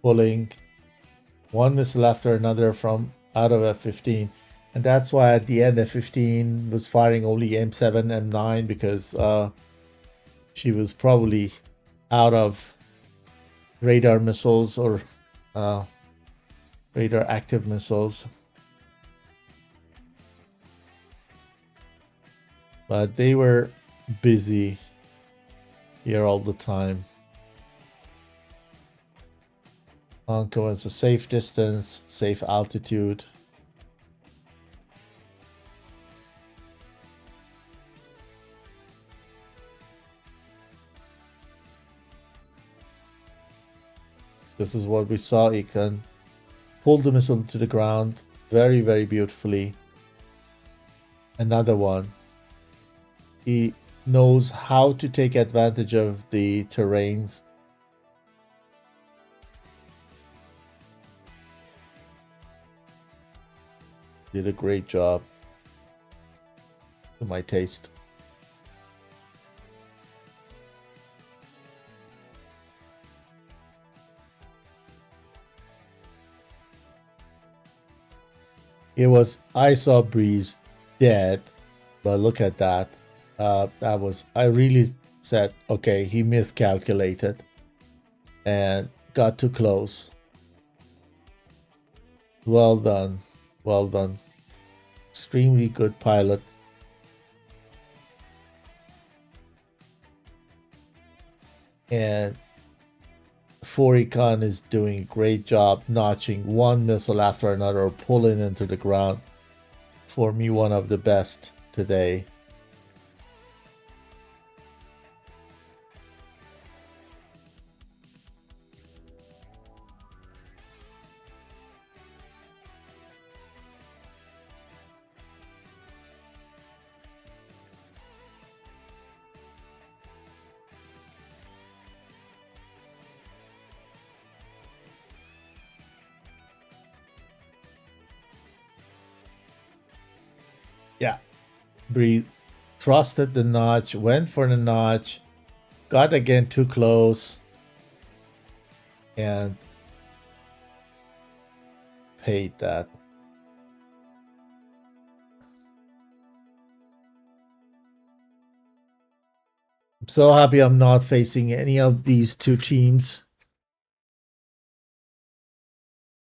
Pulling one missile after another from out of F-15. And that's why at the end F-15 was firing only M7, M9 because she was probably out of radar missiles or radar active missiles. But they were busy here all the time. Anko is a safe distance, safe altitude. This is what we saw. He can pull the missile to the ground very, very beautifully. Another one. He knows how to take advantage of the terrains. Did a great job to my taste. It was, I saw Breeze dead, but look at that. I really said, okay, he miscalculated and got too close. Well done. Well done. Extremely good pilot. And Foricon is doing a great job notching one missile after another or pulling into the ground. For me, one of the best today. Yeah, Breeze trusted the notch, went for the notch, got again too close, and paid that. I'm so happy I'm not facing any of these two teams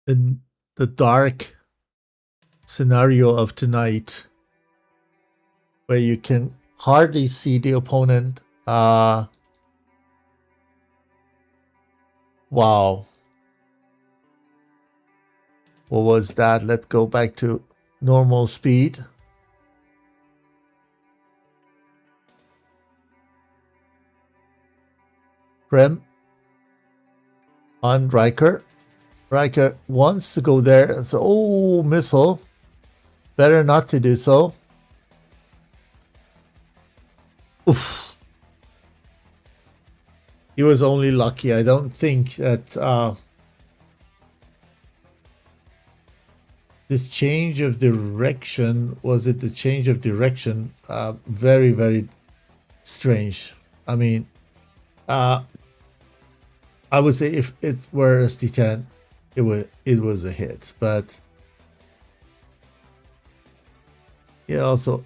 in the dark scenario of tonight, where you can hardly see the opponent. Wow. What was that? Let's go back to normal speed. Prem on Riker. Riker wants to go there and say, oh, missile. Better not to do so. Oof. He was only lucky. I don't think that this change of direction, was it the change of direction? Very, very strange. I mean, I would say if it were SD10, it was a hit, but yeah, also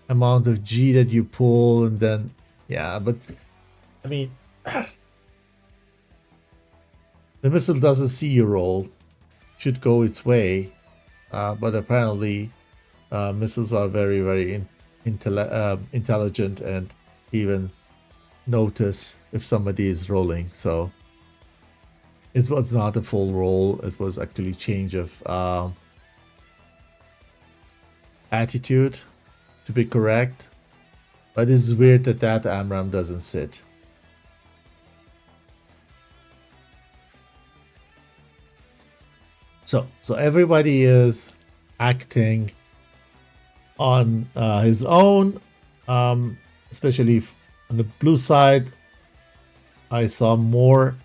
amount of G that you pull, and then yeah, but I mean, the missile doesn't see you roll, should go its way, but apparently missiles are very, very intelligent and even notice if somebody is rolling. So it was not a full roll, it was actually change of attitude, to be correct. But it's weird that that AMRAAM doesn't sit. So everybody is acting on his own, especially on the blue side. I saw more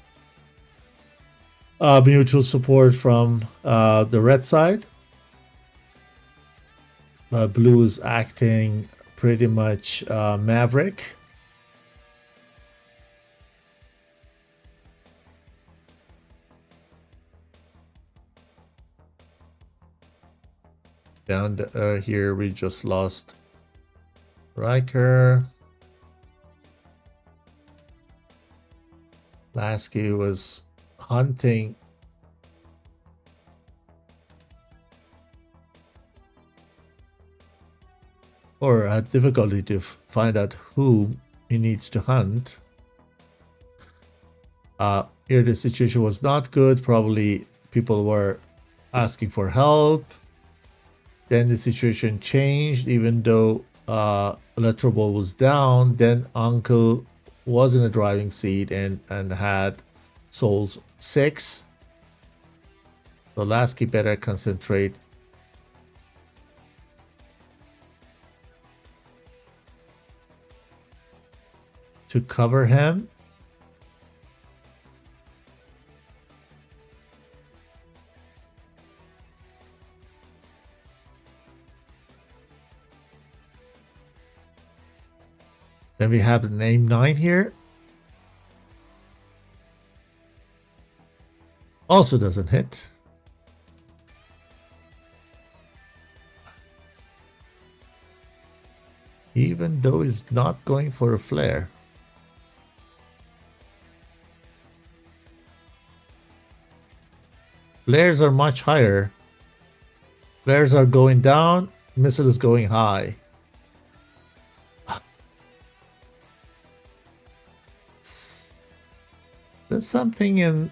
mutual support from the red side. Blue is acting pretty much maverick. Down here, we just lost Riker. Lasky was hunting or had difficulty to find out who he needs to hunt. Here the situation was not good. Probably people were asking for help. Then the situation changed, even though Electroball was down. Then Uncle was in the driving seat and had Souls 6. So Lasky better concentrate. To cover him. Then we have the name 9 here. Also doesn't hit. Even though he's not going for a flare. Flares are much higher. Flares are going down. Missile is going high. There's something in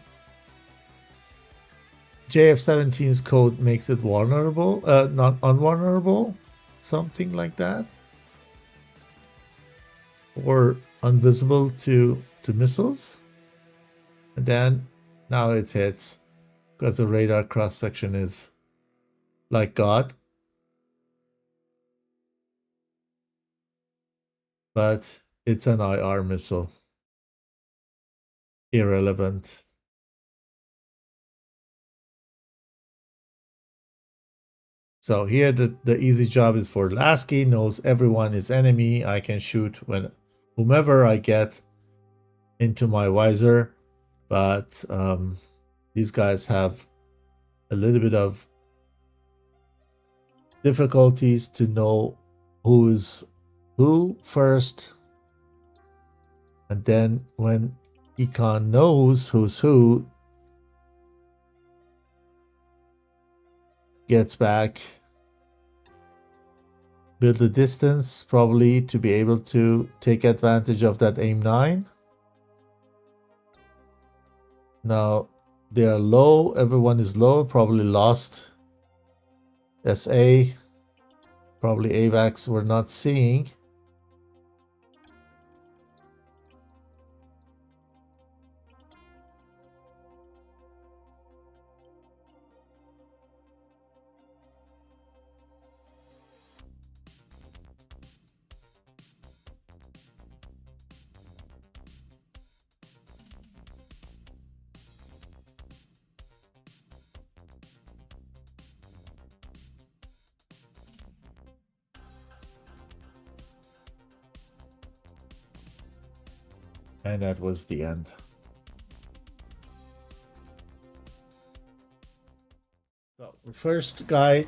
JF-17's code makes it vulnerable, not unvulnerable, something like that, or invisible to missiles. And then now it hits because the radar cross section is like God. But it's an IR missile. Irrelevant. So here the easy job is for Lasky, knows everyone is enemy. I can shoot when whomever I get into my visor, but these guys have a little bit of difficulties to know who is who first, and then when Econ knows who's who, gets back, build the distance probably to be able to take advantage of that aim 9. Now they are low, everyone is low, probably lost SA, probably AVAX we're not seeing. And that was the end. So the first guy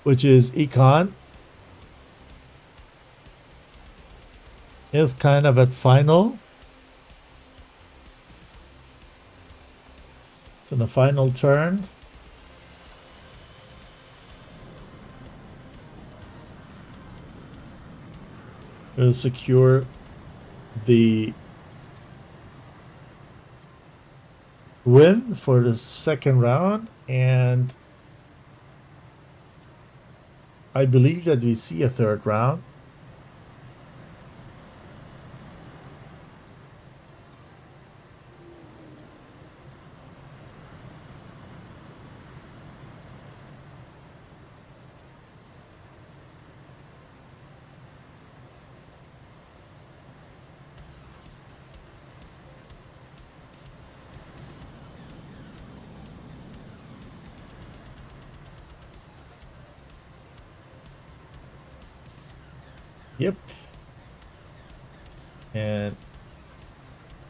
which is Econ is kind of at final. It's in the final turn. We'll secure the win for the second round, and I believe that we see a third round. Yep. And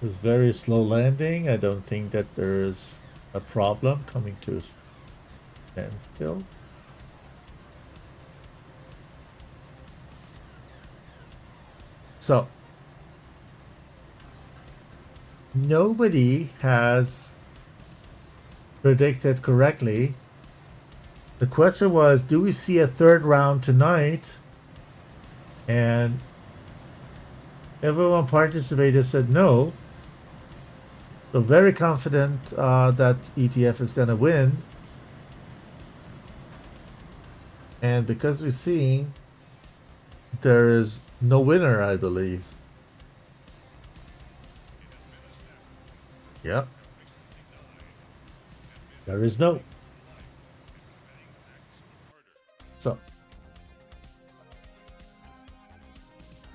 it's very slow landing. I don't think that there's a problem coming to a standstill. So nobody has predicted correctly. The question was, do we see a third round tonight? And everyone participated said no. So very confident that ETF is going to win. And because we're seeing there is no winner, I believe. Yeah. There is no. So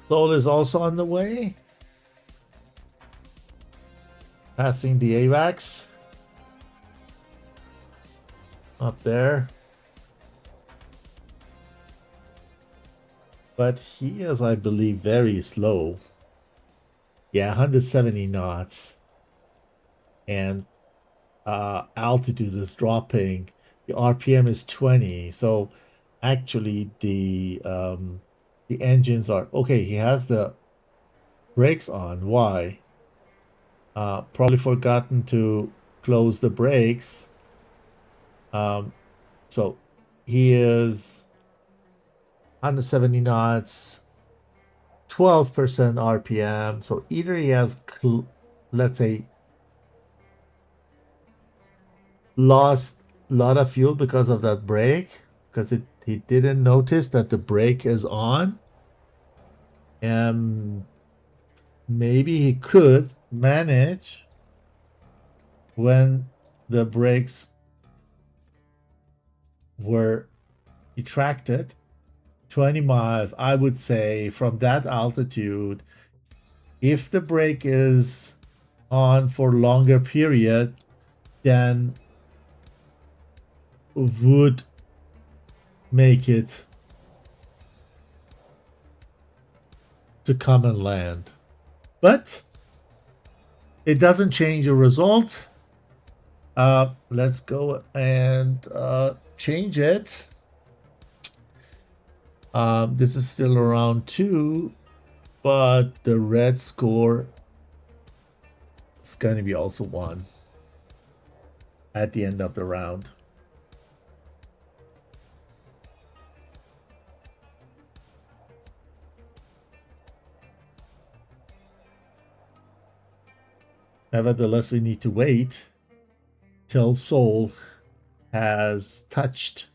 Soul is also on the way. Passing the AVAX. Up there. But he is, I believe, very slow. Yeah, 170 knots. And altitude is dropping. The RPM is 20. So actually the engines are okay. He has the brakes on. Why? Probably forgotten to close the brakes. So he is 170 knots, 12% RPM. So either he has, let's say, lost a lot of fuel because of that brake, because he didn't notice that the brake is on. And maybe he could manage when the brakes were retracted 20 miles. I would say from that altitude, if the brake is on for longer period, then would make it to come and land. But it doesn't change the result. Let's go and change it. This is still around 2, but the red score is going to be also 1 at the end of the round. Nevertheless, we need to wait till Soul has touched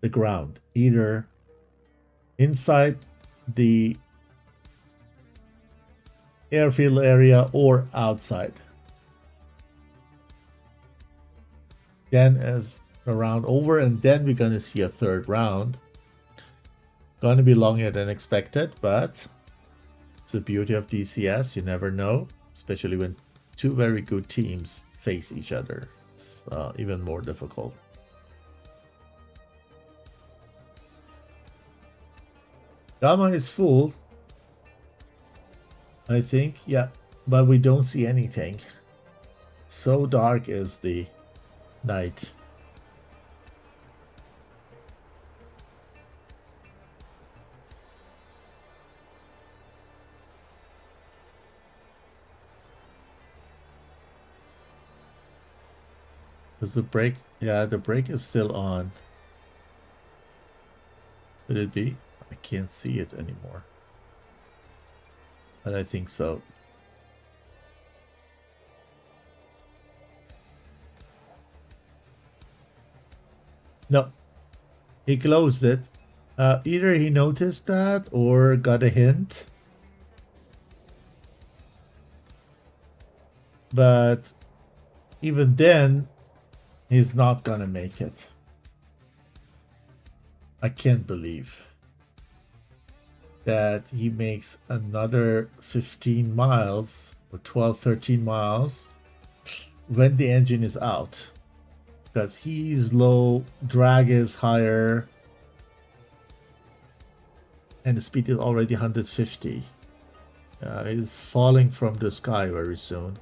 the ground, either inside the airfield area or outside. Then as the round over, and then we're going to see a third round. Going to be longer than expected, but it's the beauty of DCS. You never know, especially when two very good teams face each other. It's even more difficult. Gamma is full, I think, yeah, but we don't see anything. So dark is the night. Is the brake? Yeah, the brake is still on. Could it be? I can't see it anymore. But I think so. No. He closed it. Either he noticed that or got a hint. But even then, he's not gonna make it. I can't believe that he makes another 15 miles or 12, 13 miles when the engine is out. Because he's low, drag is higher. And the speed is already 150. It's falling from the sky very soon.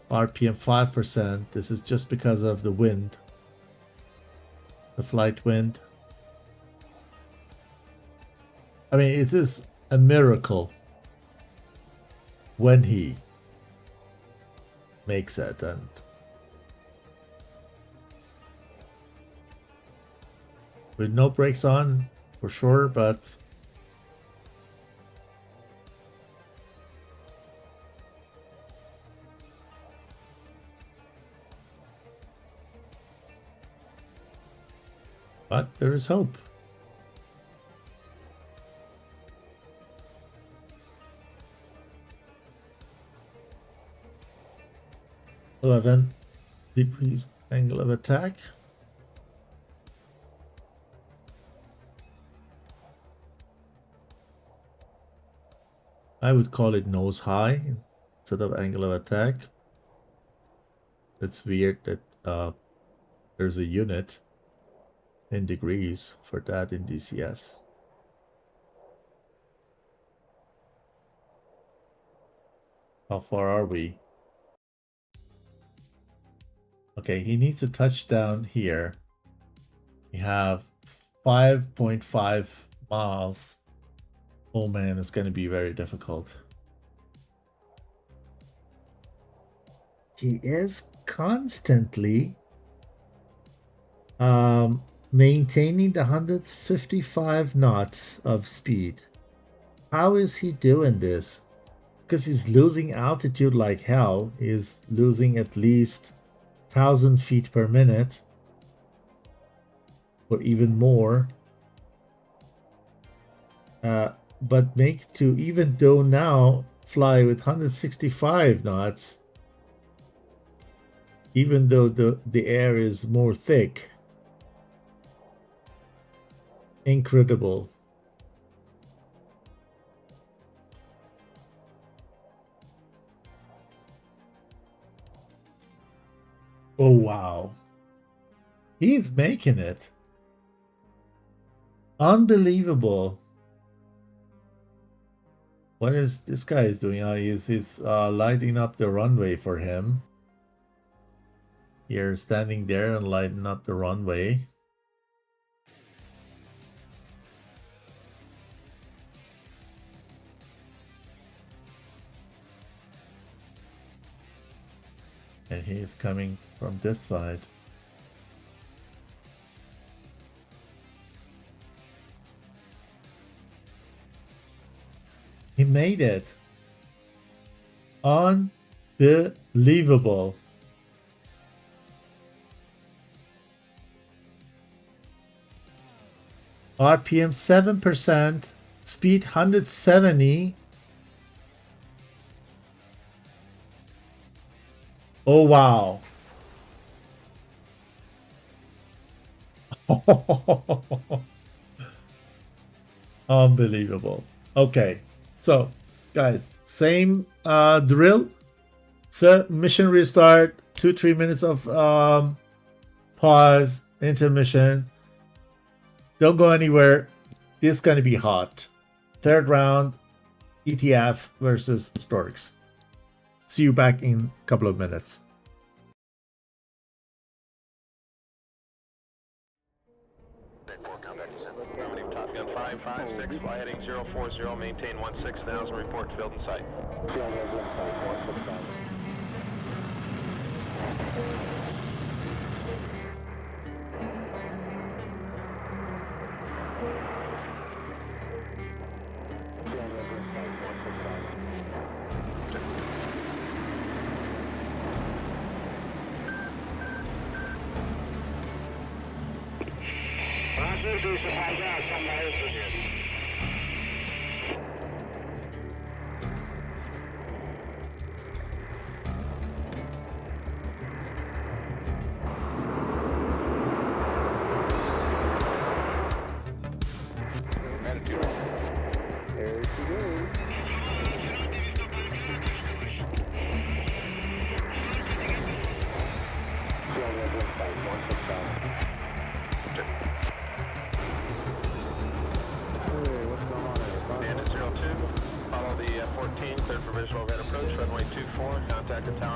RPM 5%. This is just because of the wind. The flight wind. I mean, it is a miracle when he makes it, and with no brakes on for sure, but there is hope. Degrees angle of attack. I would call it nose high instead of angle of attack. It's weird that there's a unit in degrees for that in DCS. How far are we? Okay, he needs to touch down here. We have 5.5 miles. Oh man, it's going to be very difficult. He is constantly maintaining the 155 knots of speed. How is he doing this? Because he's losing altitude like hell. He's losing at least 1,000 feet per minute or even more. But even though now fly with 165 knots, even though the air is more thick. Incredible. Oh wow. He's making it. Unbelievable. What is this guy is doing? He's lighting up the runway for him. Here, standing there and lighting up the runway. And he's coming from this side. He made it. Unbelievable. RPM 7%, speed 170. Oh wow. Unbelievable. Okay. So, guys, same drill. So, mission restart, 2-3 minutes of pause, intermission. Don't go anywhere. This is going to be hot. Third round, ETF versus Storks. See you back in a couple of minutes. Top Gun 556, fly heading 040, maintain 16,000, report to field in sight.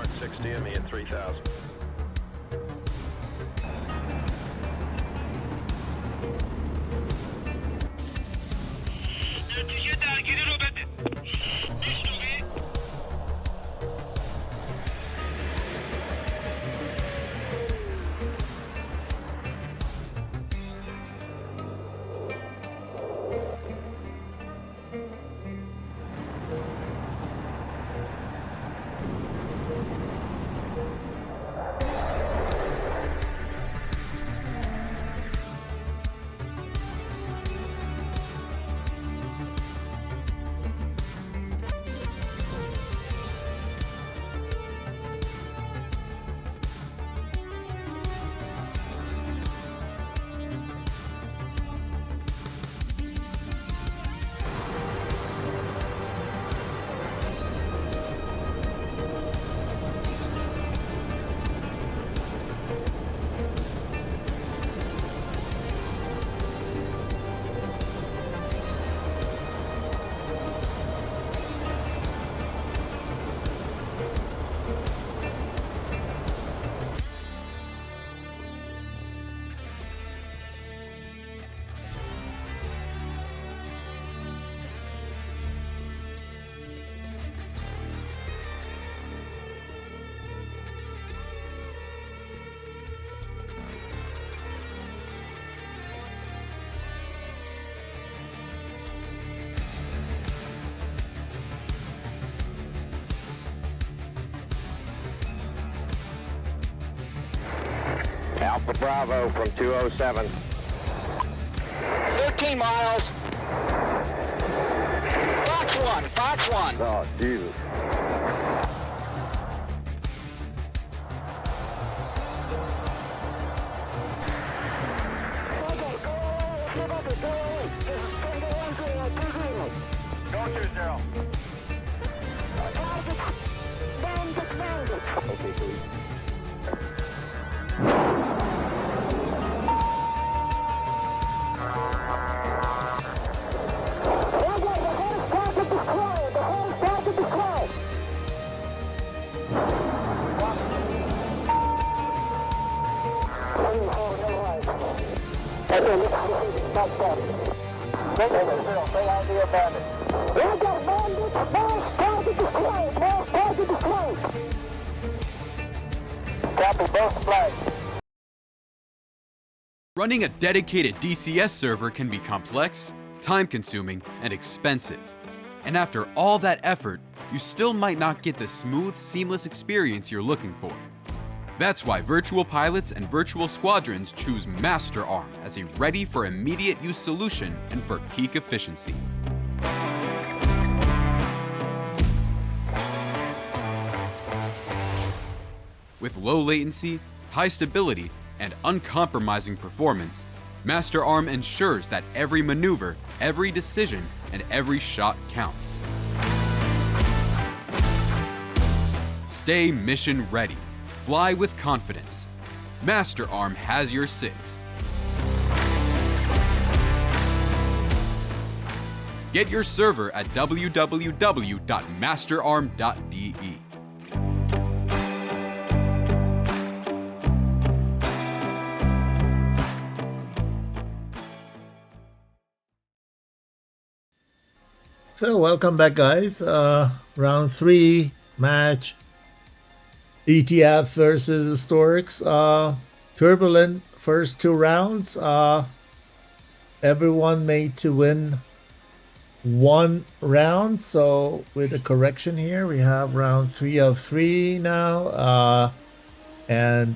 Tower 60, me at 3000. Alpha Bravo from 207. 13 miles. Fox 1. Oh, Jesus. Okay, so Copy both flags. Running a dedicated DCS server can be complex, time-consuming, and expensive. And after all that effort, you still might not get the smooth, seamless experience you're looking for. That's why virtual pilots and virtual squadrons choose MasterArm as a ready-for-immediate-use solution and for peak efficiency. With low latency, high stability, and uncompromising performance, MasterArm ensures that every maneuver, every decision, and every shot counts. Stay mission ready. Fly with confidence. MasterArm has your six. Get your server at www.masterarm.de. So welcome back, guys. Round 3 match, ETF versus Storks. Turbulent first 2 rounds. Everyone made to win 1 round. So with a correction here, we have round 3 of 3 now. And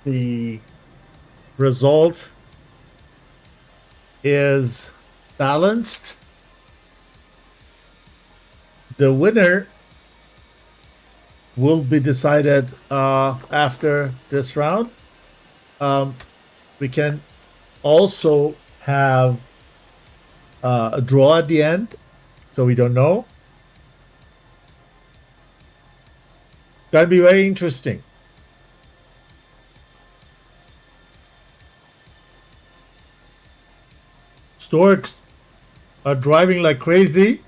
the result is balanced. The winner will be decided after this round. We can also have a draw at the end, so we don't know. That'd be very interesting. Storks are driving like crazy.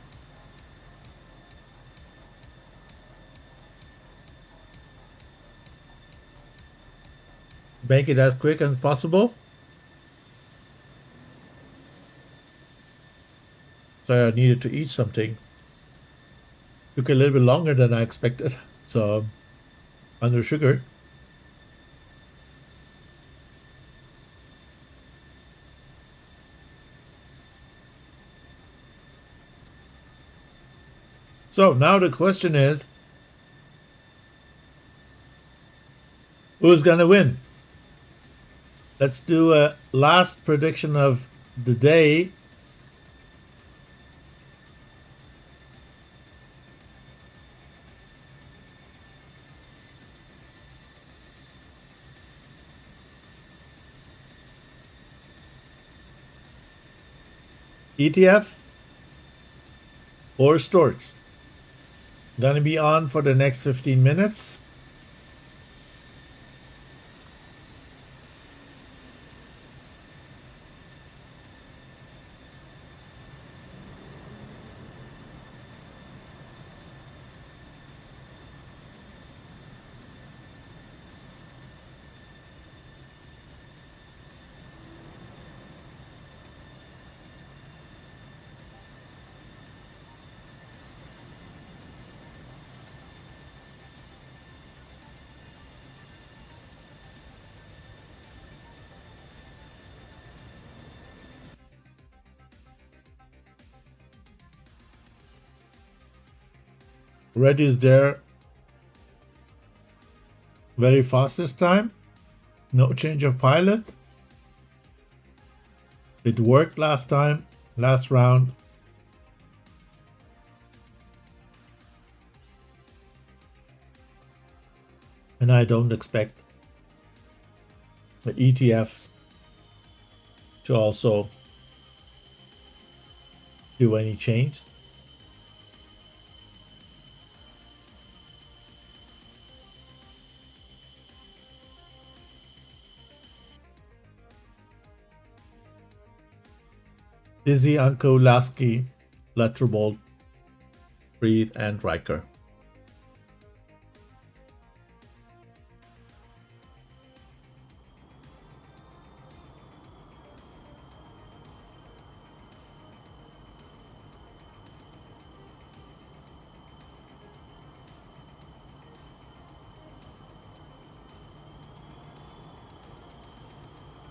make it as quick as possible. So I needed to eat something. Took a little bit longer than I expected. So under sugar. So now the question is, who's gonna win? Let's do a last prediction of the day. ETF or Storks? Gonna be on for the next 15 minutes. Red is there very fast this time. No change of pilot. It worked last time, last round. And I don't expect the ETF to also do any change. Dizzy, Anko, Lasky, Letterbolt, Breathe, and Riker.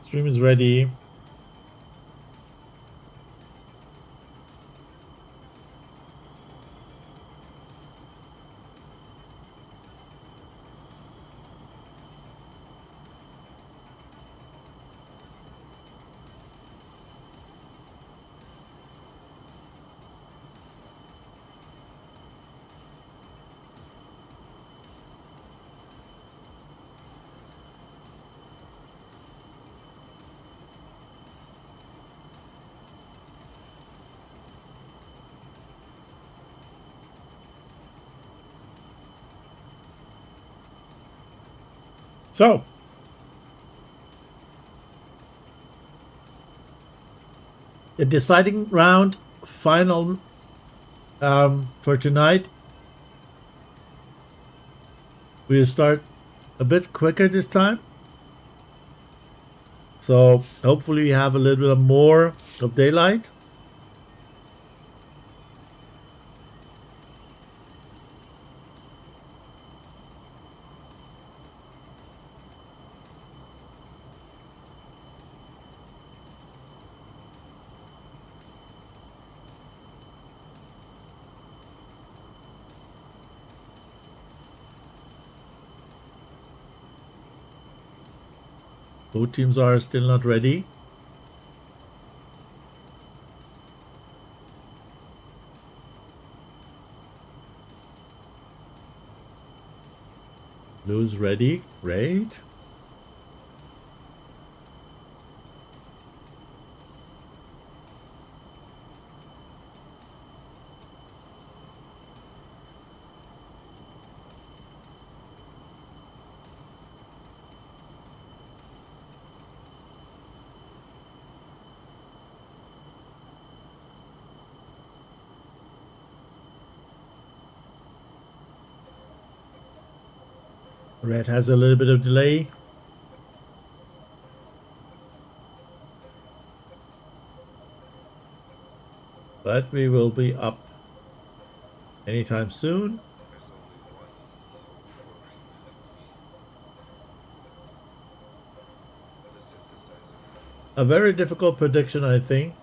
Stream is ready. So, the deciding round, final for tonight. We'll start a bit quicker this time. So hopefully we have a little bit more of daylight. Both teams are still not ready. Blue's ready. Great. Red has a little bit of delay. but we will be up anytime soon. A very difficult prediction, I think.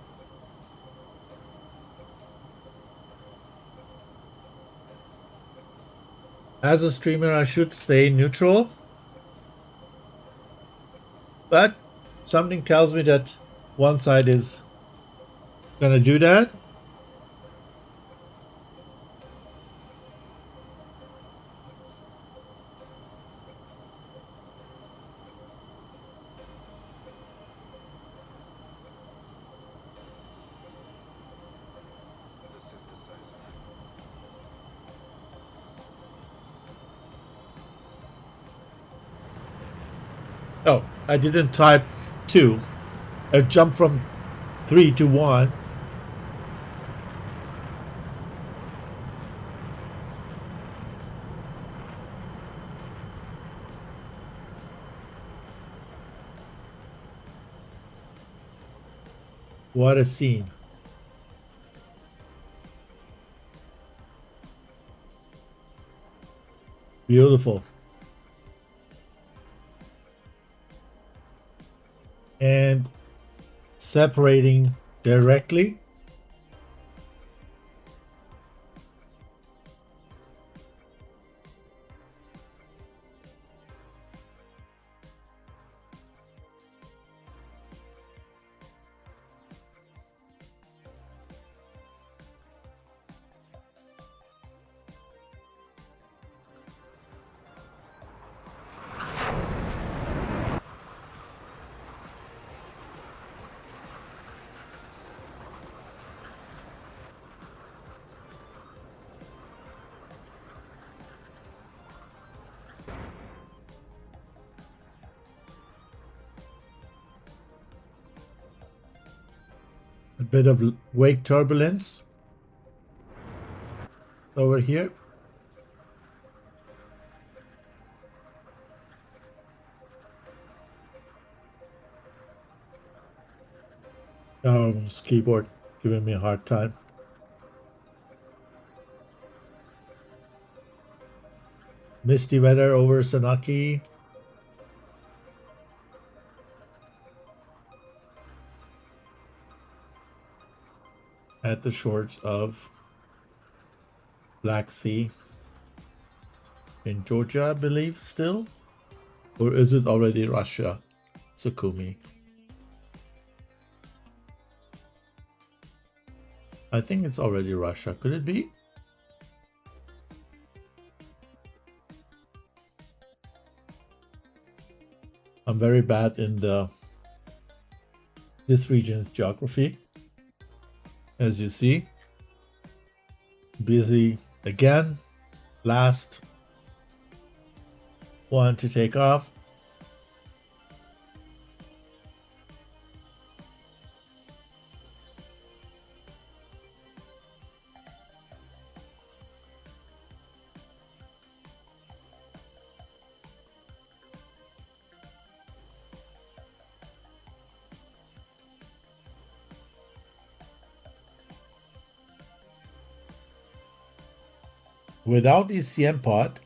As a streamer, I should stay neutral, but something tells me that one side is gonna do that. Oh, I didn't type 2. I jumped from 3 to 1. What a scene. Beautiful. And separating directly. A bit of wake turbulence over here. Oh, this keyboard giving me a hard time. Misty weather over Sanaki. At the shores of Black Sea in Georgia, I believe, still? Or is it already Russia? Sukumi. I think it's already Russia. Could it be? I'm very bad in this region's geography. As you see, busy again. Last one to take off. Without ECM pod,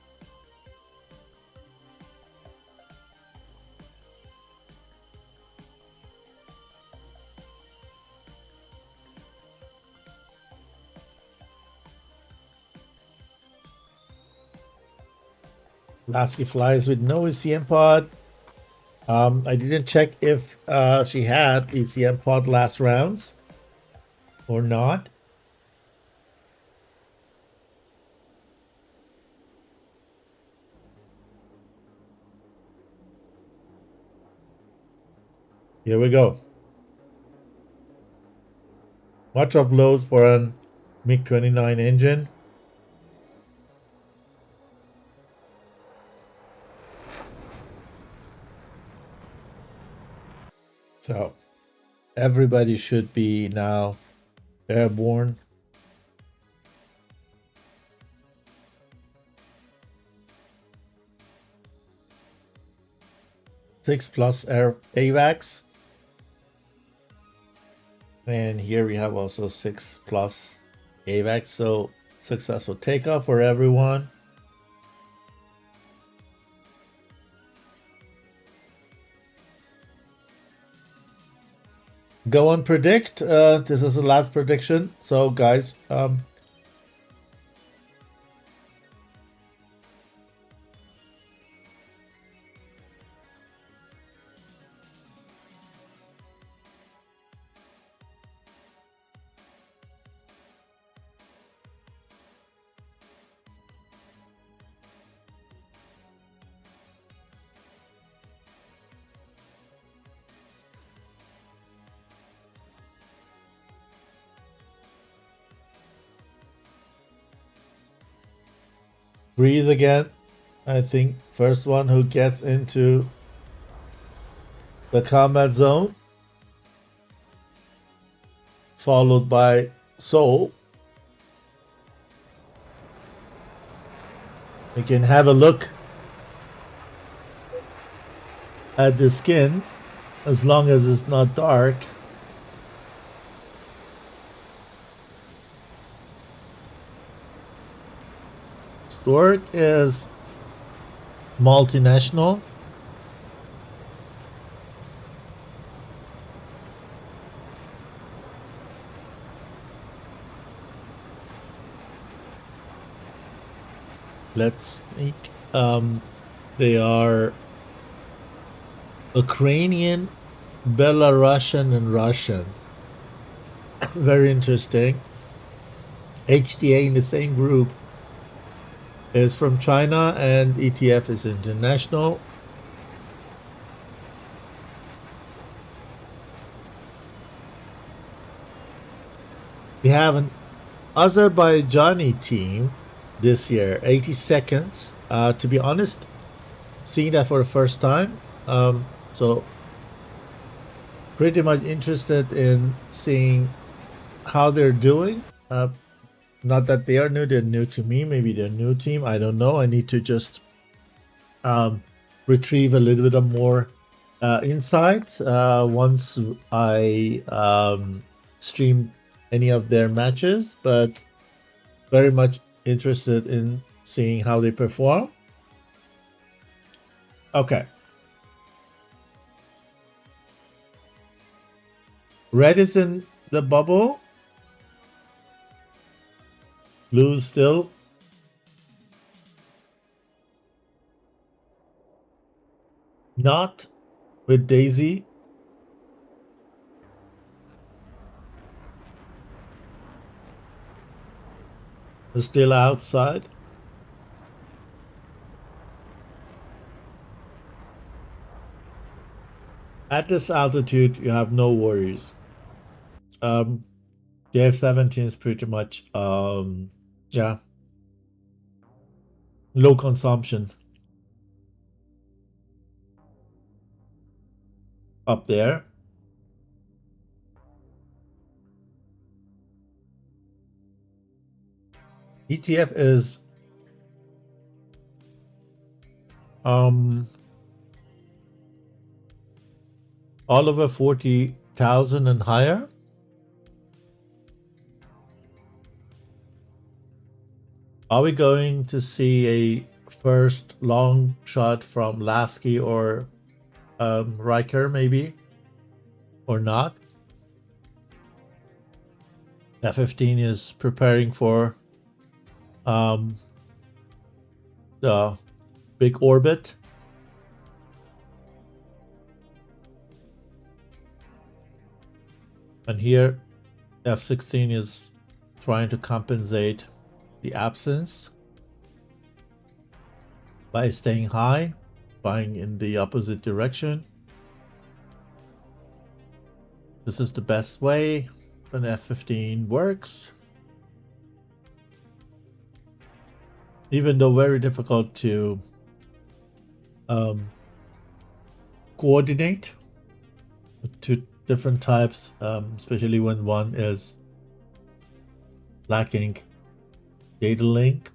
Lasky flies with no ECM pod. I didn't check if she had ECM pod last rounds or not. Here we go. Much of loads for an MiG-29 engine. So everybody should be now airborne. +6 air AVACs. And here we have also 6+ AVAX, so successful takeoff for everyone. Go and predict. This is the last prediction. So guys, breathe again. I think first one who gets into the combat zone, followed by Soul. You can have a look at the skin as long as it's not dark. Stork is multinational. Let's sneak. They are Ukrainian, Belarusian, and Russian. Very interesting. HDA in the same group is from China, and ETF is international. We have an Azerbaijani team this year, 80 seconds. To be honest, seeing that for the first time, so pretty much interested in seeing how they're doing. Not that they are new, they're new to me. Maybe they're a new team. I don't know. I need to just retrieve a little bit of more insight once I stream any of their matches, but very much interested in seeing how they perform. Okay. Red is in the bubble. Blue still. Not with Daisy. Still outside. At this altitude, you have no worries. JF-17 is pretty much, yeah, low consumption up there. ETF is all over 40,000 and higher. Are we going to see a first long shot from Lasky or Riker maybe, or not? F-15 is preparing for the big orbit. And here F-16 is trying to compensate the absence by staying high, flying in the opposite direction. This is the best way an F-15 works. Even though very difficult to coordinate two different types, especially when one is lacking data link.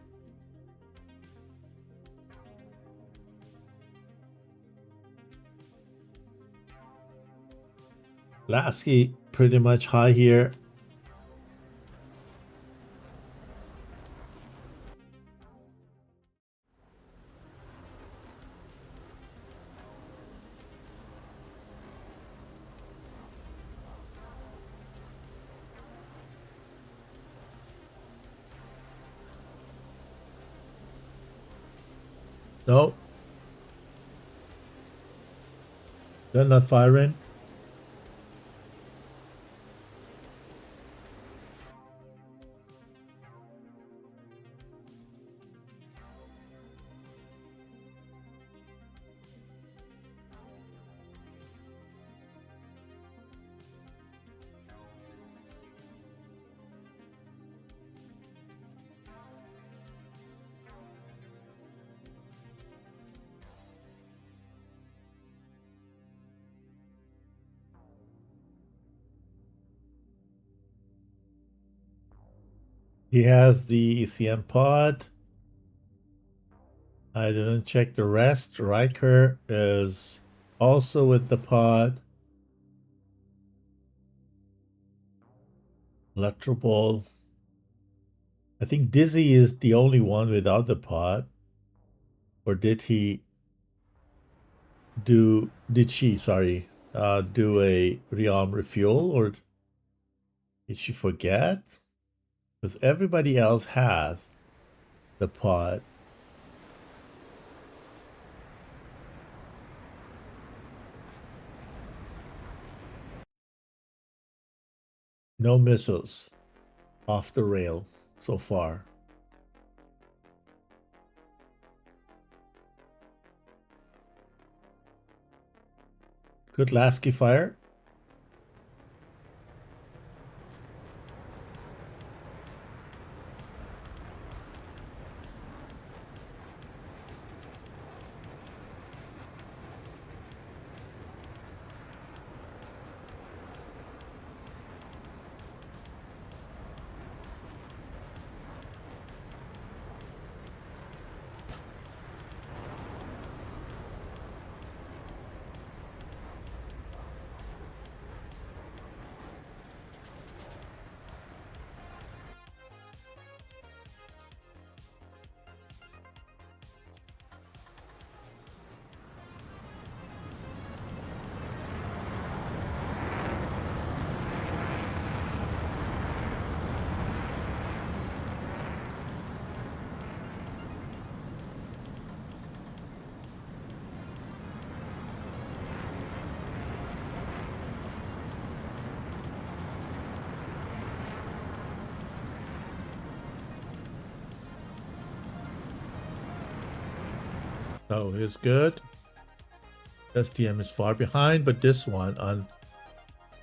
Lasky pretty much high here. No. They're not firing. He has the ECM pod. I didn't check the rest. Riker is also with the pod. Electroball. I think Dizzy is the only one without the pod. Or did he do, did she, sorry, do a rearm refuel, or did she forget? Because everybody else has the pod. No missiles off the rail so far. Good Lasky fire. Oh, it's good. STM is far behind, but this one on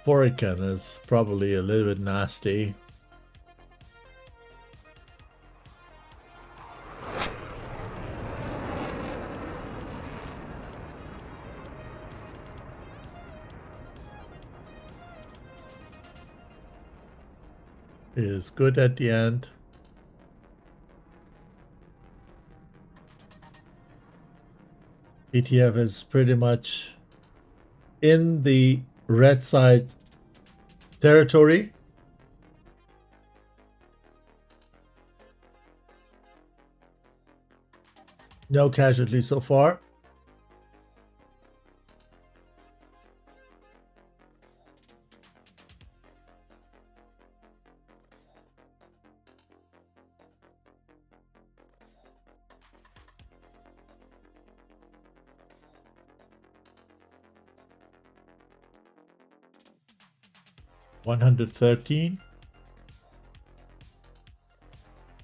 Forican is probably a little bit nasty. Is good at the end. ETF is pretty much in the red side territory. No casualties so far. $113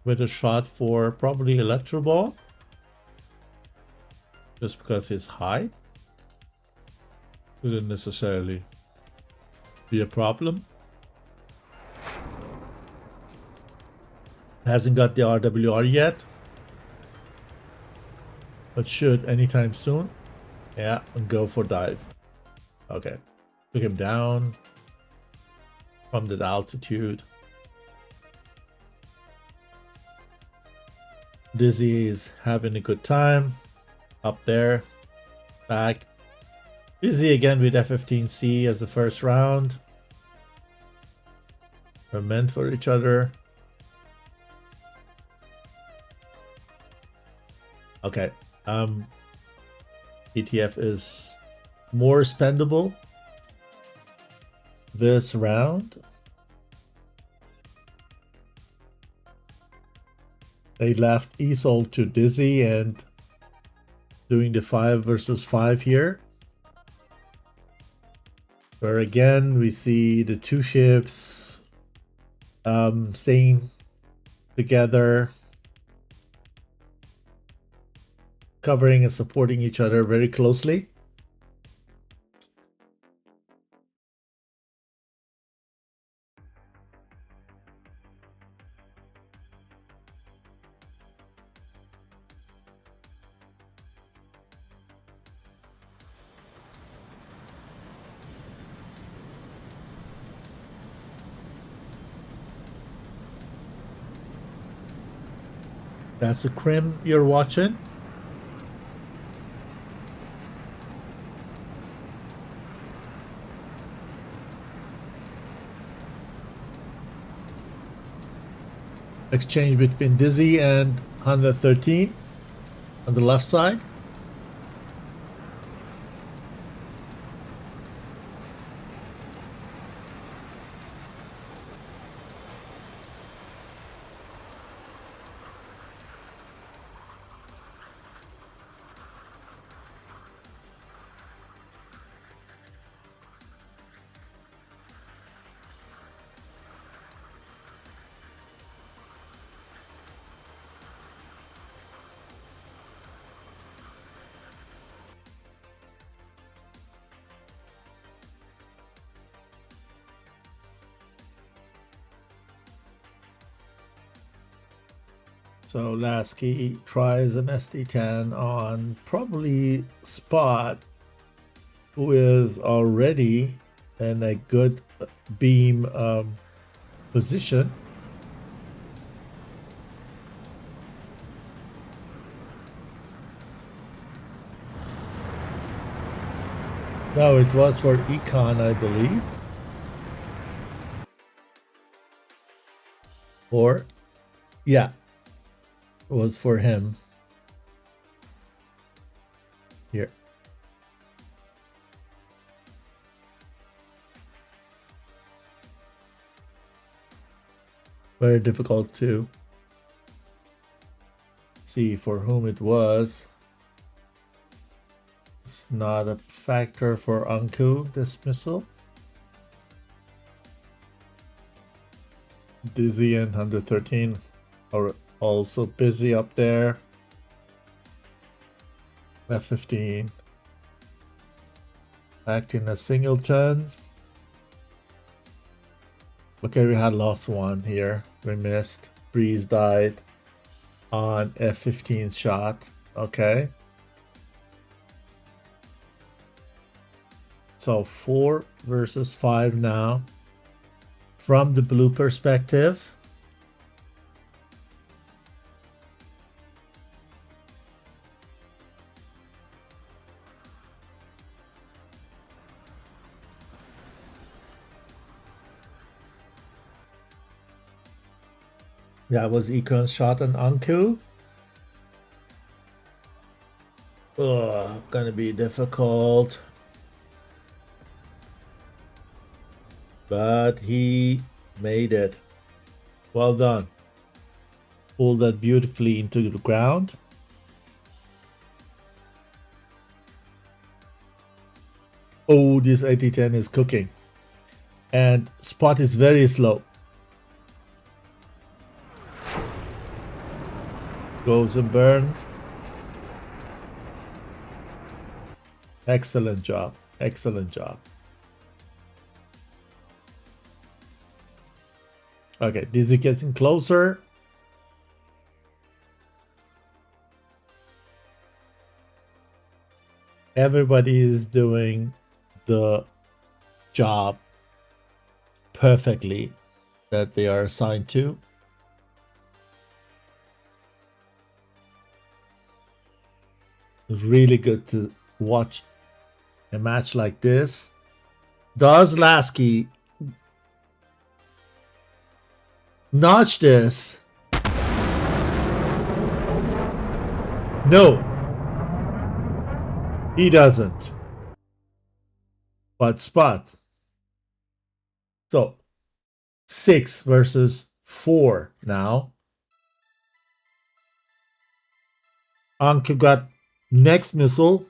with a shot for probably Electro Ball, just because his height shouldn't necessarily be a problem. Hasn't got the RWR yet, but should anytime soon. Yeah, and go for dive. Okay, took him down from that altitude. Dizzy is having a good time up there. Back. Busy again with F-15C as the first round. They're meant for each other. Okay. ETF is more spendable this round. They left Esol to Dizzy and doing the 5 versus 5 here. Where again we see the two ships staying together, covering and supporting each other very closely. That's the Crim you're watching. Exchange between Dizzy and 113 on the left side. So Lasky tries an SD10 on probably Spot, who is already in a good beam position. No, it was for Econ, I believe. Or, yeah. Was for him. Here. Very difficult to see for whom it was. It's not a factor for Anku dismissal. Dizzy and 113 are also busy up there. F15 acting a singleton. Okay, we had lost one here. We missed. Breeze died on F15's shot. Okay. So 4 versus 5 now. From the blue perspective. That was Econ's shot on Anku. Ugh, gonna be difficult. But he made it. Well done. Pulled that beautifully into the ground. Oh, this 8010 is cooking. And Spot is very slow. Goes and burn. Excellent job. Excellent job. Okay, Dizzy getting closer. Everybody is doing the job perfectly that they are assigned to. It's really good to watch a match like this. Does Lasky notch this. No. He doesn't. But Spot. So 6 versus 4 now. Anka got next missile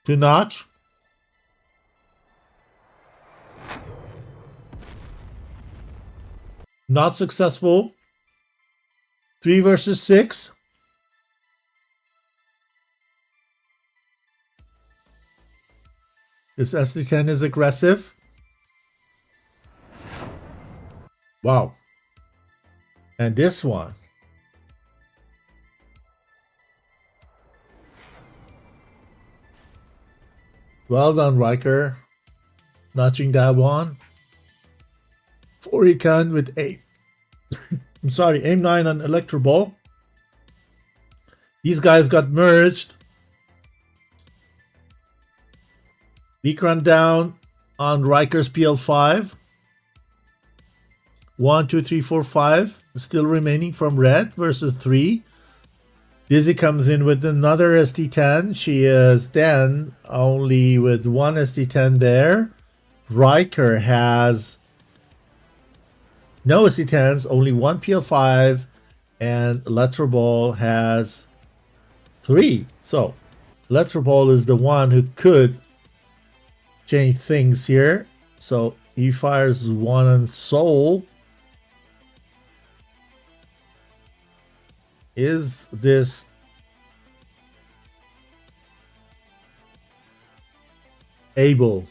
to notch. Not successful. 3 versus 6. This SD10 is aggressive. Wow. And this one. Well done, Riker. Notching that one. 4 econ with 8. I'm sorry, aim 9 on Electro Ball. These guys got merged. Weak run down on Riker's PL5. 1, 2, 3, 4, 5. Still remaining from Red versus 3. Dizzy comes in with another SD10. She is then only with one SD10 there. Riker has no SD10s, only one PL5, and Electroball has 3. So Electroball is the one who could change things here. So he fires one on Soul. Is this able?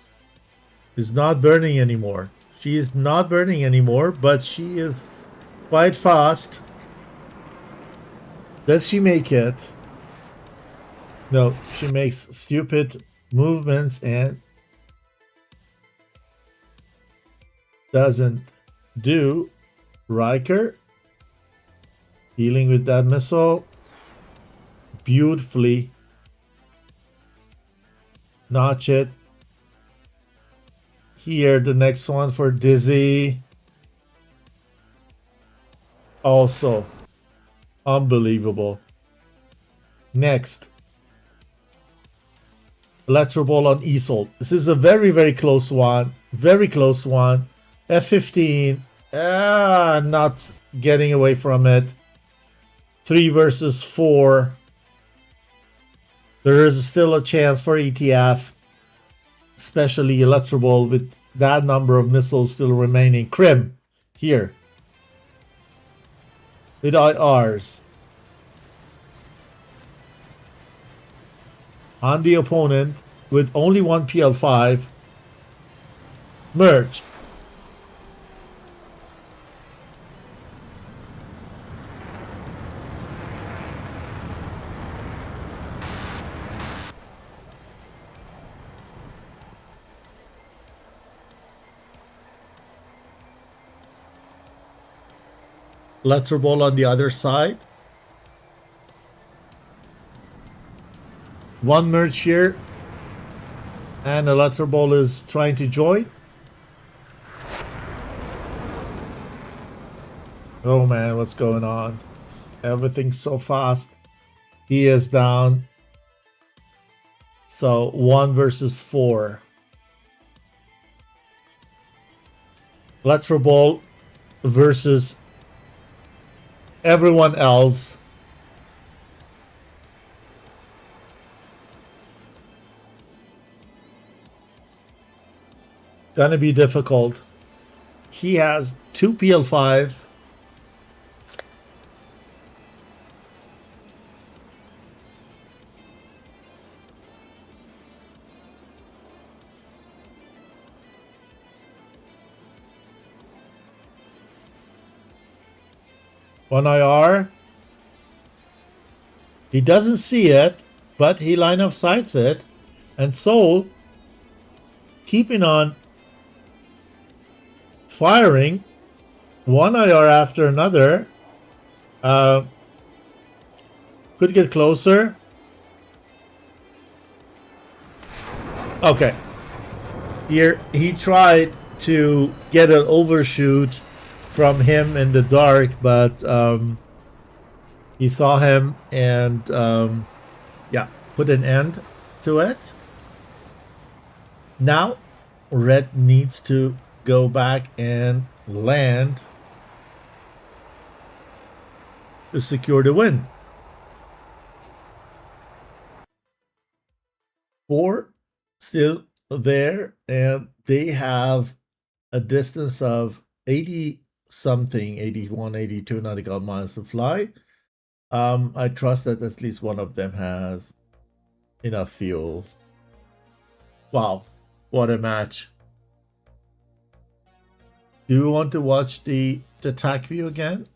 Is not burning anymore. She is not burning anymore, but she is quite fast. Does she make it? No, she makes stupid movements and doesn't do. Riker dealing with that missile beautifully. Notch it. Here, the next one for Dizzy. Also unbelievable. Next, Electro Ball on Easel. This is a very, very close one. Very close one. F15. Not getting away from it. 3 versus 4. There is still a chance for ETF, especially Electro Ball with that number of missiles still remaining. Crim here with IRs on the opponent with only one PL5. Merge. Electro Ball on the other side. One merge here. And Electro Ball is trying to join. Oh man, what's going on? Everything's so fast. He is down. So 1 versus 4. Electro Ball versus everyone else. Gonna be difficult. He has 2 PL5s. One IR. He doesn't see it, but he line of sights it. And Soul keeping on firing one IR after another. Could get closer. Okay. Here he tried to get an overshoot from him in the dark, but he saw him and yeah, put an end to it. Now red needs to go back and land to secure the win. 4 still there, and they have a distance of 80 something, 81, 82 nautical miles to fly. I trust that at least one of them has enough fuel. Wow, what a match. Do you want to watch the attack view again?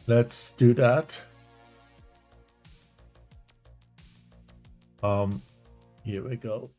Let's do that. Here we go.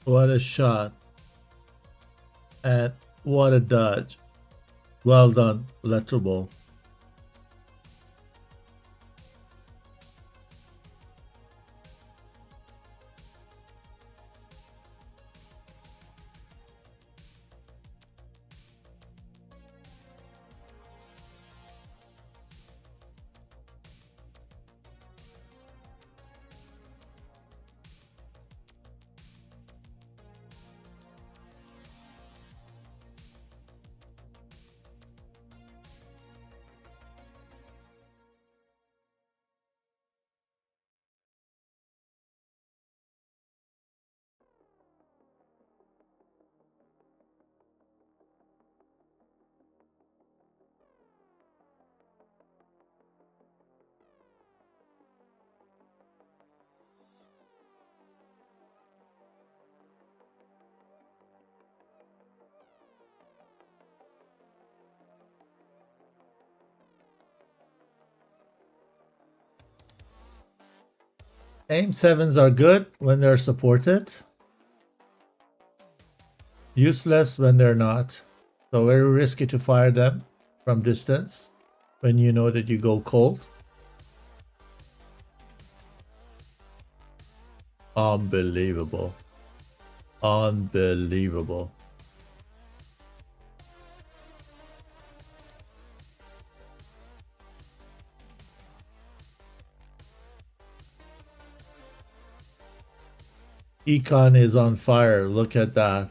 What a shot. And what a dodge. Well done, Letterbo. Aim 7s are good when they're supported. Useless when they're not. So very risky to fire them from distance when you know that you go cold. Unbelievable. Unbelievable. Econ is on fire. Look at that.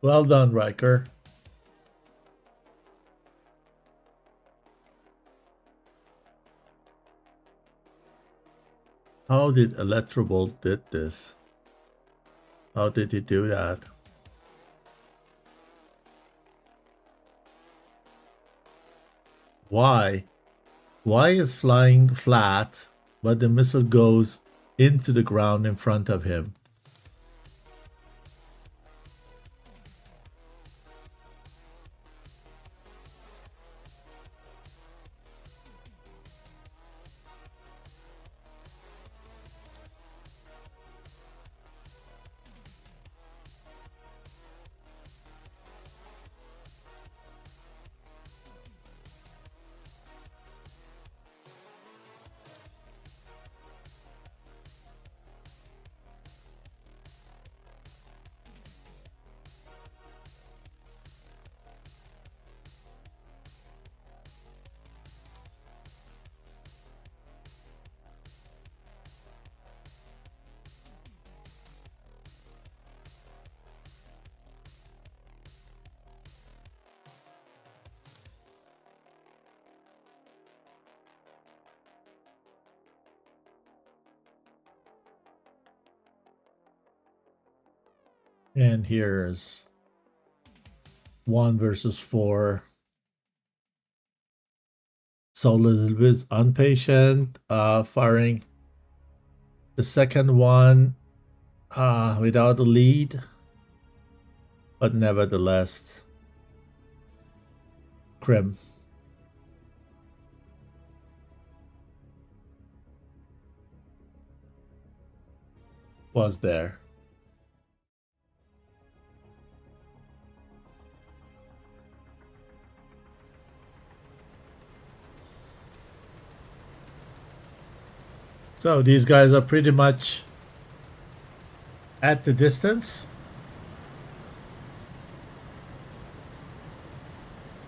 Well done, Riker. How did Electrobolt did this? How did he do that? Why? Why is flying flat, but the missile goes into the ground in front of him? And here's 1 versus 4. Soul is a little bit impatient, firing the second one without a lead, but nevertheless, Krim was there. So these guys are pretty much at the distance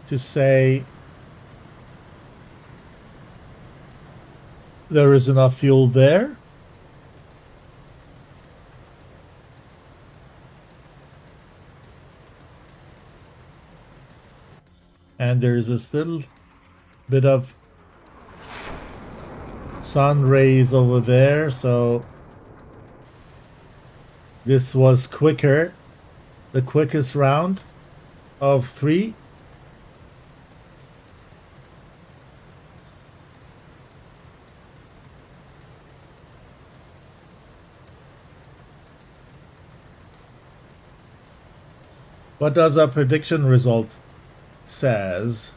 to say there is enough fuel there. And there's a still bit of sun rays over there, so this was quicker, the quickest round of 3. What does our prediction result say?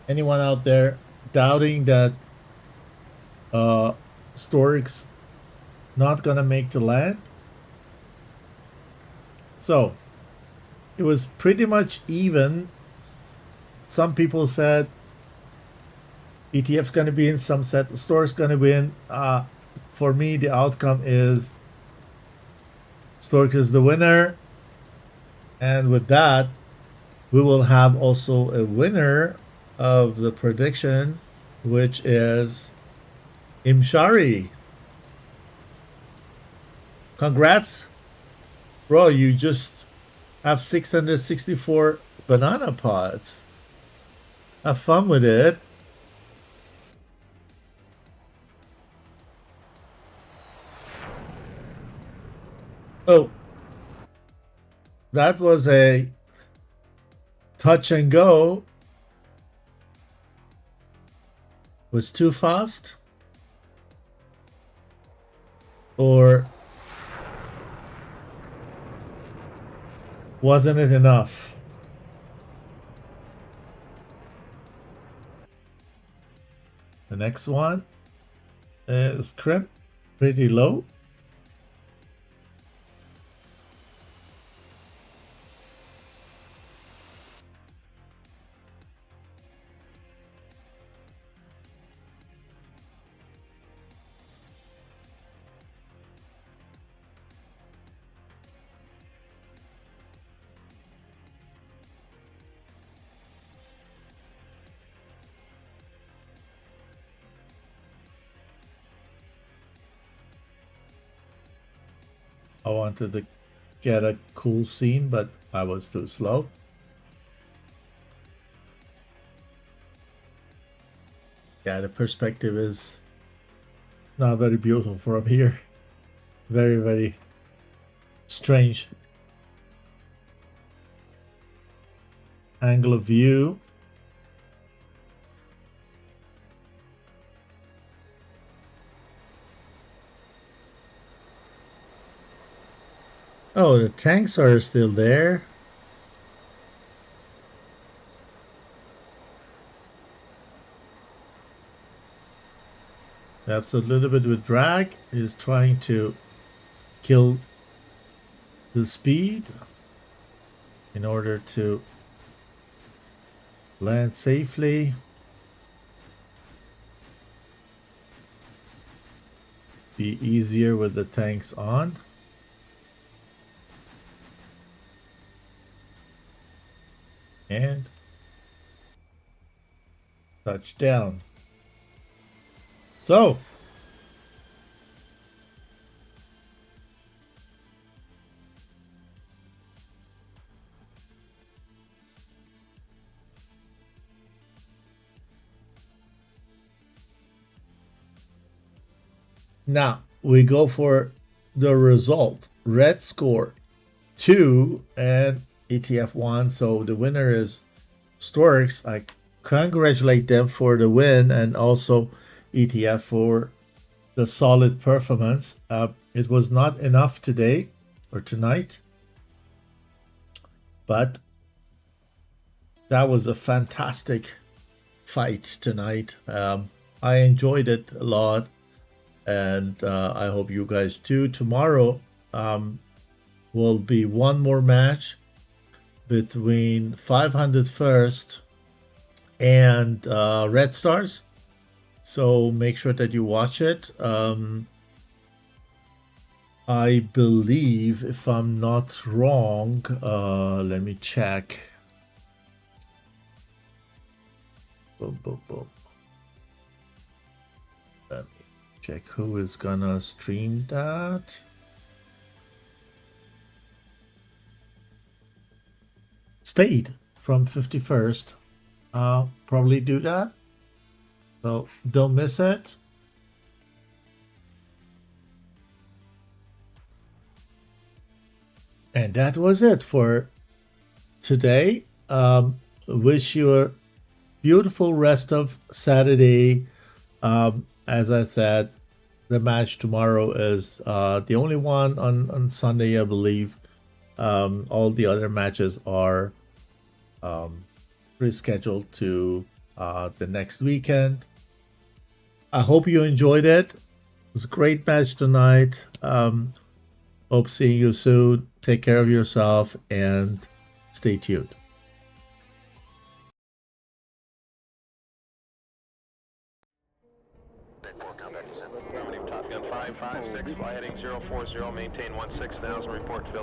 Anyone out there doubting that Storks not gonna make the land? So it was pretty much even. Some people said ETF's gonna be in, some said Storks gonna win. For me, the outcome is Stork is the winner, and with that, we will have also a winner of the prediction, which is Imshari. Congrats, bro! You just have 664 banana pods. Have fun with it. Oh, that was a touch and go. Was too fast? Or wasn't it enough? The next one is Krim, pretty low. I wanted to get a cool scene, but I was too slow. Yeah, the perspective is not very beautiful from here. Very, very strange angle of view. Oh, the tanks are still there. Perhaps a little bit with drag is trying to kill the speed in order to land safely. Be easier with the tanks on. And touchdown. So now we go for the result. Red score 2 and ETF 1. So the winner is Storks. I congratulate them for the win, and also ETF for the solid performance. It was not enough today or tonight, but that was a fantastic fight tonight. I enjoyed it a lot, and I hope you guys too. Tomorrow will be one more match between 501st and Red Stars. So make sure that you watch it. I believe, if I'm not wrong, let me check. Boom, boom, boom. Let me check who is gonna stream that. Spade from 51st. I'll probably do that. So don't miss it. And that was it for today. Wish you a beautiful rest of Saturday. As I said, the match tomorrow is the only one on Sunday, I believe. All the other matches are rescheduled to the next weekend. I hope you enjoyed it. It was a great match tonight. Hope seeing you soon. Take care of yourself and stay tuned. Top Gun 556, fly heading 040, maintain 16,000, report field.